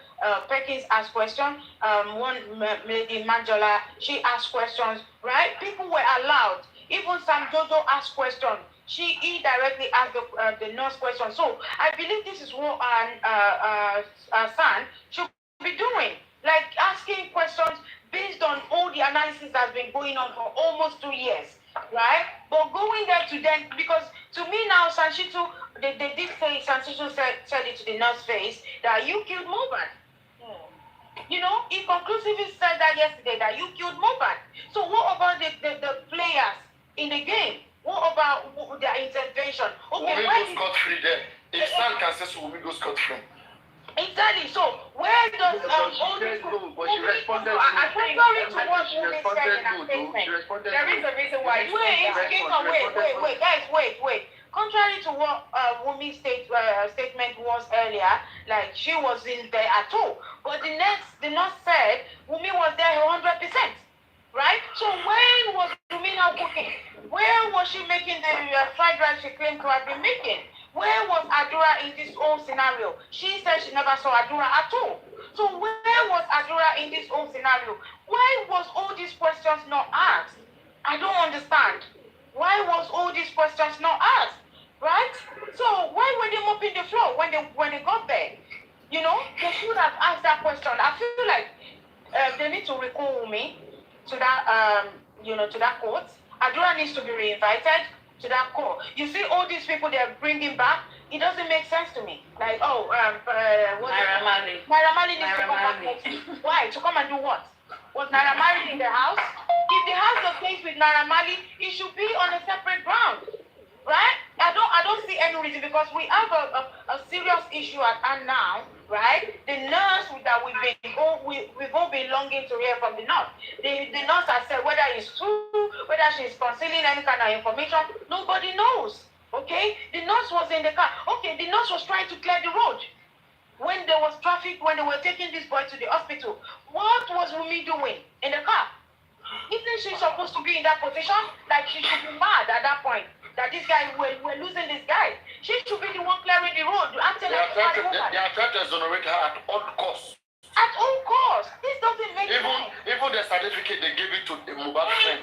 Perkins ask questions. One lady, Manjola, she asked questions, right? People were allowed. Even Sam Dodo asked questions. He directly asked the nurse questions. So, I believe this is what San should be doing. Like, asking questions based on all the analysis that's been going on for almost 2 years. Right? But going there to them, because to me now, Sanchito, they did say, Sanchito said it to the nurse face, that you killed Mohbad. He conclusively said that yesterday, that you killed Mohbad. So what about the players in the game? What about their intervention? Okay, Wumi goes scot-free there. If San can say so, Wumi goes scot-free. Exactly. So where does all this? But she responded. Contrary to what Wumi said in her statement, there is a reason why. Wait, guys, wait. Contrary to what Wumi's statement was earlier, like she wasn't there at all. But the nurse said Wumi was there 100%. Right? So when was Wumi now cooking? Where was she making the fried rice she claimed to have been making? Where was Adura in this whole scenario? She said she never saw Adura at all. So where was Adura in this whole scenario? Why was all these questions not asked? I don't understand. Why was all these questions not asked? Right? So why were they mopping the floor when they got there? They should have asked that question. I feel like they need to recall me to that to that court. Adura needs to be reinvited to that court. You see all these people they're bringing back, it doesn't make sense to me. Like, Naira Marley. Naira Marley needs to come back next week. Why? To come and do what? Was Naira Marley in the house? If they have the case with Naira Marley, it should be on a separate ground. Right? I don't see any reason, because we have a serious issue at hand now, right? The nurse that we've all been longing to hear from the nurse. The nurse has said whether it's true, whether she's concealing any kind of information, nobody knows. Okay? The nurse was in the car. Okay, the nurse was trying to clear the road. When there was traffic, when they were taking this boy to the hospital, what was Wumi doing in the car? Isn't she supposed to be in that position? Like, she should be mad at that point. That this guy, we're losing this guy. She should be the one clearing the road. They are trying to exonerate her at all costs. At all costs. This doesn't make sense. Even the certificate they gave it to the Mohbad friend.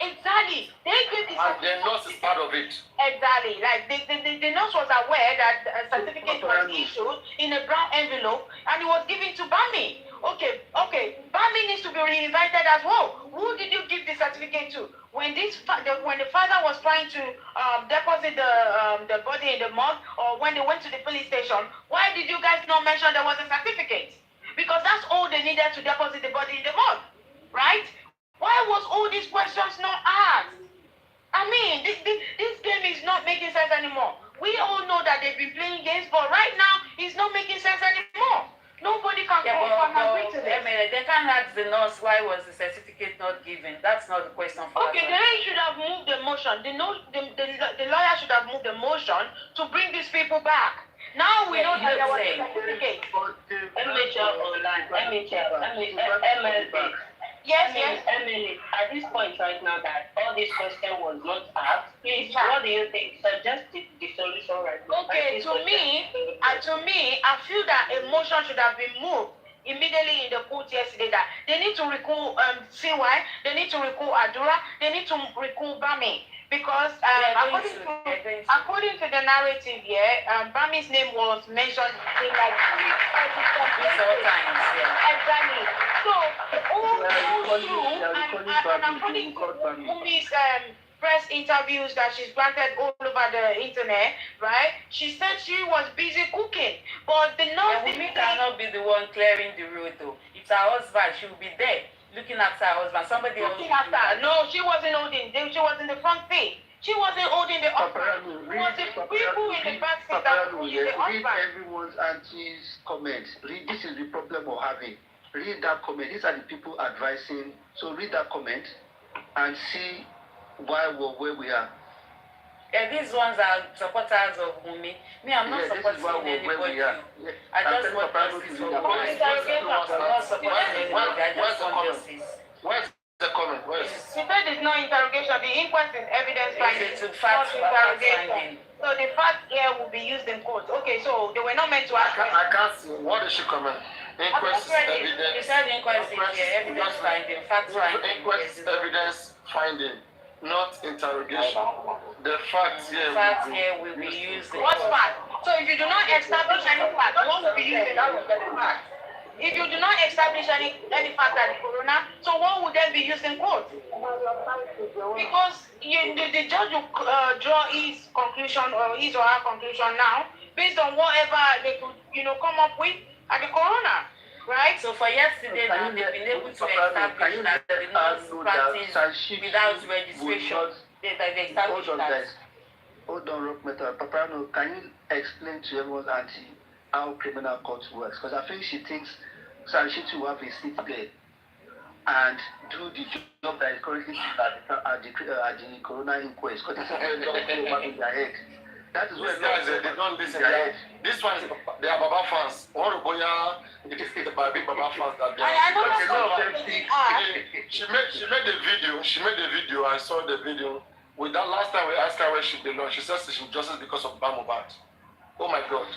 Exactly. They gave this. And the nurse is part of it. Exactly. Like the nurse was aware that a certificate was issued in a brown envelope and it was given to Bami. Okay. Bami needs to be reinvited as well. Who did you give the certificate to? When when the father was trying to deposit the body in the morgue, or when they went to the police station, why did you guys not mention there was a certificate? Because that's all they needed to deposit the body in the morgue, right? Why was all these questions not asked? I mean, this game is not making sense anymore. We all know that they've been playing games, but right now, it's not making sense anymore. Nobody can agree to this. They can't ask the nurse why was the certificate not given. That's not the question for Okay, they should have moved the motion. The lawyer should have moved the motion to bring these people back. Now we know that there was a certificate. MHL online, MLB. Yes. Emily, at this point right now that all this question was not asked, please, what do you think? Suggest the solution right now. Okay, to me, I feel that a motion should have been moved immediately in the court yesterday that they need to recall CY, they need to recall Adura, they need to recall Bami. Because according to the narrative here, Bami's name was mentioned in like 3 times. Exactly. So all through, and according to Omowummi's press interviews that she's granted all over the internet, right? She said she was busy cooking, but the nurse cannot be the one clearing the road though. It's her husband. She will be there. Looking after her husband, somebody else. Looking after her. No, she wasn't holding. She was in the front seat. She wasn't holding the husband. It was the people in the back seat that were holding the husband. Read everyone's auntie's comments. This is the problem we're having. Read that comment. These are the people advising. So read that comment and see why we're where we are. Yeah, these ones are supporters of Wunmi. Me, I'm not supporting anybody. I just want justice for Wunmi. I'm not supporting anybody. I just want justice. Where's the comment? She said it's no interrogation. The inquest is evidence finding. It's fact finding. So the fact here will be used in court. Okay, so they were not meant to ask. I can't see. What did she comment? Inquest is evidence. She said inquest is evidence finding. Fact finding. Inquest is evidence finding. Not interrogation. The facts here will be used. What fact? So if you do not establish any fact, what will be used? That will be the fact. If you do not establish any fact at the corona, so what would then be used in court? Because the judge will draw his conclusion or his or her conclusion now based on whatever they could come up with at the corona. Right? So for yesterday now, they've been able to establish that the nurse practice without registration. They've established that. Hold on, Rock Metal. Paparino, can you explain to everyone's auntie how criminal court works? Because I think she thinks Sanshitu will have a seat there and do the job that is currently at the corona inquest. Because it's a very long thing over in their head. That is what they don't listen. This one is they are Baba fans. It is the Baba fans that they are. She made the video. I saw the video. With that last time we asked her where she belongs, she says she justice because of Bamobat. Oh my God!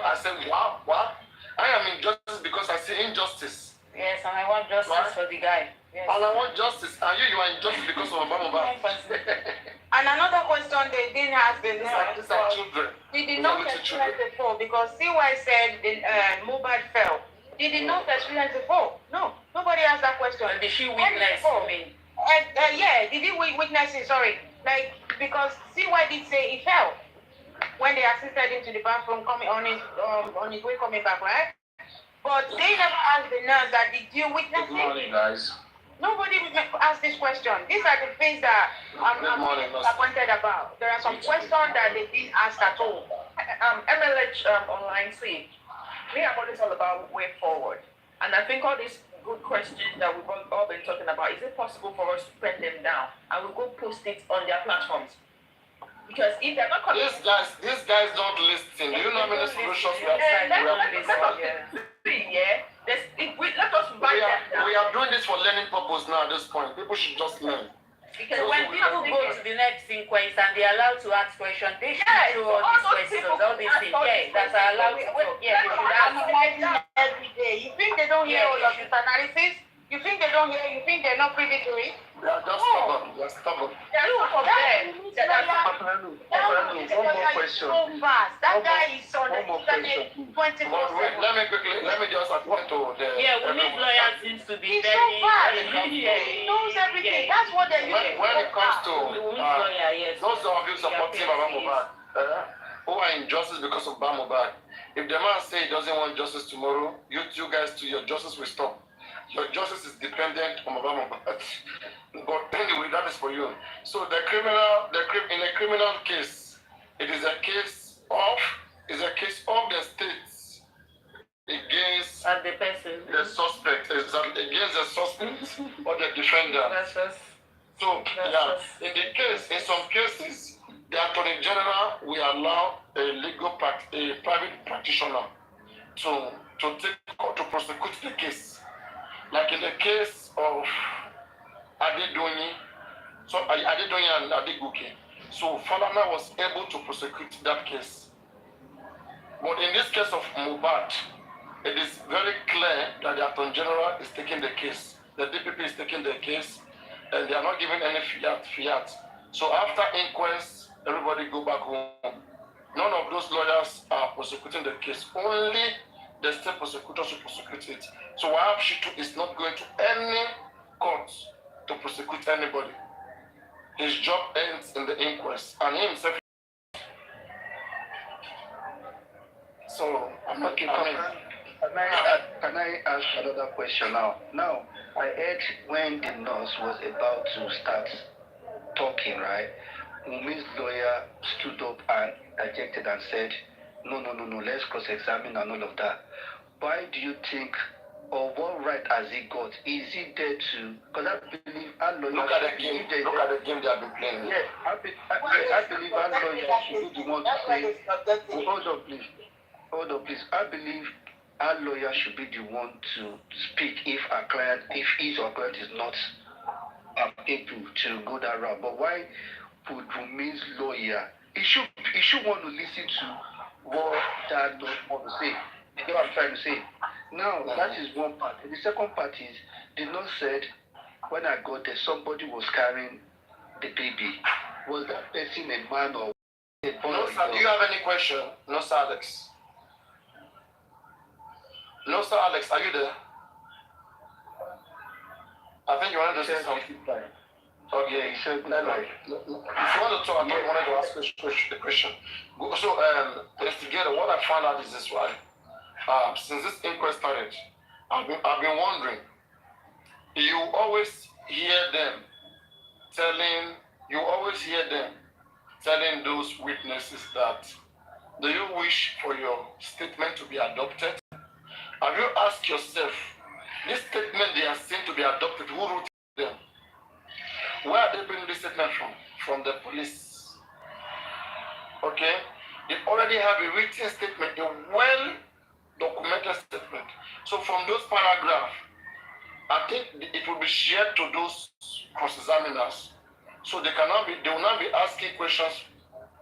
I said, wow, what? I am injustice because I see injustice. Yes, and I want justice for the guy. Yes. And I want justice. And you are injustice because of Bamobat. And another question they didn't ask the nurse. These are children. They did not experience the fall because CY said the Mobile fell. They did not experience the fall. No, nobody asked that question. Did she witness me? Yeah, did he witness it? Sorry. Like, because CY did say he fell when they assisted him to the bathroom coming on his way coming back, right? But they never asked the nurse that did you witness it? Good morning, guys. Nobody asked this question. These are the things that I'm disappointed about. There are some questions that they didn't ask at all. MLH online see, me, I'm always all about way forward. And I think all these good questions that we've all been talking about, is it possible for us to pen them down and we'll go post it on their platforms? Because if they're not coming... These guys don't listen. Do you know how many solutions we have? Let us write them down. We are doing this for learning purpose now at this point. People should just learn. Because when people go to the next inquest and they're allowed to ask questions, they should do all these questions, all these things. Yeah, that's allowed to talk. Yeah, they should ask. Every day. You think they don't hear all of this analysis? You think they don't hear? You think they're not privy to it? They are just stubborn. They are stubborn. You for them. Paparino, one more question. So fast. That guy is on the One more internet question. 24/7. But wait, let me just attend to the. Yeah, Wumi's lawyer seems to be He's very. so fast. He knows everything. That's what they use. When it comes to Wumi's lawyer, yes. those of you supporting Baba Mohbad, who are in justice because of Baba Mohbad, if the man say he doesn't want justice tomorrow, you guys too, your justice will stop. Your justice is dependent on Baba Mohbad. But anyway, that is for you. So in a criminal case, it is a case of the states against the person. the suspect, against the suspect or the defendant. So in some cases, the Attorney General will allow a private practitioner to prosecute the case. Like in the case of Adedonyi and Adegoke. So Falana was able to prosecute that case. But in this case of Mohbad, it is very clear that the Attorney General is taking the case. The DPP is taking the case, and they are not giving any fiat. So after inquest, everybody go back home. None of those lawyers are prosecuting the case. Only the state prosecutors will prosecute it. So Wahab Shitu is not going to any court to prosecute anybody. His job ends in the inquest, and he himself. So I'm not. Okay, can I ask another question now? Now, I heard when the nurse was about to start talking, right? Wumi's lawyer stood up and objected and said, no, let's cross-examine and all of that. Why do you think, or what right has he got? Is he there to, because I believe our lawyer... Look at the game they have been playing. Yes, I believe our lawyer should be the one to say, hold on please. I believe our lawyer should be the one to speak if his or client is not able to go that route. But why would Wumi's lawyer, he should want to listen to what that does want to say. You know what I'm trying to say? Now, that is one part. And the second part is, the nurse said, when I got there, somebody was carrying the baby. Was that person a man or a boy? No, sir, do you have any question? No, sir, Alex. No, sir, Alex, are you there? I think you wanted to say something. Okay, he said, no. If you want to talk, I thought you wanted to ask the question. So, investigator, what I found out is this, right? Since this inquest started, I've been wondering. You always hear them telling those witnesses that, do you wish for your statement to be adopted? Have you asked yourself, this statement they are saying to be adopted, who wrote them? Where are they bringing this statement from? From the police. Okay? They already have a written statement, a well-documented statement. So from those paragraphs, I think it will be shared to those cross-examiners. So they will not be asking questions,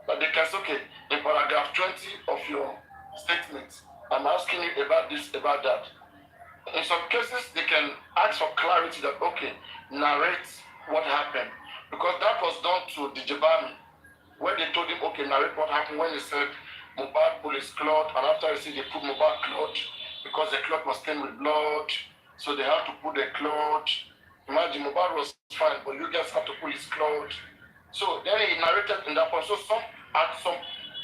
but they can say, okay, in paragraph 20 of your statement, I'm asking you about this, about that. In some cases, they can ask for clarity that, okay, narrate what happened. Because that was done to Dijibami, where they told him, okay, narrate what happened when he said Mohbad pulled his cloth, and after he said they put Mohbad cloth because the cloth was stained with blood, so they had to put the cloth. Imagine Mohbad was fine, but you guys have to pull his cloth. So then he narrated in that point. So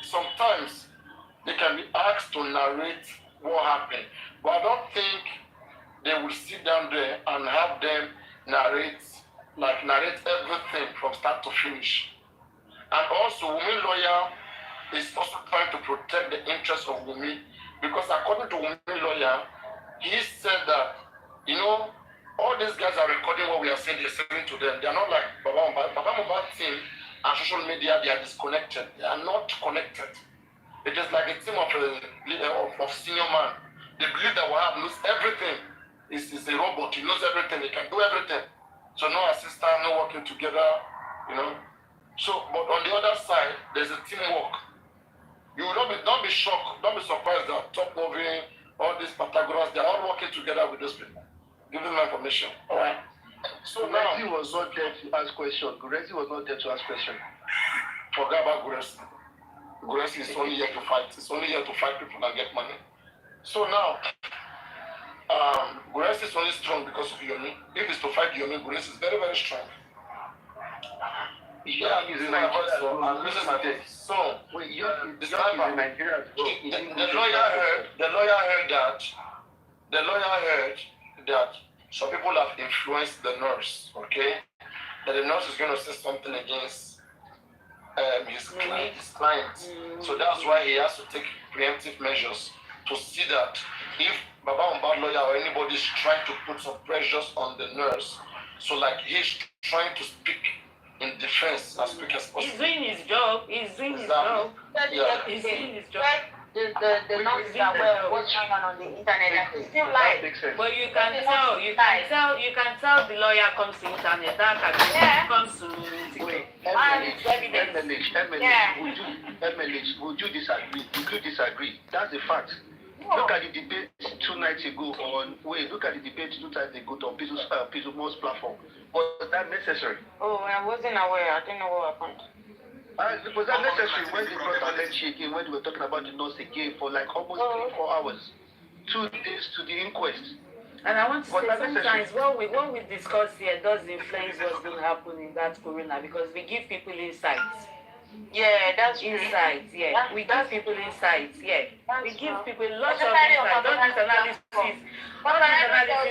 sometimes they can be asked to narrate what happened. But I don't think they will sit down there and have them narrate everything from start to finish. And also, Wumi lawyer is also trying to protect the interests of Wumi, because according to Wumi lawyer, he said that, you know, all these guys are recording what we are saying, they're saying to them. They are not like Baba Mohbad. Baba Mohbad team and social media, they are disconnected. They are not connected. It is like a team of senior man. They believe that Wahab knows everything. He's a robot, he knows everything, he can do everything. So no assistant, no working together, you know. So, but on the other side, there's a teamwork. You will don't be shocked, don't be surprised that Top Moving, all these Pythagoras, they're all working together with those people. Give them information. All right. So now Gurezi was not there to ask questions. Gurezi was not there to ask questions. forget about Gurezi. Gurezi is only here to fight. It's only here to fight people and get money. So now, Gurezi is only strong because of Yomi. If it's to fight Yomi, Gurezi is very, very strong. Yeah, he's in Nigeria. So, wait, the sniper is in Nigeria. The lawyer heard that some people have influenced the nurse, okay? That the nurse is going to say something against his client. So that's why he has to take preemptive measures to see that if Baba Bad lawyer or anybody is trying to put some pressures on the nurse, so like he's trying to speak in defense as quick as possible. He's doing his job. He's doing his job. Yeah. He's doing his job. The nonsense that were what's going on the internet, and still like. But you can tell the lawyer comes to internet, that comes to MLH, would you disagree? Would you disagree? That's the fact. Look at the debate 2 nights ago look at the debate 2 times ago on People's platform. Was that necessary? Oh, I wasn't aware. I didn't know what happened. Was that necessary when they brought Alenchi again, when they were talking about the nurse again for like almost 3-4 hours? 2 days to the inquest. And I want to say sometimes what we discuss here does influence what's going to happen in that corona because we give people insights. Yeah, that's insights. Yeah, we give people insights. Yeah, we give people lots of insights. All these analysis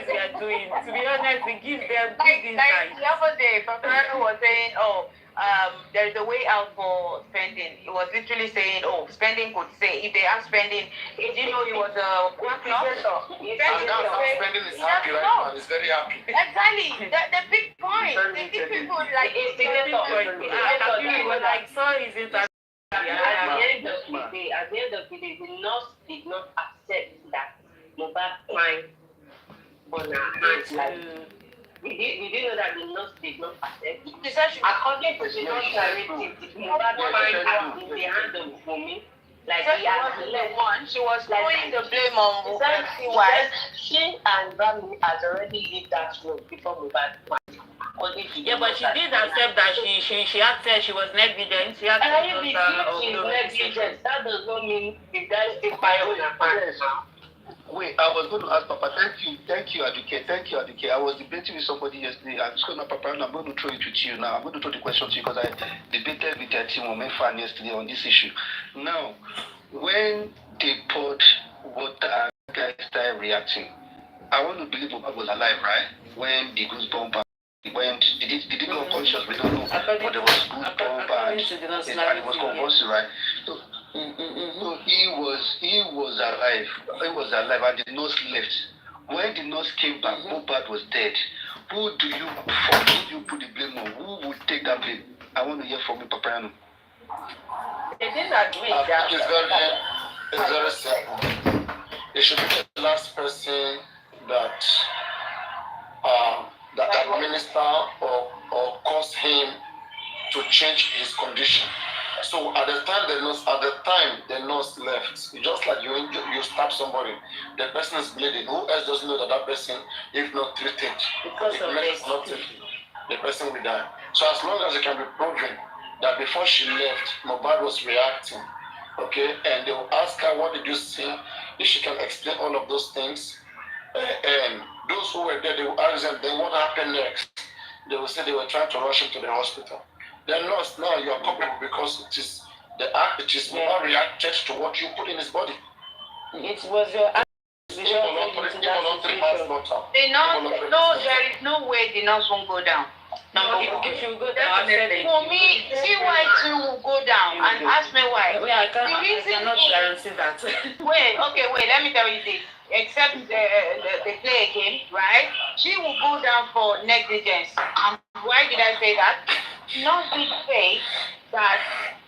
we are doing. To be honest, we give them big insights. The other day, Paparino was saying, there's a way out for spending. He was literally saying, spending could say, if they are spending, did you know he was a professor? And that's how spending is happy right now. He's very happy. Exactly. The big point. The big people like At the end of the day, the nurse did not accept that Mohbad crime on her hands. We didn't know that the nurse did not accept it. According to the nurse narrative, Mohbad crime was in the hand of Omowummi. Like she was the one. She was throwing the blame on why she and Bami has already left that room before Mohbad crime. Yeah, but she did accept that she acted she was negligent. She had to negligent. That does not mean the guy still fire on her hands. Wait, I was going to ask Papa. Thank you, Aduke. I was debating with somebody yesterday. I'm just going to Papa, and I'm going to throw it with you now. I'm going to throw the question to you because I debated with team Fan yesterday on this issue. Now, when they poured water, guys started reacting. I want to believe Mohbad was alive, right? When the goosebump went, did he go unconscious? We don't know. But there was goosebump and it was convulsive, right? So he was alive. He was alive, and the nurse left. When the nurse came back, Mohbad was dead. Who do you put the blame on? Who would take that blame? I want to hear from you, Paparino. They didn't agree that. It's very simple. It should be the last person that administer or cause him to change his condition. So at the time the nurse left, it's just like you stab somebody, the person is bleeding. Who else doesn't know that person, if not treated, the person will die. So as long as it can be proven that before she left, Mohbad was reacting, okay, and they will ask her, what did you see? If she can explain all of those things, and those who were there, they will ask them, then what happened next? They will say they were trying to rush him to the hospital. The nurse, now you are culpable because it is the act, it is more reacted to what you put in his body. It was your act. There is no way the nurse won't go down. If you go down, for me, CY2 will go down and ask me why. I cannot guarantee that. Wait, let me tell you this. Except they play a game, right? She will go down for negligence. And why did I say that? Nurse did say that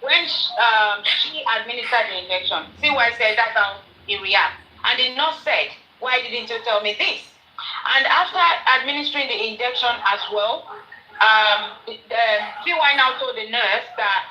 when she administered the injection, CY said that's how he reacts. And the nurse said, why didn't you tell me this? And after administering the injection as well, CY now told the nurse that,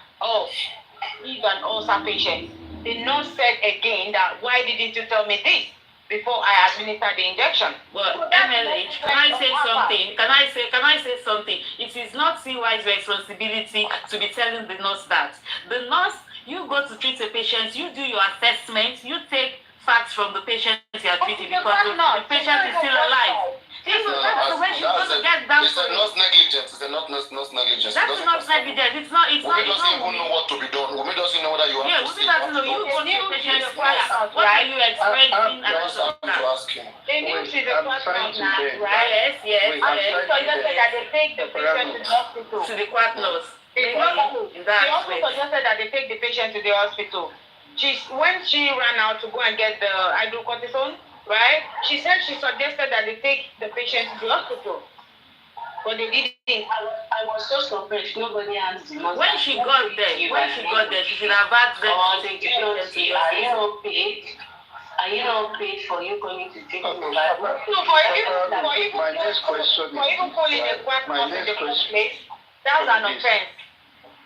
he's an ulcer patient. The nurse said again that, why didn't you tell me this? before I administer the injection. But MLH, can I say something? Can I say something? It is not CY's responsibility to be telling the nurse that. The nurse, you go to treat a patient, you do your assessment, you take facts from the patient you are treating because the patient is still alive. So when she's going to get down it's not negligence. It's not negligence. That's not negligence. It's not. Wumi doesn't even know what to be done. Wumi doesn't know whether you have to Wumi doesn't know. You go to the patient's class. What are you expecting? I just have to ask him. They knew she's a quack nurse, Yes. right? Suggested that they take the patient to the hospital. To the quack nurse. She also suggested that they take the patient to the hospital. When she ran out to go and get the hydrocortisone, right? She said she suggested that they take the patient to the hospital. But they didn't. I was so surprised. Nobody asked the nurse. When she got there, she should have asked them to take the patient to the hospital. Are you not paid for you coming to take me? No, for even calling a quack nurse in the first place, that's an offense.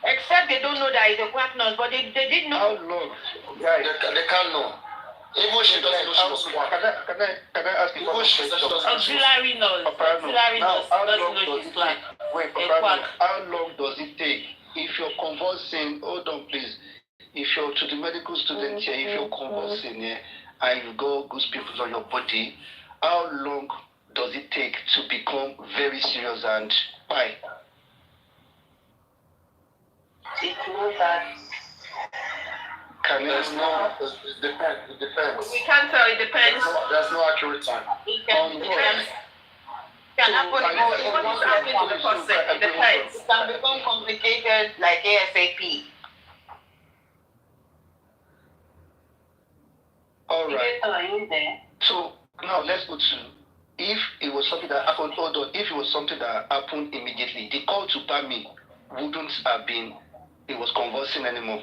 Except they don't know that it's a quack nurse, but they did know. How long? Guys, they can't know. Even she doesn't know she was quack. Can I ask you Auxiliary nurse. Auxiliary nurse doesn't know she's quack. Wait, how long does it take? If you're conversing, hold on please. If you're to the medical student here, if you're conversing here, and you've got good people on your body, how long does it take to become very serious and why? It's not that. It depends. We can't tell. It depends. There's no accurate time. It can become complicated like ASAP. All right. So now let's go to if it was something that happened. Hold on. If it was something that happened immediately, the call to Bami wouldn't have been. It was conversing anymore.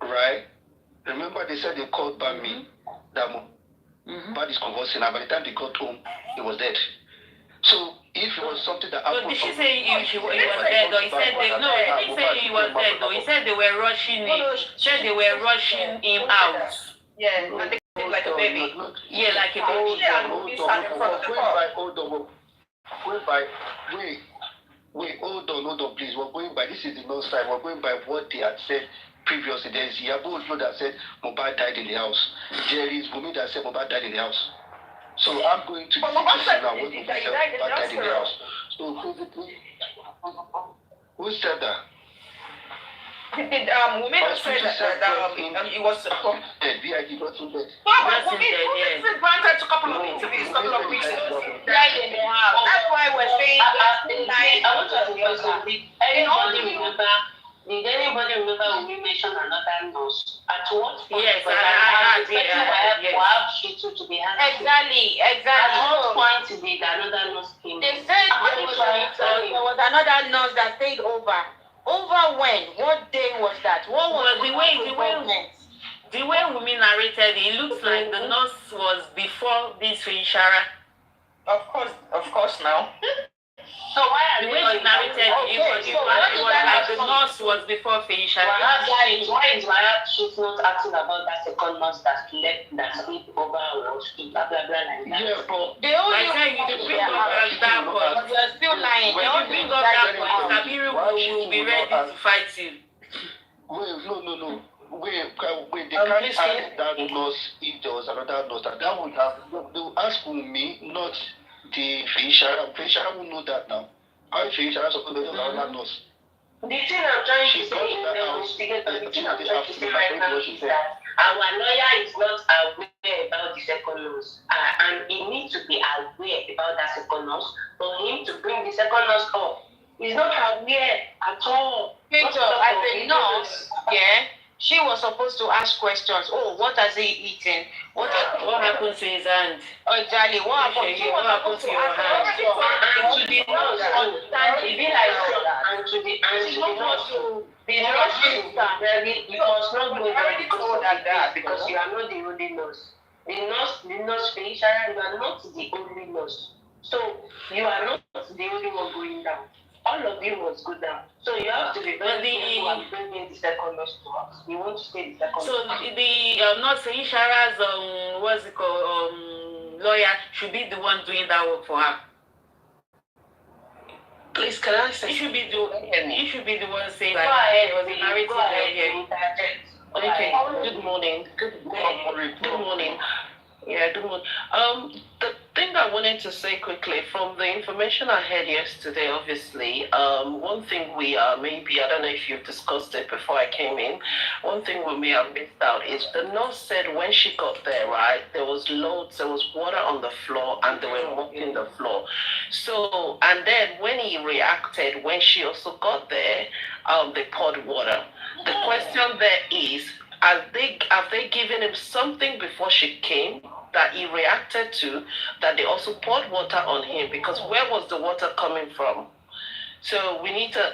Right? Remember they said they called Bami. Damo. Bad is conversing, and by the time they got home, he was dead. So if it was something that happened. But did she say he was dead, or he said they no? He didn't say he was dead, though. He said they were rushing him. Said they were rushing him out. Yeah, and they did like a baby. Yeah, like a baby. Wait, hold on, please. We're going by, this is the north side, we're going by what they had said previously. There's Yabo that said Mohbad died in the house. There is Wumi that said Mohbad died in the house. So I'm going to now when Mohbad died in the house. So basically, who said that? Wumi said that it was VID got in bed. Wumi granted a couple of interviews, a couple of weeks ago. Died in the house. That's why we're saying I want to ask you a question. Did anybody remember when we mentioned another nurse? At what point? Yes, I have Shitu to be handled. Exactly. At what point did another nurse came? They said there was another nurse that stayed over. Over when? What day was that? What was the way Wumi narrated, it looks like the nurse was before this Feyaseyo. Of course now. So why are the way she narrated it was like the nurse was before Feyaseyo. Why is she's not asking about that second nurse that slept over or blah blah blah like that? Yeah, but they only bring up that point. You're still lying. When you bring up that point, Kabiru will be ready to fight you. Wait, no. Wait, they can't ask that nurse if there was another nurse. That would have, they will ask me, not the Feyaseyo. Feyaseyo will know that now. How Feyaseyo is supposed to know another nurse? The thing I'm trying to say right now is that our lawyer is not aware about the second nurse. And he needs to be aware about that second nurse for him to bring the second nurse up. He's not aware at all. As a nurse, she was supposed to ask questions. Oh, what has he eaten? What happened to his hand? Oh, Jolly, what happened? She was supposed to ask questions. And to the nurse, you must not go there because you are not the only nurse. The nurse Feyaseyo, you are not the only nurse. So you are not the only one going down. all of you must go down. So you have to be very careful and bringing the second nurse to us. We want to stay the second So nurse. the nurse Ishara's what's it called lawyer should be the one doing that work for her. Please, can I say? He should be the one saying Go like ahead, there was a narrative go ahead, there. interject. Okay. Good morning. Good morning. Yeah, good morning. The thing I wanted to say quickly from the information I had yesterday, obviously, one thing we maybe I don't know if you've discussed it before I came in. One thing we may have missed out is the nurse said when she got there, right, there was water on the floor and they were mopping the floor. So and then when he reacted, when she also got there, they poured water. The question there is, have they given him something before she came that he reacted to, that they also poured water on him? Because where was the water coming from? So we need to,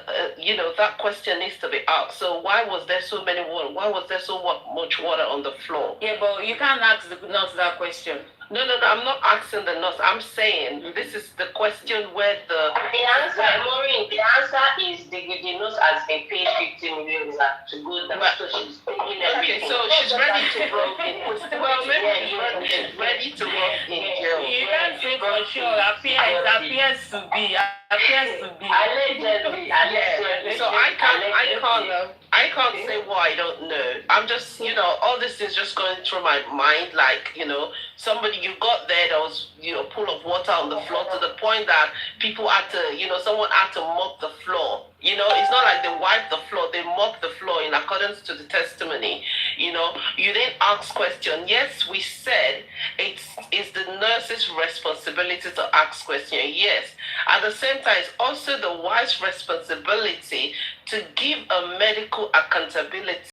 that question needs to be asked. So why was there so many water? Why was there so much water on the floor? Yeah, but you can't ask the nurse that question. No, I'm not asking the nurse. I'm saying this is the question where the answer, Maureen, the answer is the nurse has been paid 50 million to go down. So she's paying everything. Okay, so she's ready to work in. Well, maybe she's ready to work in jail. You can't say for sure. Appears to be. Allegedly. So I can't say what I don't know. I'm just, all this is just going through my mind, like, somebody, you got there was, pool of water on the floor to the point that people had to, someone had to mop the floor. It's not like they wiped the floor, they mopped the floor in accordance to the testimony. You didn't ask question. Yes, we said it's the nurse's responsibility to ask question. Yes. At the same time, it's also the wife's responsibility to give a medical accountability